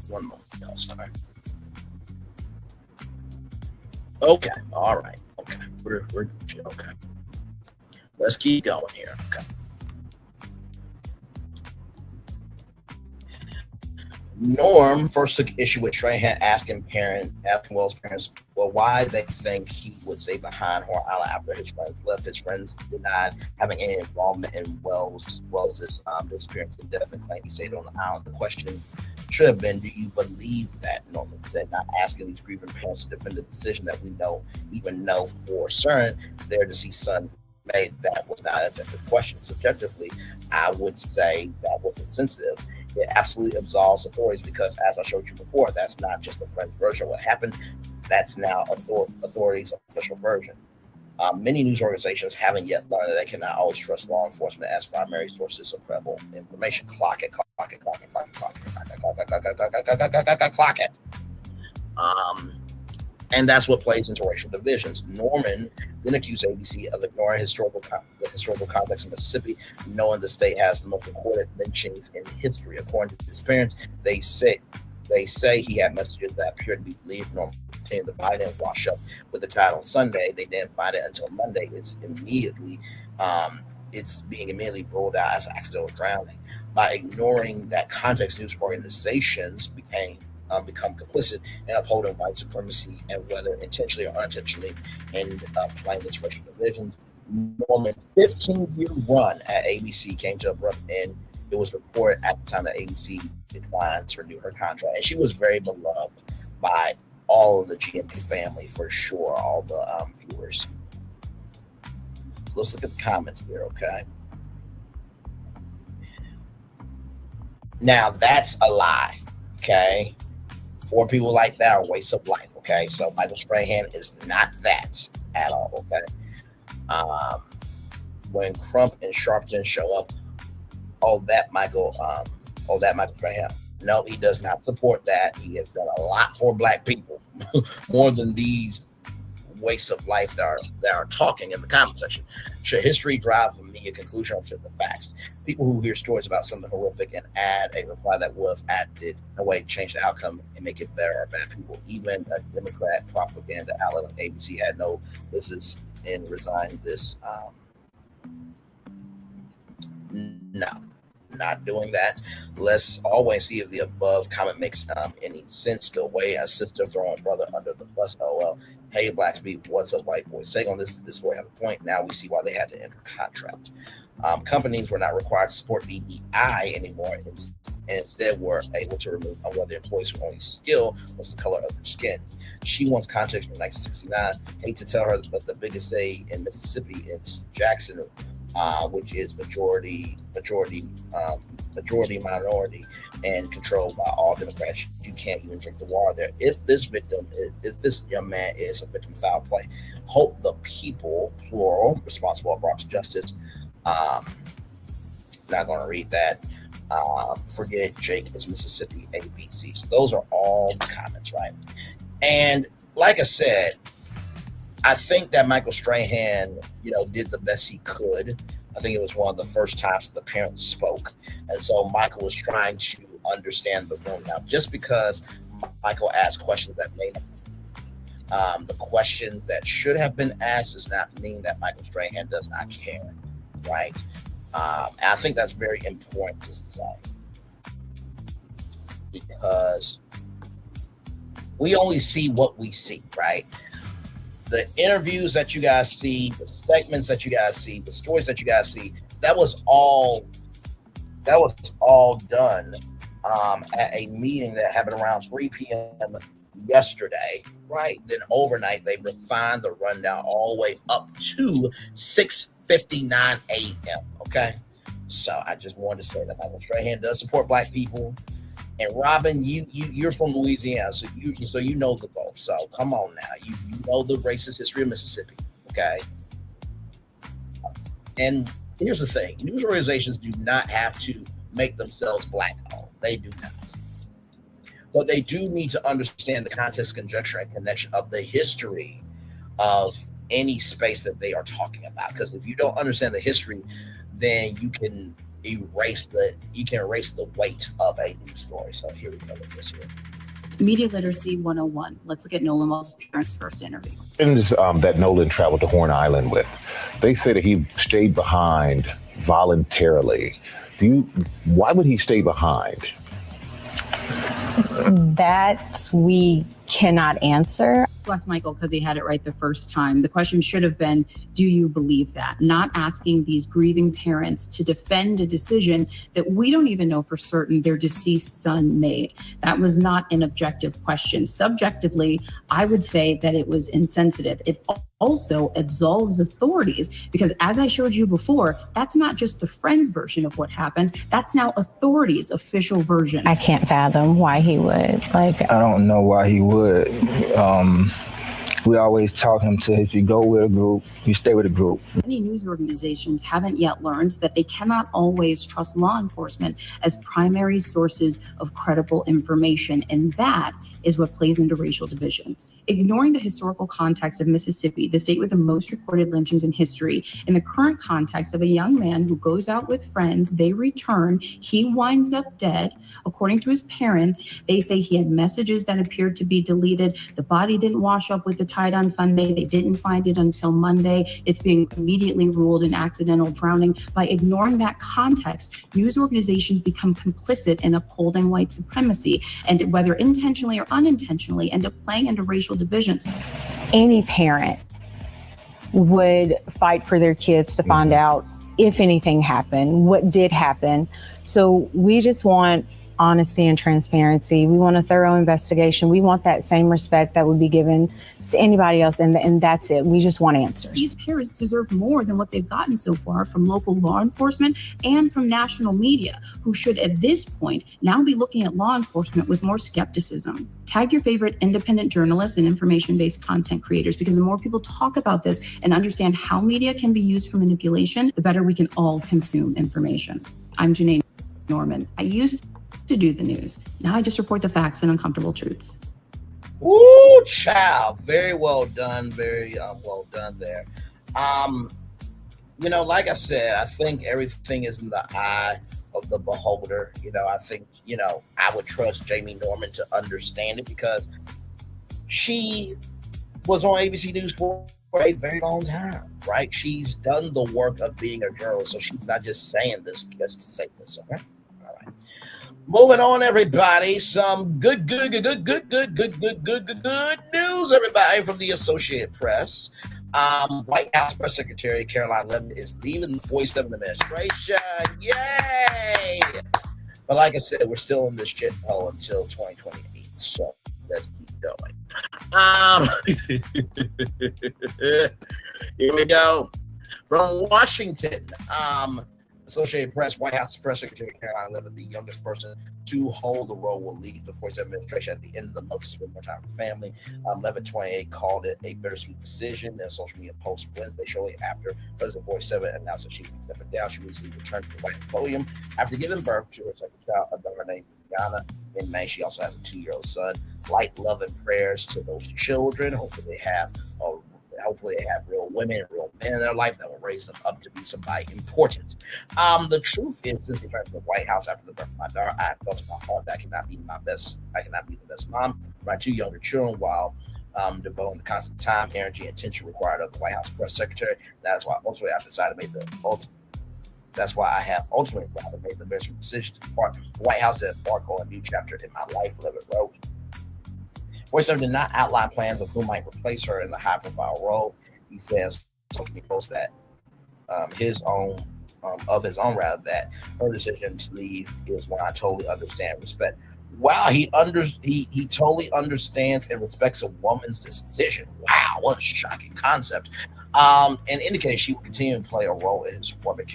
One moment, y'all. Sorry. Okay. All right. Okay. We're okay. Let's keep going here. Okay. Norm first took issue with Strahan asking Wells' parents, well, why they think he would stay behind Horn Island after his friends left. His friends denied having any involvement in Wells' disappearance and death and claimed he stayed on the island. The question should have been, do you believe that? Norman said, not asking these grieving parents to defend the decision that we even know for certain their deceased son made. That was not an objective question. Subjectively, I would say that was insensitive. It absolutely absolves authorities because, as I showed you before, that's not just the French version of what happened. That's now authorities' official version. Many news organizations haven't yet learned that they cannot always trust law enforcement as primary sources of credible information. Clock it. And that's what plays into racial divisions. Norman then accused ABC of ignoring the historical context of Mississippi, knowing the state has the most recorded lynchings in history. According to his parents, they say he had messages that appeared to be believed. Norman continued to bite and wash up with the tide on Sunday. They didn't find it until Monday. It's being immediately ruled out as accidental drowning. By ignoring that context, news organizations became become complicit in upholding white supremacy, and whether intentionally or unintentionally in plaintiff's racial divisions. Norman's 15-year run at ABC came to abrupt end. It was reported at the time that ABC declined to renew her contract, and she was very beloved by all of the GMA family for sure, all the viewers. So let's look at the comments here, okay? Now that's a lie, okay? 4 people like that are a waste of life, okay? So Michael Strahan is not that at all, okay? When Crump and Sharpton show up, that Michael Strahan. No, he does not support that. He has done a lot for Black people, more than these wastes of life that are talking in the comment section. Should history drive from media conclusion, or should the facts? People who hear stories about something horrific and add a reply that would have acted in a way to change the outcome and make it better are bad people. Even a Democrat propaganda outlet like ABC had no business in resigning this. No, not doing that. Let's always see if the above comment makes any sense. The way a sister throwing brother under the bus. Oh, hey, Black people, what's up, white boys? Take on this boy have a point. Now we see why they had to enter contract. Companies were not required to support DEI anymore, and instead were able to remove whether employees whose only skill was the color of their skin. She wants context from 1969. Hate to tell her, but the biggest state in Mississippi is Jackson, which is majority minority and controlled by all Democrats. You can't even drink the water there. If this young man is a victim of foul play, hope the people, plural, responsible are brought to justice. Not going to read that. Forget Jake is Mississippi ABC. So those are all the comments, right? And like I said, I think that Michael Strahan, did the best he could. I think it was one of the first times the parents spoke. And so Michael was trying to understand the room. Now, just because Michael asked questions that may not, the questions that should have been asked does not mean that Michael Strahan does not care, right? And I think that's very important to say, because we only see what we see, right? The interviews that you guys see, the segments that you guys see, the stories that you guys see, that was all done at a meeting that happened around 3 p.m. yesterday, right? Then overnight, they refined the rundown all the way up to 6:59 a.m., okay? So I just wanted to say that Michael Strahan does support Black people. And Robin, you're from Louisiana, so you know the both. So come on now, you know the racist history of Mississippi, okay? And here's the thing: news organizations do not have to make themselves Black-owned. They do not, but they do need to understand the context, conjecture, and connection of the history of any space that they are talking about. Because if you don't understand the history, then you can erase the weight of a news story. So here we go with this here. Media Literacy 101. Let's look at Nolan's parents' first interview. In this, that Nolan traveled to Horn Island with, they say that he stayed behind voluntarily. Why would he stay behind? That we cannot answer. Ask Michael because he had it right the first time. The question should have been, do you believe that? Not asking these grieving parents to defend a decision that we don't even know for certain their deceased son made. That was not an objective question. Subjectively, I would say that it was insensitive. It also absolves authorities because, as I showed you before, that's not just the friend's version of what happened. That's now authorities' official version. I can't fathom why he would. I don't know why he would. We always taught him to, if you go with a group, you stay with a group. Many news organizations haven't yet learned that they cannot always trust law enforcement as primary sources of credible information, and that is what plays into racial divisions. Ignoring the historical context of Mississippi, the state with the most recorded lynchings in history, in the current context of a young man who goes out with friends, they return, he winds up dead. According to his parents, they say he had messages that appeared to be deleted, the body didn't wash up with the tied on Sunday. They didn't find it until Monday. It's being immediately ruled an accidental drowning. By ignoring that context, news organizations become complicit in upholding white supremacy, and whether intentionally or unintentionally, end up playing into racial divisions. Any parent would fight for their kids to find out if anything happened, what did happen. So we just want honesty and transparency. We want a thorough investigation. We want that same respect that would be given to anybody else, and that's it. We just want answers. These parents deserve more than what they've gotten so far from local law enforcement and from national media, who should at this point now be looking at law enforcement with more skepticism. Tag your favorite independent journalists and information-based content creators, because the more people talk about this and understand how media can be used for manipulation, the better we can all consume information. I'm Janae Norman. I used to do the news. Now I just report the facts and uncomfortable truths. Ooh, child. Very well done. Very well done there. Like I said, I think everything is in the eye of the beholder. I think, I would trust Jamie Norman to understand it, because she was on ABC News for a very long time, right? She's done the work of being a journalist, so she's not just saying this just to say this, okay? Moving on, everybody. Some good news, everybody, from the Associated Press. White House Press Secretary Karoline Leavitt is leaving the 47 administration. Yay! But like I said, we're still in this shithole until 2028. So let's keep going. Here we go. From Washington. Associated Press, White House Press Secretary Karoline Leavitt, the youngest person to hold the role, will leave the 47 administration at the end of the month to spend more time with family. Leavitt, 28, called it a bittersweet decision in a social media post Wednesday, shortly after President 47 announced that she would be stepping down. She recently returned to the White Podium after giving birth to her second child, a daughter named Rihanna, in May. She also has a 2-year-old son. Light love and prayers to those children. Hopefully they have real women and real men in their life that will raise them up to be somebody important. The truth is, since returning to the White House after the birth of my daughter, I have felt in my heart that I cannot be the best mom for my 2 younger children while devoting the constant time, energy, and attention required of the White House press secretary. That's why ultimately I decided to make That's why I have ultimately made the best decision to depart the White House and embark on a new chapter in my life. Leavitt wrote. 47 did not outline plans of who might replace her in the high-profile role. He says, social media post that of his own, that her decision to leave is one I totally understand and respect. Wow, he totally understands and respects a woman's decision. Wow, what a shocking concept. And indicates she will continue to play a role in his appointment.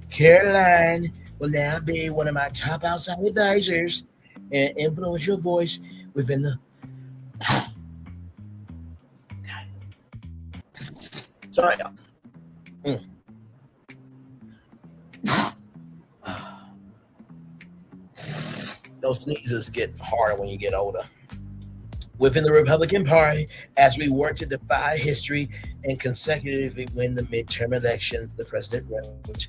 Karoline will now be one of my top outside advisors and influential voice within the. Sorry, y'all. Those sneezes get harder when you get older. Within the Republican Party, as we work to defy history and consecutively win the midterm elections, the president wrote.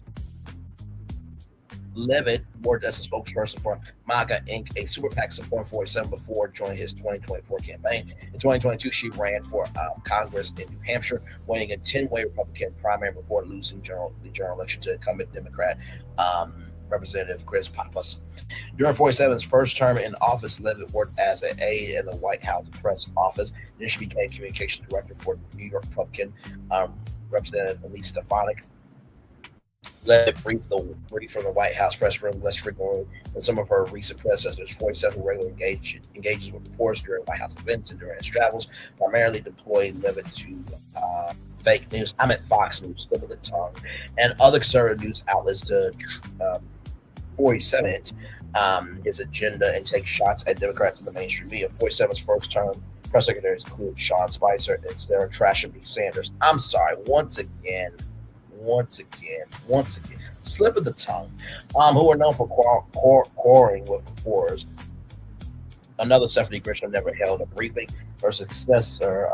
Leavitt worked as a spokesperson for MAGA Inc., a super PAC supporting 47 before joining his 2024 campaign. In 2022, she ran for Congress in New Hampshire, winning a 10-way Republican primary before losing the general election to incumbent Democrat Representative Chris Pappas. During 47's first term in office, Leavitt worked as an aide in the White House press office. Then she became communications director for New York Republican Representative Elise Stefanik. Leavitt briefed from the White House press room less frequently than some of her recent predecessors. 47 regularly engages with reporters during White House events and during his travels, primarily deployed Leavitt to fake news. I'm at Fox News, slip of the tongue, and other conservative news outlets to 47 his agenda and take shots at Democrats in the mainstream media. 47's first term press secretaries include Sean Spicer and Sarah Trasham B. Sanders. I'm sorry, once again, slip of the tongue, who are known for quarreling with reporters. Another Stephanie Grisham never held a briefing. Her successor,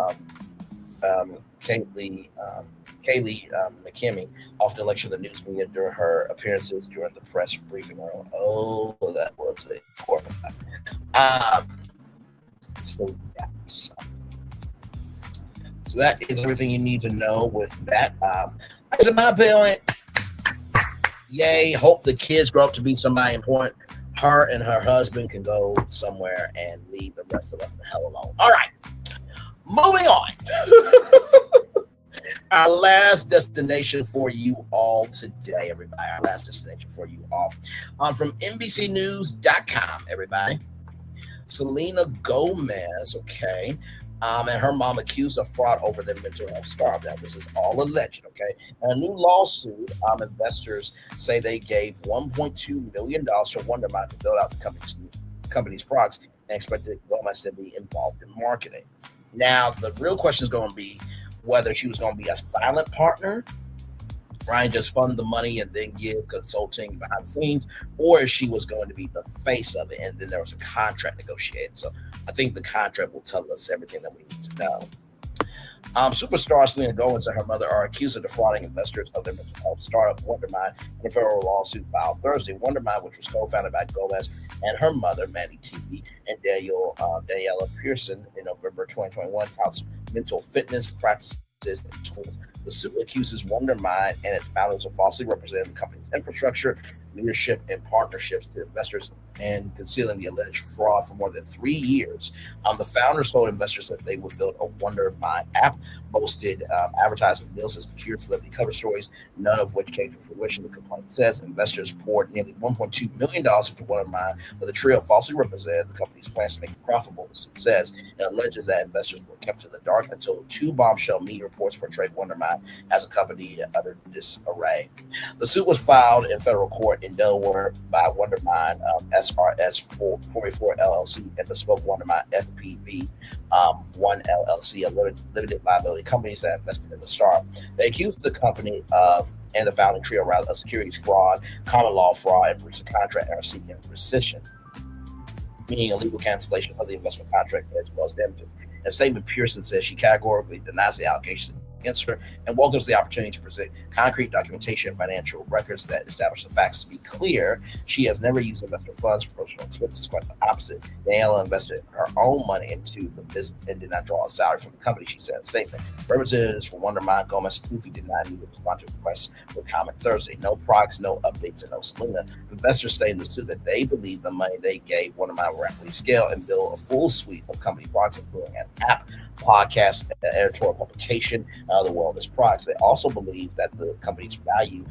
Kayleigh McKinney, often lectured the news media during her appearances during the press briefing room. Oh, that was a poor. So So that is everything you need to know with that. That's my opinion. Yay. Hope the kids grow up to be somebody important. Her and her husband can go somewhere and leave the rest of us the hell alone. All right. Moving on. Our last destination for you all today, everybody. Our last destination for you all. From NBCnews.com, everybody. Selena Gomez, okay, and her mom accused of fraud over their mental health startup. Now, this is all alleged, okay? And a new lawsuit, investors say they gave $1.2 million to Wondermind to build out the company's products and expected Gomez to be involved in marketing. Now, the real question is going to be whether she was going to be a silent partner, right, just fund the money and then give consulting behind the scenes, or if she was going to be the face of it and then there was a contract negotiated. So I think the contract will tell us everything that we need to know. Superstar Selena Gomez and her mother are accused of defrauding investors of their mental health startup Wondermind in a federal lawsuit filed Thursday. Wondermind, which was co-founded by Gomez and her mother, Mandy TV, and Daniela Pearson in November 2021, touts mental fitness practices and tools. The suit accuses Wondermind and its founders of falsely representing the company's infrastructure, leadership, and partnerships to investors and concealing the alleged fraud for more than 3 years. The founders told investors that they would build a Wondermind app, boasted advertising deals and secured celebrity cover stories, none of which came to fruition. The complaint says investors poured nearly $1.2 million into Wondermind, but the trio falsely represented the company's plans to make it profitable. The suit says it alleges that investors were kept in the dark until 2 bombshell media reports portrayed Wondermind as a company under disarray. The suit was filed in federal court in Delaware by Wondermind SRS 44 LLC and Bespoke Wondermind SPV 1 LLC, a limited liability companies that invested in the startup. They accused the company of, and the founding trio rather, of securities fraud, common law fraud, and breach of contract, and are seeking rescission, meaning illegal cancellation of the investment contract as well as damages. A statement Pearson says she categorically denies the allegations against her and welcomes the opportunity to present concrete documentation and financial records that establish the facts. To be clear, she has never used investor funds for personal expenses. Quite the opposite. Daniela invested her own money into the business and did not draw a salary from the company, she said in a statement. Representatives from Wondermind, Gomez, and Kofi did not need to respond to requests for comment Thursday. No products, no updates, and no Selena. Investors say in the suit that they believe the money they gave Wondermind will rapidly scale and build a full suite of company products, including an app, podcast, editorial publication, other wellness products. They also believe that the company's value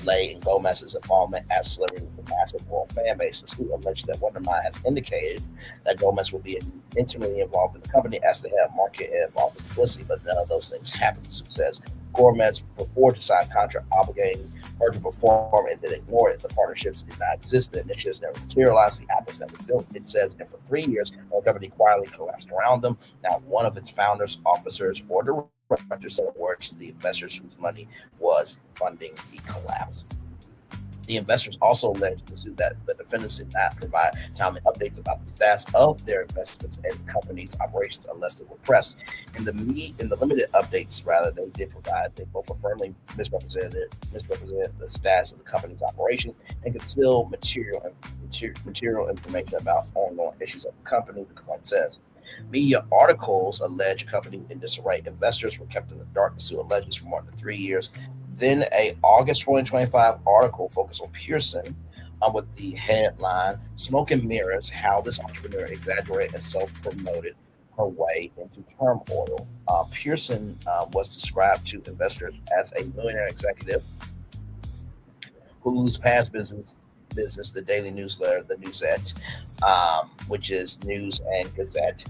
lay in Gomez's involvement as celebrity with a massive world fan base. The suit alleged that Wondermind has indicated that Gomez will be intimately involved in the company as they have market and involved in publicity, but none of those things happened. The suit says Gomez before to sign contract obligating her to perform and then ignore it. The partnerships did not exist. The initiatives never materialized. The app was never built. It says, and for 3 years, the company quietly collapsed around them. Not one of its founders, officers, or directors said a word to the investors whose money was funding the collapse. The investors also alleged that the defendants did not provide timely updates about the status of their investments and the company's operations unless they were pressed. In the limited updates, rather, they did provide. They both firmly misrepresented the status of the company's operations and concealed material information about ongoing issues of the company, the complaint says. Media articles allege a company in disarray. Investors were kept in the dark. The suit alleges for more than 3 years. Then a August 2025 article focused on Pearson with the headline, Smoke and Mirrors, How This Entrepreneur Exaggerated and Self-Promoted Her Way into Turmoil. Pearson was described to investors as a millionaire executive whose past business, the Daily Newsletter, the Newsette, which is News and Gazette,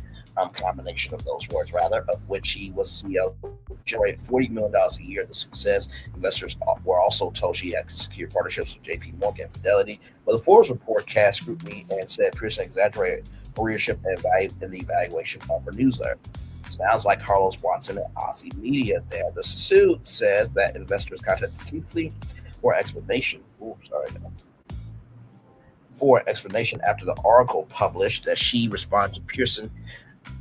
combination of those words, rather, of which he was CEO, generated $40 million a year. The suit says investors were also told she had secured partnerships with JP Morgan and Fidelity, but the Forbes report cast scrutiny and said Pearson exaggerated her leadership and value in the evaluation of her newsletter. Sounds like Carlos Watson and Aussie Media there. The suit says that investors contacted Tiffany for explanation. For explanation after the article published that she responded to Pearson.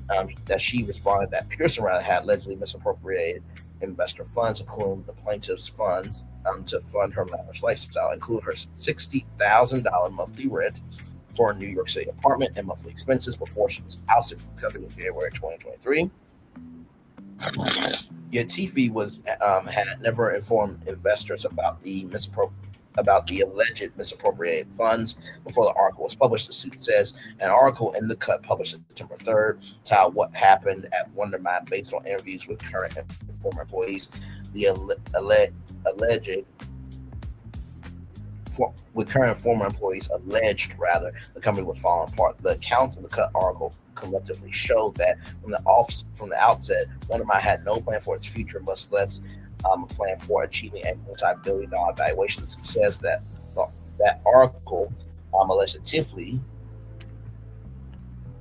That Pearson rather had allegedly misappropriated investor funds, including the plaintiff's funds, to fund her lavish lifestyle, including her $60,000 monthly rent for a New York City apartment and monthly expenses before she was ousted from the company in January 2023. Yet Tiffy had never informed investors about the alleged misappropriated funds before the article was published. The suit says an article in The Cut published September 3rd titled "What Happened at Wondermind" based on interviews with current and former employees. Alleged the company was falling apart. The accounts in The Cut article collectively showed that from the outset, Wondermind had no plan for its future, much less a plan for achieving a multi-billion-dollar valuation. It says that article alleged that Tiffany.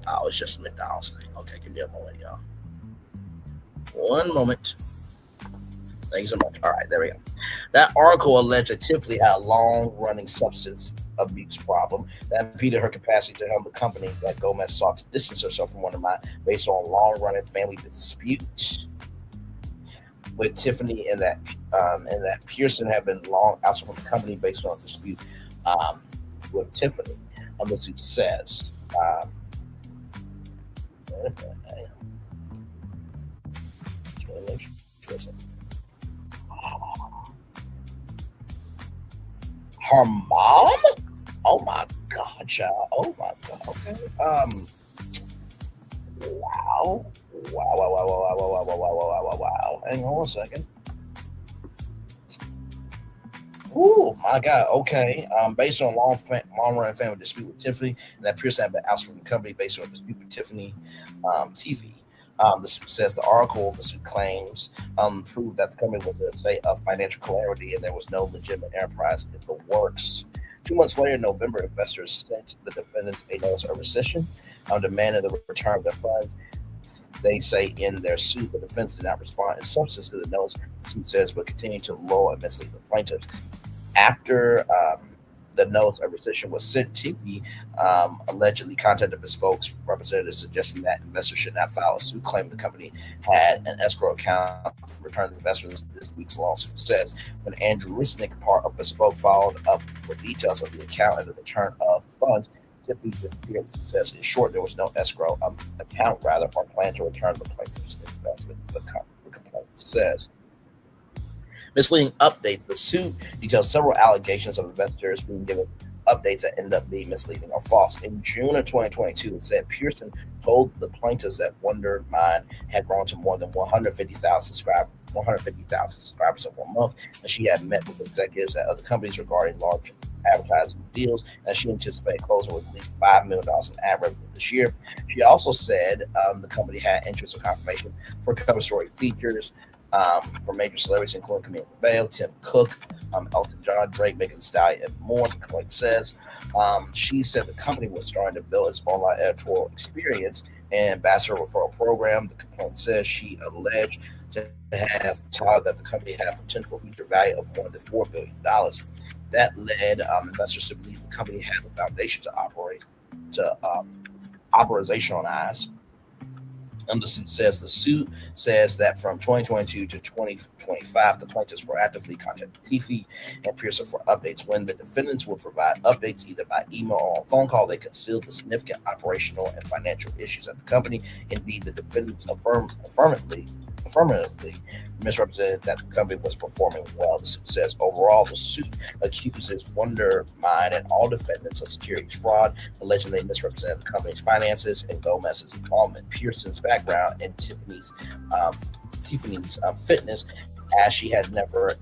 Oh, it's just a McDonald's thing. Okay, give me a moment, y'all. One moment. Thank you so much. All right, there we go. That article alleged that Tiffany had a long-running substance abuse problem that impeded her capacity to help the company. That Gomez sought to distance herself from Wondermind based on long-running family disputes with Tiffany, and that Pearson had been long out from the company based on a dispute with Tiffany. The suit says. Her mom? Oh my God, child. Oh my God. Okay. Wow. Hang on a second. Oh my God. Okay. Based on long-running family dispute with Tiffany, and that Pearson had been ousted from the company based on a dispute with Tiffany TV. The suit says the suit claims proved that the company was in a state of financial calamity and there was no legitimate enterprise in the works. 2 months later, in November, investors sent the defendants a notice of rescission, demanding the return of their funds. They say in their suit, the defense did not respond in substance to the notice. The suit says, but continued to lure and mislead the plaintiffs. After the notice of rescission was sent, TV allegedly contacted Bespoke's representative suggesting that investors should not file a suit claiming the company had an escrow account to return the investments. This week's lawsuit says when Andrew Risnick, part of Bespoke, followed up for details of the account and the return of funds, Tiffany disappeared. Says in short, there was no escrow account, or plan to return the plaintiff's investments. The complaint says. Misleading updates. The suit details several allegations of investors being given updates that end up being misleading or false. In June of 2022, it said Pearson told the plaintiffs that Wondermind had grown to more than 150,000 subscribers in 1 month, and she had met with executives at other companies regarding large advertising deals, and she anticipated closing with at least $5 million in ad revenue this year. She also said the company had interest or confirmation for cover story features for major celebrities, including Camila Cabello, Tim Cook, Elton John, Drake, Megan Thee Stallion, and more. The complaint says she said the company was starting to build its online editorial experience and ambassador referral program. The complaint says she alleged to have touted that the company had a potential future value of more than $4 billion. That led investors to believe the company had the foundation to operationalize. The suit says that from 2022 to 2025, the plaintiffs proactively contacted Tiffy and Pearson for updates. When the defendants would provide updates either by email or on phone call, they concealed the significant operational and financial issues at the company. Indeed, the defendants affirmatively misrepresented that the company was performing well. The suit says overall, the suit accuses Wondermind and all defendants of securities fraud, alleging they misrepresented the company's finances and Gomez's involvement. Pearson's background and Tiffany's fitness, as she had never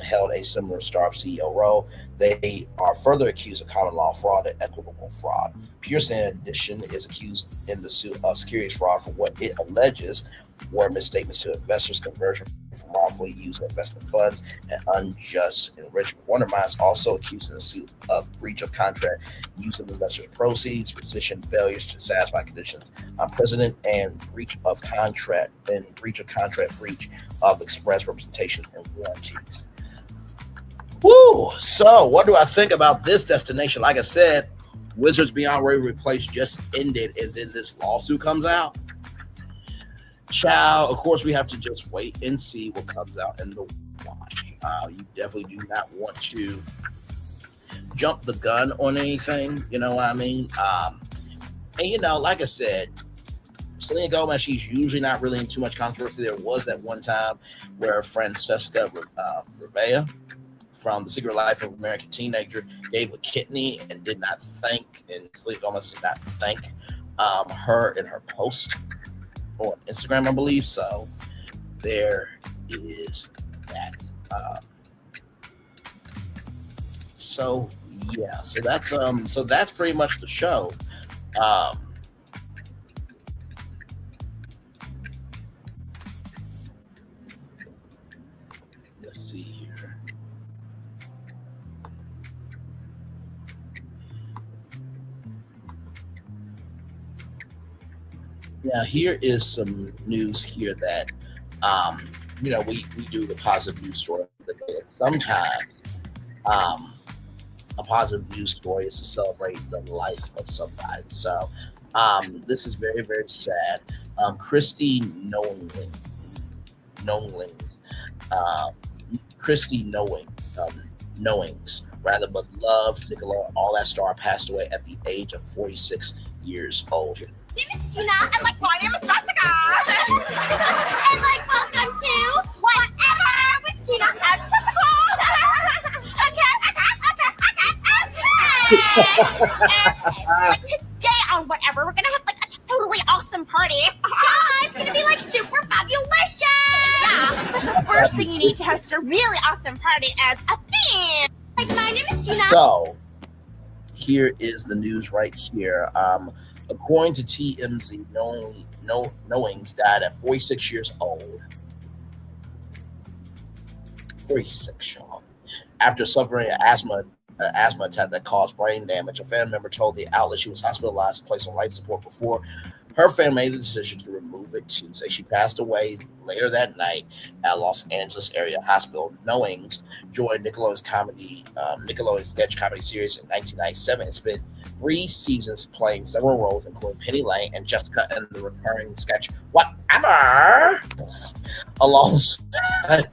held a similar startup CEO role. They are further accused of common law fraud and equitable fraud. Pearson, in addition, is accused in the suit of securities fraud for what it alleges were misstatements to investors, conversion from wrongfully used investment funds, and unjust enrichment. Wondermind is also accused in the suit of breach of contract, use of investors' proceeds, position failures to satisfy conditions precedent, and breach of contract, breach of express representations and warranties. Woo! So, what do I think about this destination? Like I said, Wizards Beyond Waverly Place just ended, and then this lawsuit comes out. Child, of course, we have to just wait and see what comes out in the wash. You definitely do not want to jump the gun on anything, you know what I mean? And, like I said, Selena Gomez, she's usually not really in too much controversy. There was that one time where her friend Jessica Rivera from The Secret Life of American Teenager gave a kidney and did not thank, and Selena Gomez did not thank her in her post on Instagram, I believe. So there is that. So yeah, so that's pretty much the show. Let's see here. Now here is some news here that we do the positive news story of the day. Sometimes a positive news story is to celebrate the life of somebody. So this is very, very sad. Christy Knowings, rather, but loved Nickelodeon All That Star, passed away at the age of 46 years old. My name is Gina, and my name is Jessica. And welcome to Whatever with Gina and Jessica. Okay. Today on Whatever, we're gonna have a totally awesome party. Yeah, it's gonna be super fabulous. Yeah. But the first thing you need to host a really awesome party as a theme. My name is Gina. So here is the news right here. According to TMZ, Knowings died at 46 years old. 46, y'all. After suffering an asthma attack that caused brain damage, a family member told the outlet she was hospitalized and placed on life support before her family made the decision to remove it Tuesday. She passed away later that night at Los Angeles area hospital. Knowings joined Nickelodeon's sketch comedy series in 1997 and spent 3 seasons playing several roles, including Penny Lane and Jessica in the recurring sketch Whatever. Alongside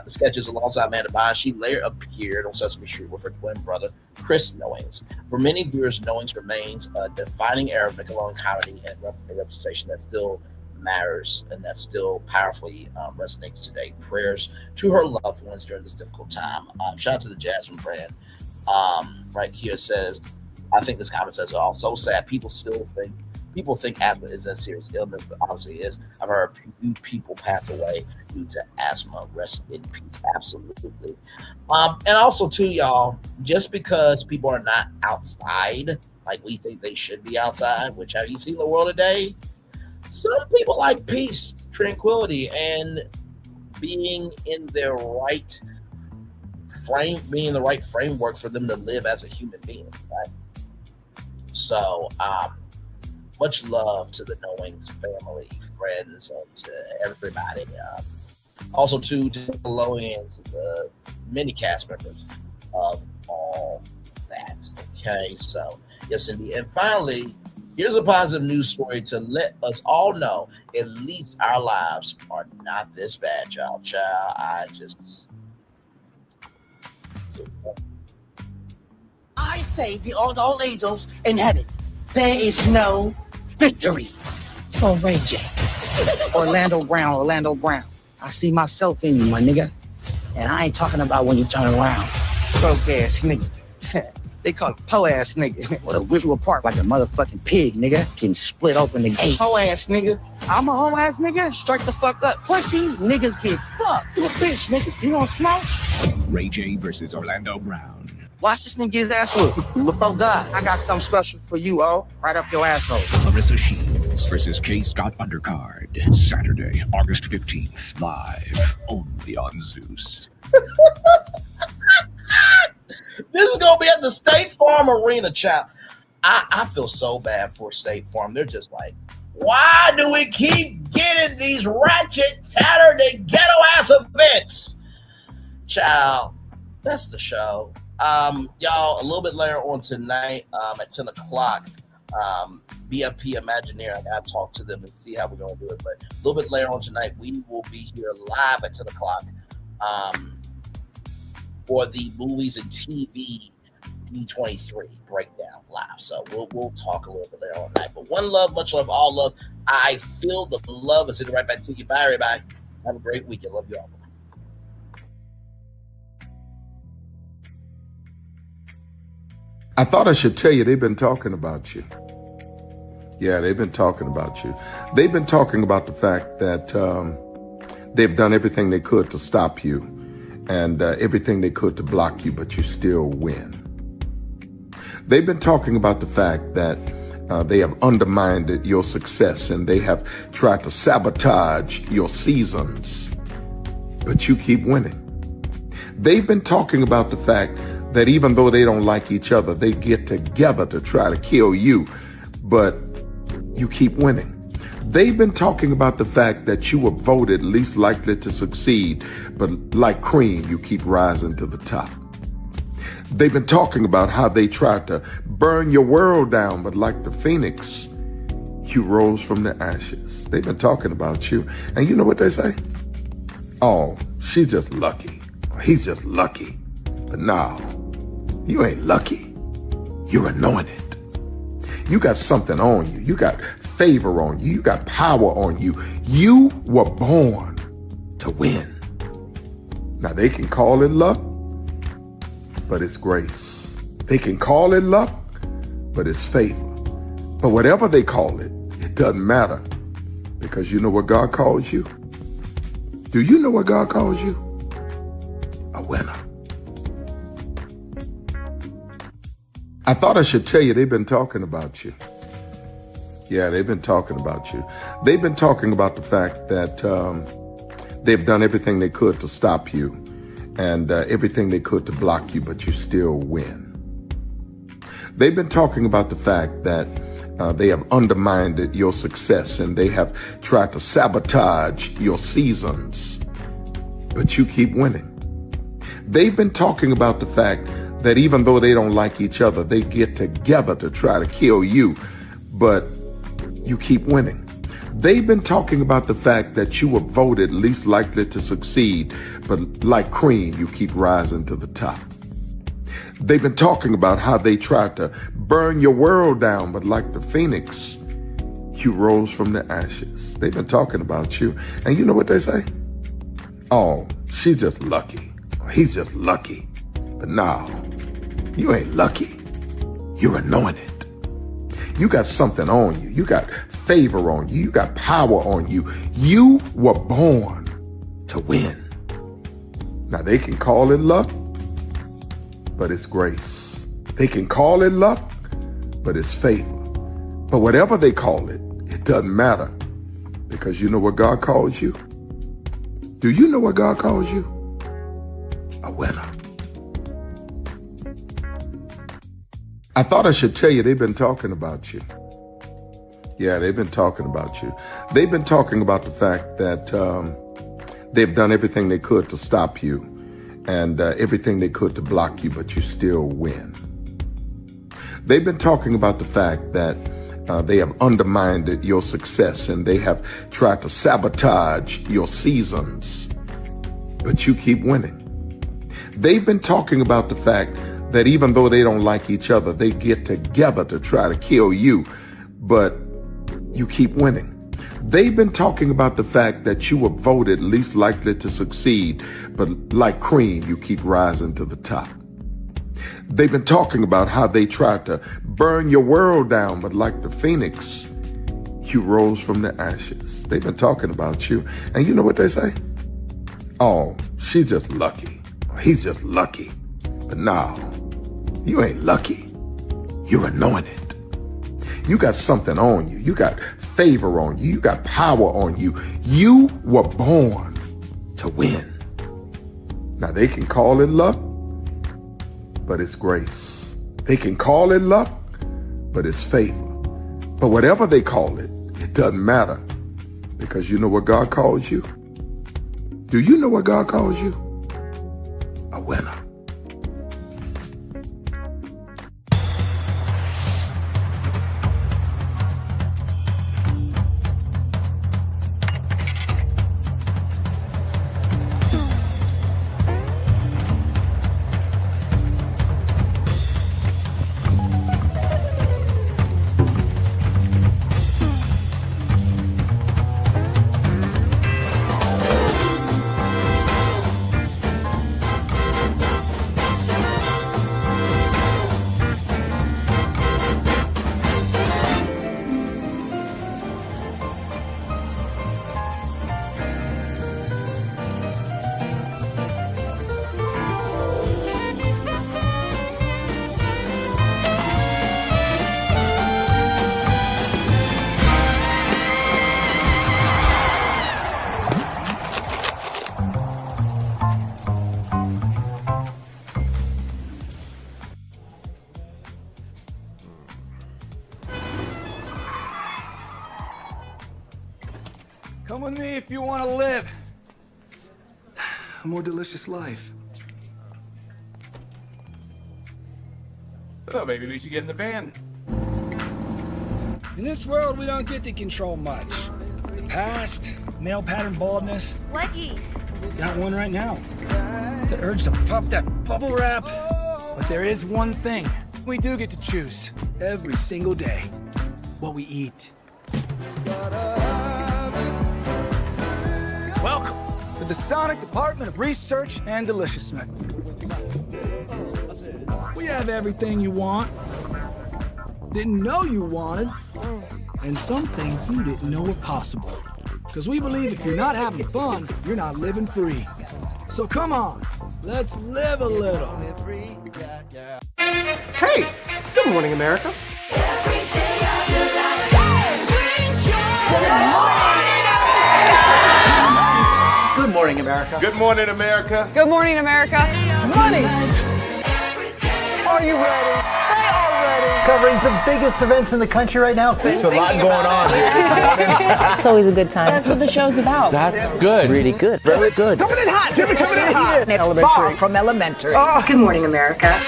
sketches alongside Amanda Bynes, she later appeared on Sesame Street with her twin brother, Chris Knowings. For many viewers, Knowings remains a defining era of Nickelodeon comedy and representation that still matters and that still powerfully resonates today. Prayers to her loved ones during this difficult time. Shout out to the Jasmine brand. Right here says, I think this comment says it all. So sad. People think asthma is a serious illness, but obviously it is. I've heard people pass away due to asthma. Rest in peace. Absolutely. And also too, y'all, just because people are not outside like we think they should be outside, which have you seen the world today? Some people like peace, tranquility, and being in their right framework for them to live as a human being, right? So, much love to the Knowings family, friends, and to everybody. Also to Nickelodeon, to the many cast members of all that. Okay, so yes, indeed. And finally, here's a positive news story to let us all know at least our lives are not this bad, y'all. I say the old angels in heaven, there is no victory for Ray J. Orlando Brown. I see myself in you, my nigga. And I ain't talking about when you turn around. Broke ass nigga. They call it po ass nigga. With a wiggle apart like a motherfucking pig, nigga. Can split open the gate. Ho ass nigga. I'm a ho ass nigga. Strike the fuck up. Pussy niggas get fucked. You a bitch, nigga. You want smoke? Ray J versus Orlando Brown. Watch this nigga get his ass whooped. Before God, I got something special for you, right up your asshole. Clarissa Shields versus K. Scott Undercard. Saturday, August 15th. Live. Only on Zeus. This is going to be at the State Farm Arena, child. I feel so bad for State Farm. They're just like, why do we keep getting these ratchet, tattered, and ghetto-ass events? Child, that's the show. Y'all, a little bit later on tonight at 10 o'clock, BFP Imagineer, I got to talk to them and see how we're going to do it. But a little bit later on tonight, we will be here live at 10 o'clock for the movies and TV D23 breakdown live. So we'll talk a little bit later on tonight. But one love, much love, all love. I feel the love. It's right back to you. Bye, everybody. Have a great weekend. Love you all. I thought I should tell you, they've been talking about you. Yeah, they've been talking about you. They've been talking about the fact that they've done everything they could to stop you and everything they could to block you, but you still win. They've been talking about the fact that they have undermined your success and they have tried to sabotage your seasons, but you keep winning. They've been talking about the fact that even though they don't like each other, they get together to try to kill you, but you keep winning. They've been talking about the fact that you were voted least likely to succeed, but like cream, you keep rising to the top. They've been talking about how they tried to burn your world down, but like the phoenix, you rose from the ashes. They've been talking about you. And you know what they say? Oh, she's just lucky. He's just lucky. But no, you ain't lucky. You're anointed. You got something on you. You got favor on you. You got power on you. You were born to win. Now they can call it luck, but it's grace. They can call it luck, but it's favor. But whatever they call it, it doesn't matter, because you know what God calls you? Do you know what God calls you? A winner. I thought I should tell you, they've been talking about you. Yeah, they've been talking about you. They've been talking about the fact that they've done everything they could to stop you and everything they could to block you, but you still win. They've been talking about the fact that they have undermined your success and they have tried to sabotage your seasons, but you keep winning. They've been talking about the fact that even though they don't like each other, they get together to try to kill you, but you keep winning. They've been talking about the fact that you were voted least likely to succeed, but like cream, you keep rising to the top. They've been talking about how they tried to burn your world down, but like the phoenix, you rose from the ashes. They've been talking about you. And you know what they say? Oh, she's just lucky. He's just lucky. But no, you ain't lucky. You're anointed. You got something on you. You got favor on you. You got power on you. You were born to win. Now they can call it luck, but it's grace. They can call it luck, but it's favor. But whatever they call it, it doesn't matter, because you know what God calls you? Do you know what God calls you? A winner. I thought I should tell you, they've been talking about you. Yeah, they've been talking about you. They've been talking about the fact that they've done everything they could to stop you and everything they could to block you, but you still win. They've been talking about the fact that they have undermined your success and they have tried to sabotage your seasons, but you keep winning. They've been talking about the fact that even though they don't like each other, they get together to try to kill you, but you keep winning. They've been talking about the fact that you were voted least likely to succeed, but like cream, you keep rising to the top. They've been talking about how they tried to burn your world down, but like the phoenix, you rose from the ashes. They've been talking about you. And you know what they say? Oh, she's just lucky. He's just lucky. But no, you ain't lucky. You're anointed. You got something on you. You got favor on you. You got power on you. You were born to win. Now they can call it luck, but it's grace. They can call it luck, but it's favor. But whatever they call it, it doesn't matter, because you know what God calls you? Do you know what God calls you? A winner. me if you want to live a more delicious life. Oh, maybe we should get in the van. In this world, we don't get to control much. The past, male pattern baldness. Leggies. Got one right now. The urge to puff that bubble wrap. But there is one thing we do get to choose every single day. What we eat. Welcome to the Sonic Department of Research and Deliciousness. We have everything you want, didn't know you wanted, and some things you didn't know were possible. Because we believe if you're not having fun, you're not living free. So come on, let's live a little. Hey, good morning, America. Good morning, America. Good morning, America. Good morning, America. Money. Are you ready? They are ready. Covering the biggest events in the country right now. There's a lot going on here. It's always a good time. That's what the show's about. That's good. Really good. Very good. Coming in hot, Jimmy, coming in hot. It's far from elementary. Good morning, America.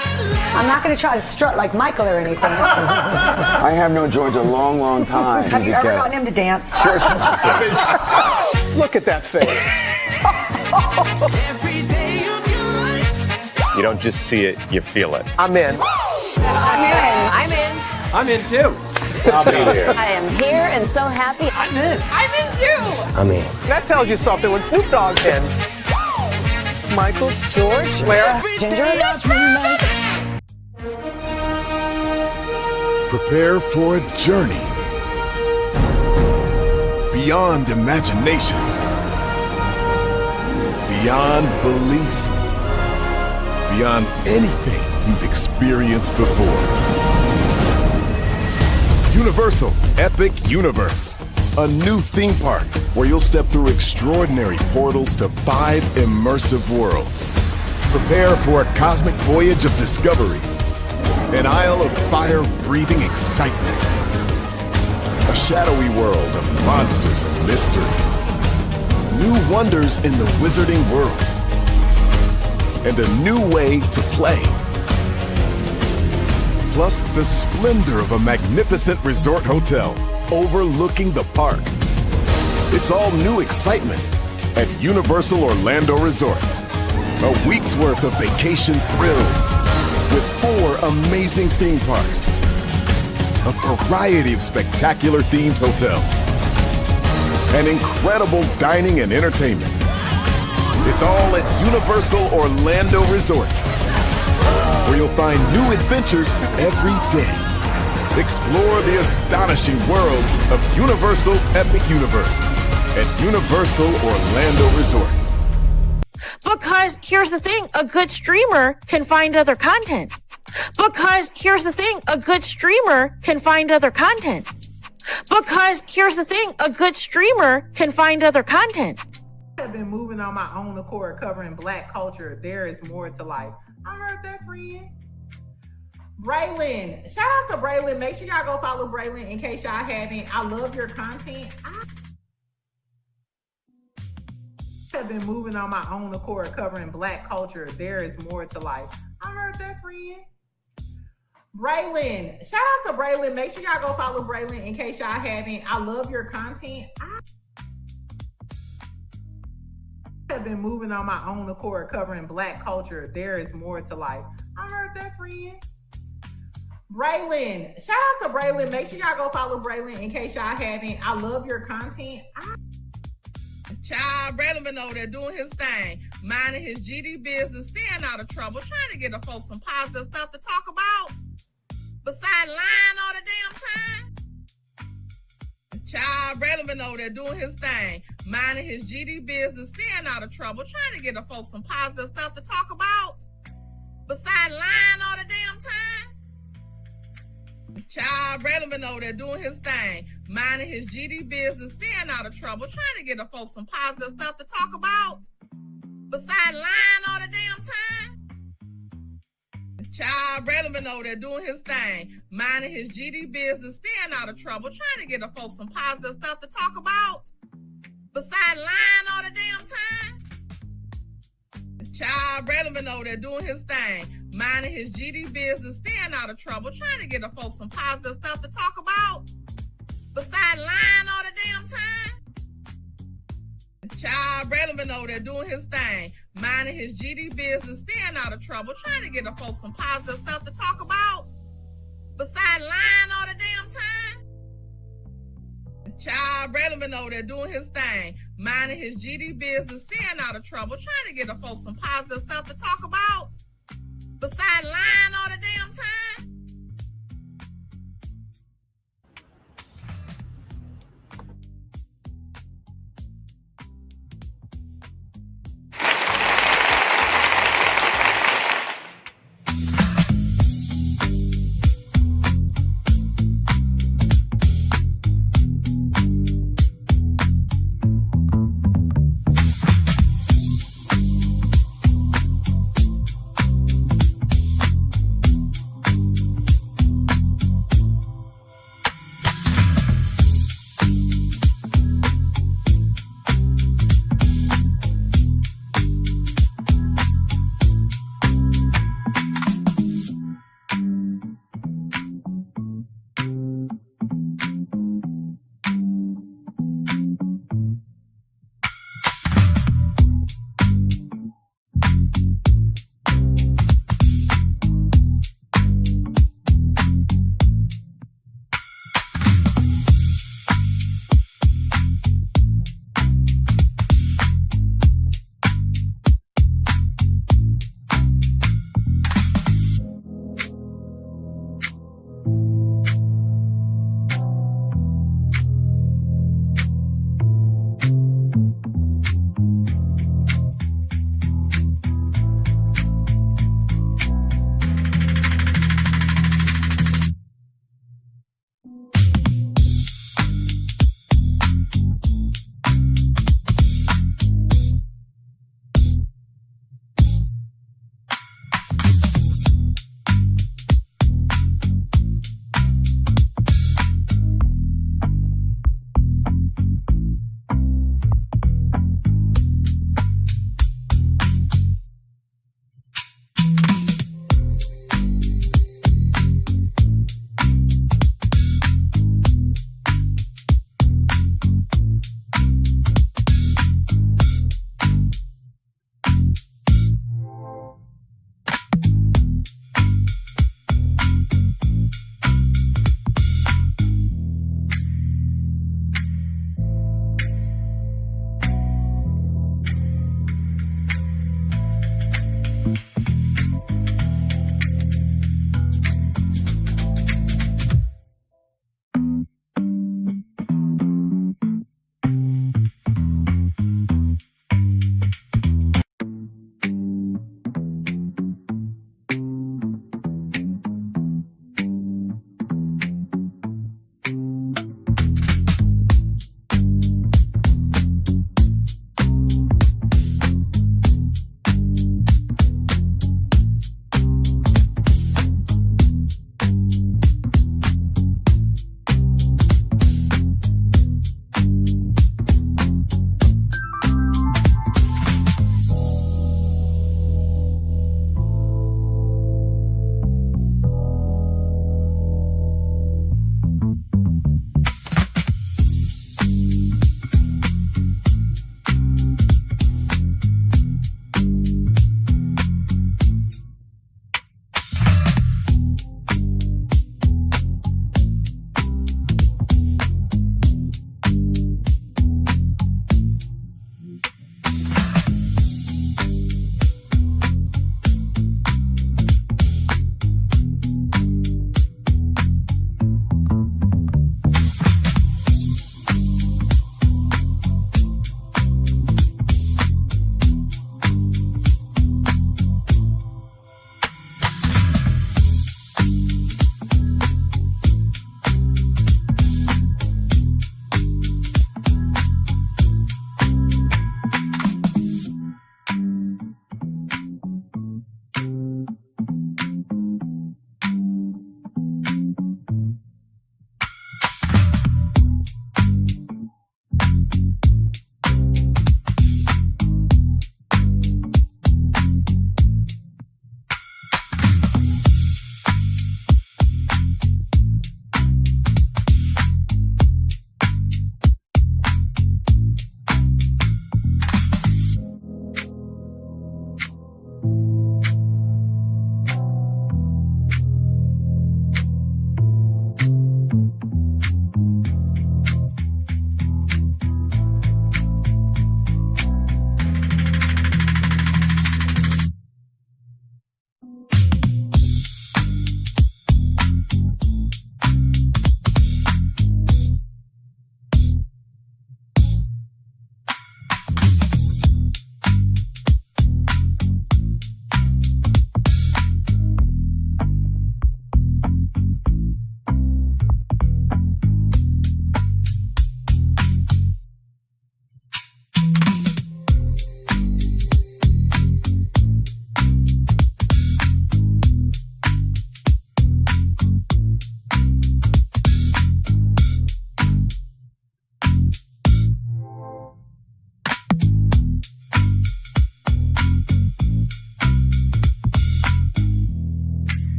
I'm not going to try to strut like Michael or anything. I have known George a long, long time. Have you ever gotten him to dance? Sure. Look at that face. You don't just see it, you feel it. I'm in. I'm in. I'm in too. I'll be there. I am here and so happy. I'm in. I'm in too. I'm in. That tells you something when Snoop Dogg's in. Michael, George, Lara, Ginger. Prepare for a journey beyond imagination, beyond belief, beyond anything you've experienced before. Universal Epic Universe, a new theme park where you'll step through extraordinary portals to 5 immersive worlds. Prepare for a cosmic voyage of discovery, an isle of fire-breathing excitement, a shadowy world of monsters and mystery, new wonders in the wizarding world, and a new way to play. Plus the splendor of a magnificent resort hotel overlooking the park. It's all new excitement at Universal Orlando Resort. A week's worth of vacation thrills with 4 amazing theme parks, a variety of spectacular themed hotels, and incredible dining and entertainment. It's all at Universal Orlando Resort, where you'll find new adventures every day. Explore the astonishing worlds of Universal Epic Universe at Universal Orlando Resort. Because here's the thing, a good streamer can find other content. Because here's the thing, a good streamer can find other content. Because here's the thing, a good streamer can find other content. I have been moving on my own accord, covering Black culture. There is more to life. I heard that, friend. Braylon, shout out to Braylon. Make sure y'all go follow Braylon in case y'all haven't. I love your content. I have been moving on my own accord, covering Black culture. There is more to life. I heard that, friend. Braylon, shout out to Braylon. Make sure y'all go follow Braylon in case y'all haven't. I love your content. I have been moving on my own accord, covering Black culture. There is more to life. I heard that, friend. Braylon, shout out to Braylon. Make sure y'all go follow Braylon in case y'all haven't. I love your content. Child, Braylon been over there doing his thing, minding his GD business, staying out of trouble, trying to get the folks some positive stuff to talk about. Besides lying all the damn time. Child, Braylon been over there doing his thing, minding his GD business, staying out of trouble, trying to get the folks some positive stuff to talk about. Besides lying all the damn time. Child, Braylon been over there doing his thing, minding his GD business, staying out of trouble, trying to get the folks some positive stuff to talk about. Besides lying all the damn time. Child, Braylon been over there doing his thing, minding his GD business, staying out of trouble, trying to get the folks some positive stuff to talk about. Besides lying all the damn time. Child Bradley over there doing his thing, minding his GD business, staying out of trouble, trying to get the folks some positive stuff to talk about. Besides lying all the damn time. Child Bradley over there doing his thing, minding his GD business, staying out of trouble, trying to get the folks some positive stuff to talk about. Besides lying all the damn time. Child Bradley over there doing his thing, minding his GD business, staying out of trouble, trying to get the folks some positive stuff to talk about. Besides lying all the damn time.